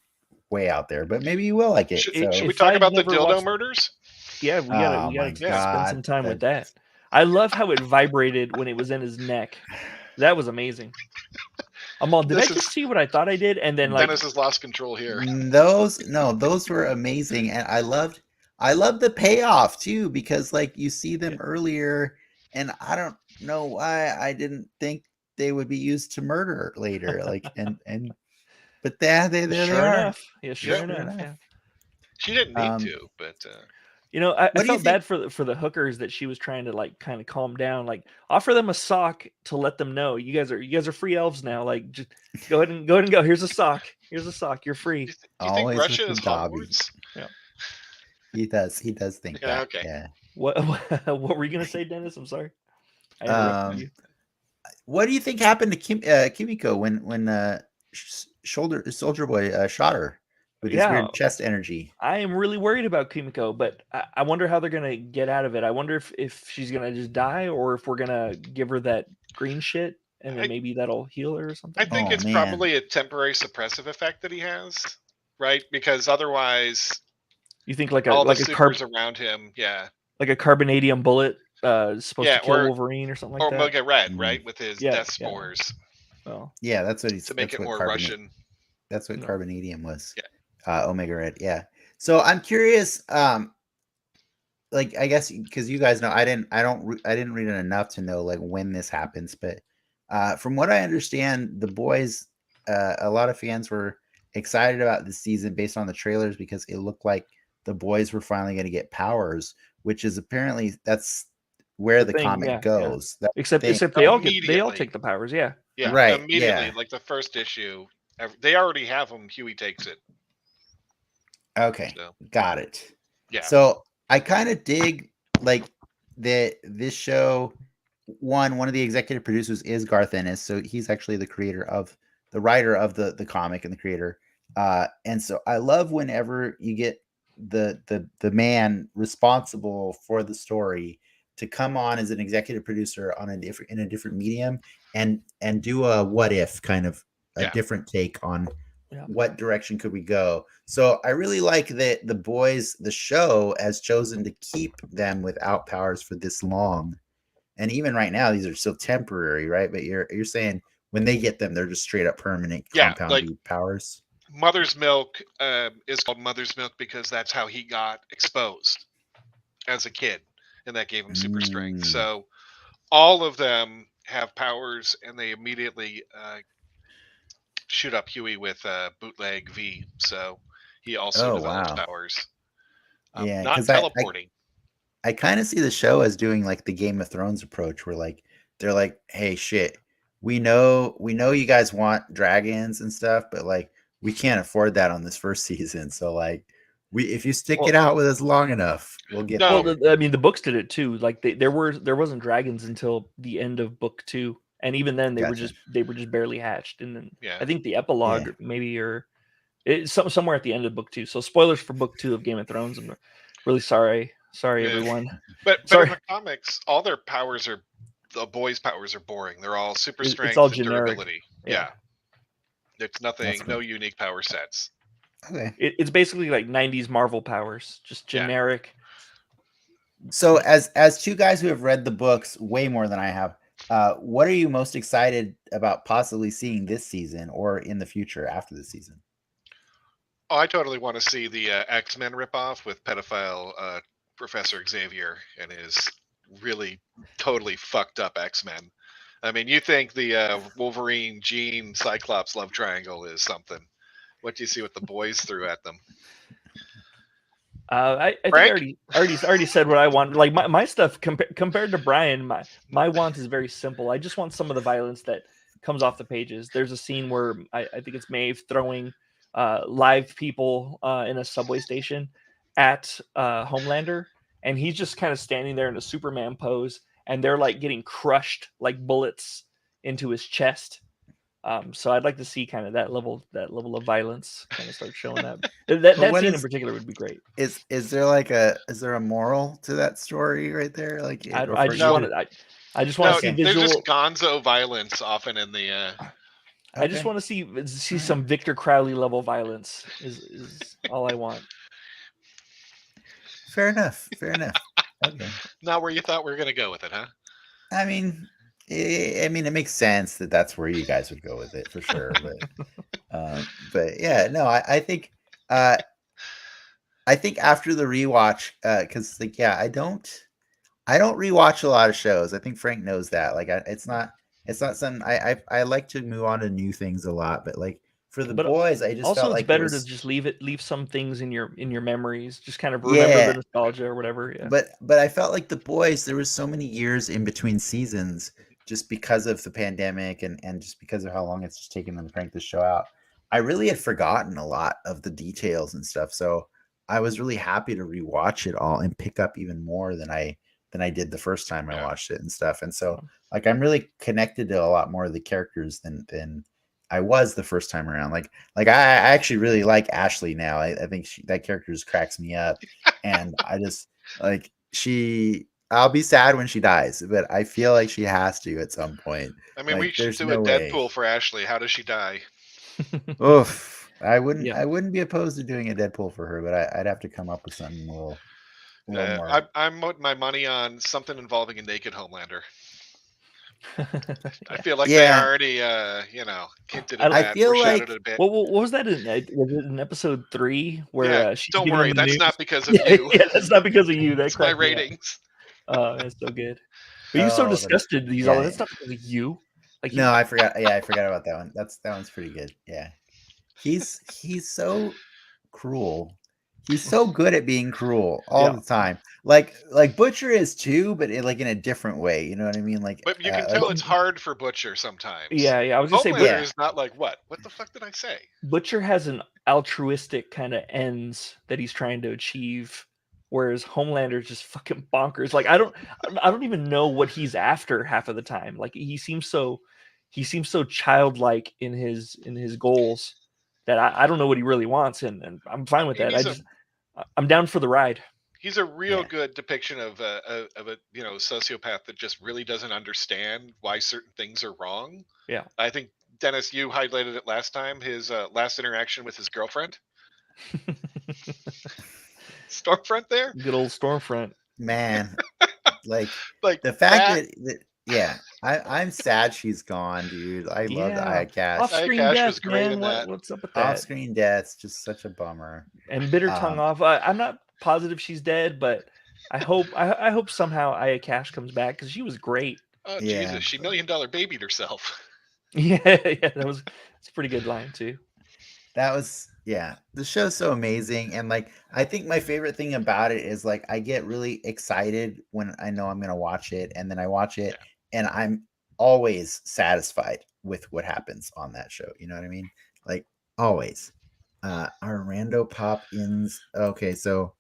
S1: way out there. But maybe you will like it.
S3: Should we talk about the dildo murders?
S2: Yeah, we gotta spend some time with that. I love how it vibrated when it was in his neck. That was amazing. I'm all, did I just see what I thought I did? And then like
S3: Dennis has lost control here.
S1: Those were amazing, and I loved the payoff too, because like you see them earlier, and I don't know why I didn't think they would be used to murder later. Like but they
S2: sure
S1: are.
S2: Enough. Yeah, sure enough. Yeah.
S3: She didn't need to, but
S2: I felt bad for the hookers that she was trying to like kind of calm down, like offer them a sock to let them know you guys are free elves now. Like just go ahead and go. Here's a sock. You're free.
S3: Do you think Russia is Hogwarts?
S1: Yeah. He does think that.
S3: Okay.
S1: Yeah.
S2: What were you gonna say, Dennis? I'm sorry.
S1: What do you think happened to Kimiko when Soldier Boy shot her with his weird chest energy?
S2: I am really worried about Kimiko, but I wonder how they're gonna get out of it. I wonder if she's gonna just die, or if we're gonna give her that green shit and then maybe that'll heal her or something.
S3: I think it's probably a temporary suppressive effect that he has, right? Because otherwise,
S2: you think like
S3: all the supers around him,
S2: like a carbonadium bullet supposed to kill Wolverine or something like that,
S3: or Omega Red, right, with his death spores.
S2: Well,
S1: yeah, that's what he's
S3: to make it more Russian.
S1: That's what carbonadium was. Yeah. Omega Red. Yeah. So I'm curious. Like I guess because you guys know, I didn't read it enough to know like when this happens, but from what I understand, The Boys, a lot of fans were excited about this season based on the trailers because it looked like the boys were finally going to get powers, which is apparently that's where the comic goes.
S2: Yeah. Except they all take the powers. Yeah.
S3: Yeah.
S1: Right.
S3: Immediately,
S1: yeah.
S3: like the first issue, they already have them. Huey takes it.
S1: Okay. Got it.
S3: Yeah.
S1: So I kind of dig like this show. One of the executive producers is Garth Ennis, so he's actually the writer of the comic and the creator. And so I love whenever you get the man responsible for the story to come on as an executive producer on in a different medium and do a what if kind of a different take on what direction could we go. So I really like that The Boys, the show, has chosen to keep them without powers for this long. And even right now, these are still temporary, right? But you're saying when they get them, they're just straight up permanent compound powers.
S3: Mother's Milk is called Mother's Milk because that's how he got exposed as a kid, and that gave him super strength. So all of them have powers, and they immediately shoot up Huey with bootleg V. So he also develops powers.
S1: Yeah,
S3: not
S1: because
S3: teleporting.
S1: I kind of see the show as doing like the Game of Thrones approach, where like they're like, "Hey, shit, we know you guys want dragons and stuff, but like we can't afford that on this first season. So like, if you stick it out with us long enough, we'll get there."
S2: Well, I mean, the books did it too. Like there wasn't dragons until the end of book 2, and even then they were just barely hatched. And then I think the epilogue maybe somewhere at the end of book 2. So spoilers for book 2 of Game of Thrones. I'm really sorry, everyone.
S3: But in the comics, all their powers are the boys' powers are boring. They're all super strength,
S2: it's all
S3: and
S2: generic.
S3: durability. Yeah. It's nothing, no unique power sets.
S1: Okay.
S2: It's basically like 90s Marvel powers, just generic.
S1: So as two guys who have read the books way more than I have, what are you most excited about possibly seeing this season or in the future after the season?
S3: Oh, I totally want to see the X-Men ripoff with pedophile Professor Xavier and his really totally fucked up X-Men. I mean, you think the Wolverine, Jean, Cyclops love triangle is something. What do you see what the boys threw at them?
S2: I think I already said what I want. Like my stuff compared to Brian, my want is very simple. I just want some of the violence that comes off the pages. There's a scene where I think it's Maeve throwing live people in a subway station at Homelander, and he's just kind of standing there in a Superman pose, and they're like getting crushed like bullets into his chest. So I'd like to see kind of that level of violence kind of start showing up. That scene in particular would be great.
S1: Is there a moral to that story right there? Like
S2: I just want to see visual.
S3: There's just gonzo violence often in the.
S2: I just want to see some Victor Crowley level violence is all I want.
S1: Fair enough. Okay.
S3: Not where you thought we were going to go with it, huh?
S1: I mean, it makes sense that that's where you guys would go with it for sure. But yeah, no, I think after the rewatch, because like I don't rewatch a lot of shows. I think Frank knows that. Like, it's not something I like to move on to new things a lot. But like for the boys, I just
S2: also
S1: felt
S2: it's
S1: like
S2: better to just leave some things in your memories, just kind of remember the nostalgia or whatever. Yeah.
S1: But I felt like the boys, there was so many years in between seasons just because of the pandemic and just because of how long it's just taken them to crank the show out. I really had forgotten a lot of the details and stuff. So I was really happy to rewatch it all and pick up even more than I did the first time I watched it and stuff. And so like I'm really connected to a lot more of the characters than I was the first time around. Like I actually really like Ashley now. I think that character just cracks me up, and I just like I'll be sad when she dies, but I feel like she has to at some point.
S3: I mean, we should do a Deadpool for Ashley. How does she die?
S1: Oof. I wouldn't be opposed to doing a Deadpool for her, but I'd have to come up with something a little more.
S3: I'm putting my money on something involving a naked Homelander. I feel like they already, hinted at that, foreshadowed it a bit.
S2: What was that in? Was it in episode 3 where?
S3: Don't worry, that's not because of you.
S2: Yeah, that's not because of you.
S3: That's my ratings.
S2: Oh, that's so good. But you're so disgusted. That's not because of you. Like
S1: no, I forgot. Yeah, I forgot about that one. That one's pretty good. Yeah, he's so cruel. He's so good at being cruel all the time. Like Butcher is too, but in a different way. You know what I mean? Like,
S3: but you can tell it's hard for Butcher sometimes.
S2: Yeah. I was gonna say
S3: Butcher is not like what? What the fuck did I say?
S2: Butcher has an altruistic kind of ends that he's trying to achieve, whereas Homelander's just fucking bonkers. Like I don't even know what he's after half of the time. Like he seems so childlike in his goals that I don't know what he really wants, and I'm fine with that. I'm down for the ride.
S3: He's a real good depiction of a sociopath that just really doesn't understand why certain things are wrong.
S2: Yeah,
S3: I think Dennis, you highlighted it last time. His last interaction with his girlfriend, Stormfront. There,
S2: good old Stormfront,
S1: man. like the fact that I'm sad she's gone, dude. I loved Aya Cash.
S2: Off-screen death, was great in that. What's up with that?
S1: Off-screen death's just such a bummer.
S2: And bit her tongue off. I'm not positive she's dead, but I hope somehow Aya Cash comes back because she was great.
S3: Oh Jesus, she $1 million babied herself.
S2: Yeah, it's a pretty good line too.
S1: That was the show's so amazing, and like I think my favorite thing about it is like I get really excited when I know I'm gonna watch it, and then I watch it and I'm always satisfied with what happens on that show. You know what I mean? Like always. Our rando pop-ins. Okay, so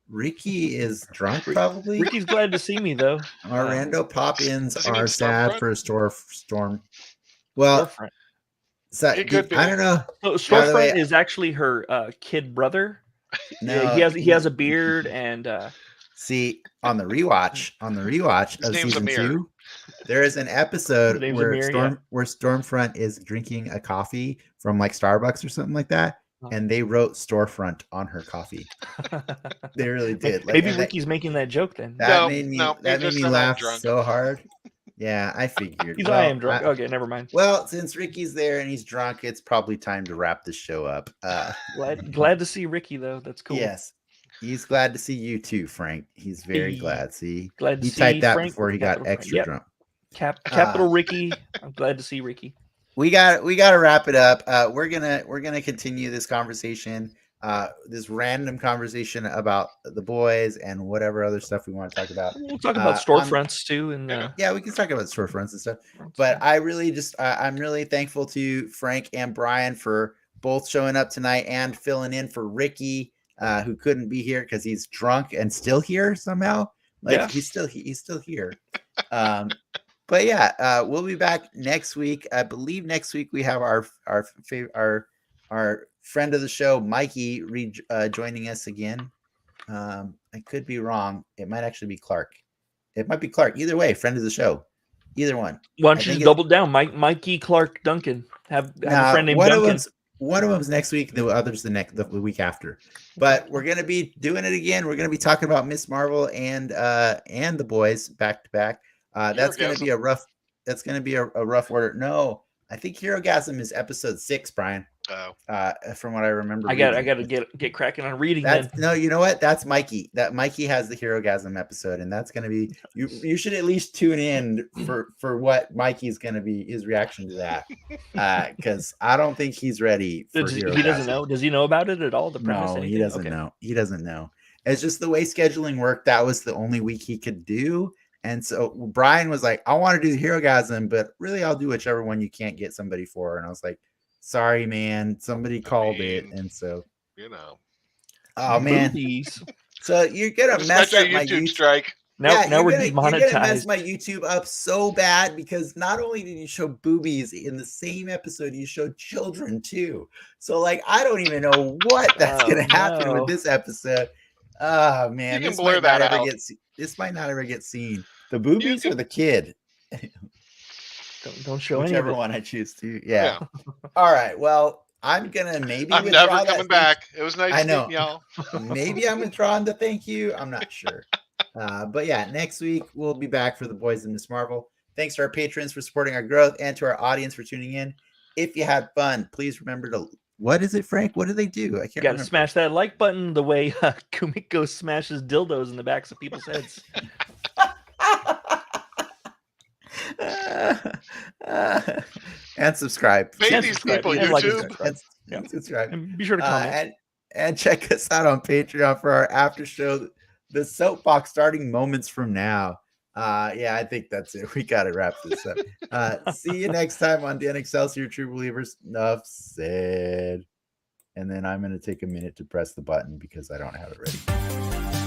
S1: Ricky is drunk probably.
S2: Ricky's glad to see me though.
S1: Our rando pop-ins
S3: Does he mean
S1: are sad
S3: storefront?
S1: for a storm. Well,
S2: Storefront.
S1: so,
S3: It could be.
S1: I don't know.
S2: So
S1: By the
S2: Storefront
S1: way,
S2: is actually her kid brother.
S1: no,
S2: he has a beard and
S1: see on the rewatch
S3: His
S1: of
S3: name's
S1: season
S3: Amir.
S1: 2, there is an episode
S2: name's
S1: where
S2: Amir,
S1: where Stormfront is drinking a coffee from like Starbucks or something like that, and they wrote storefront on her coffee. They really did. Like,
S2: maybe Ricky's making that joke then.
S1: That made me
S3: just
S1: laugh
S3: drunk.
S1: so hard. Yeah, I figured.
S2: I am drunk. Okay, never mind.
S1: Well, since Ricky's there and he's drunk, it's probably time to wrap this show up.
S2: Glad to see Ricky though. That's cool.
S1: Yes. He's glad to see you too, Frank. He's very glad. See,
S2: glad to
S1: he
S2: see
S1: typed that
S2: Frank
S1: before he got extra drunk.
S2: Capital Ricky. I'm glad to see Ricky.
S1: We got to wrap it up. We're gonna continue this conversation, this random conversation about the boys and whatever other stuff we want to talk about.
S2: We'll talk about storefronts too, and
S1: we can talk about storefronts and stuff. But I really I'm really thankful to Frank and Brian for both showing up tonight and filling in for Ricky, who couldn't be here because he's drunk and still here somehow. Like he's still here. But yeah, we'll be back next week. I believe next week we have our friend of the show, Mikey, joining us again. I could be wrong. It might actually be Clark. It might be Clark. Either way, friend of the show. Either one.
S2: Why don't you just double down? Mikey, Clark, Duncan. Have a friend named Duncan.
S1: One of them's next week. The other's the week after. But we're gonna be doing it again. We're gonna be talking about Miss Marvel and the boys back to back. That's going to be a rough. That's going to be a rough order. No, I think Herogasm is episode 6, Brian.
S3: Oh,
S1: from what I remember.
S2: I got to get cracking on reading.
S1: No, you know what? That's Mikey. That Mikey has the Herogasm episode, and that's going to be. You should at least tune in for what Mikey's going to be, his reaction to that, because I don't think he's ready.
S2: He doesn't know. Does he know about it at all? The premise?
S1: No, he doesn't know. He doesn't know. It's just the way scheduling worked. That was the only week he could do. And so Brian was like, I want to do the Herogasm, but really I'll do whichever one you can't get somebody for. And I was like, sorry, man. Somebody called it. And so, oh, man.
S2: Boobies.
S1: So you're going to mess up my YouTube
S3: strike.
S2: Now we're demonetized.
S1: You're going to mess my YouTube up so bad because not only did you show boobies in the same episode, you showed children too. So like, I don't even know what that's going to happen with this episode. Oh, man.
S3: You can blur that out.
S1: This might not ever get seen. The boobies or the kid?
S2: don't show
S1: whichever one I choose to. Yeah. All right. Well, I'm gonna maybe.
S3: I'm never coming back. It was nice meeting y'all.
S1: Maybe I'm withdrawing the thank you. I'm not sure. But yeah, next week we'll be back for the boys and Miss Marvel. Thanks to our patrons for supporting our growth and to our audience for tuning in. If you had fun, please remember to. What is it, Frank? What do they do? I can't.
S2: You got to smash that like button the way Kumiko smashes dildos in the backs of people's heads.
S1: And subscribe.
S3: Pay these people YouTube.
S1: And subscribe.
S2: And be sure to comment.
S1: And check us out on Patreon for our after show, the soapbox starting moments from now. I think that's it. We got to wrap this up. See you next time on Dan Excelsior True Believers. Enough said. And then I'm going to take a minute to press the button because I don't have it ready.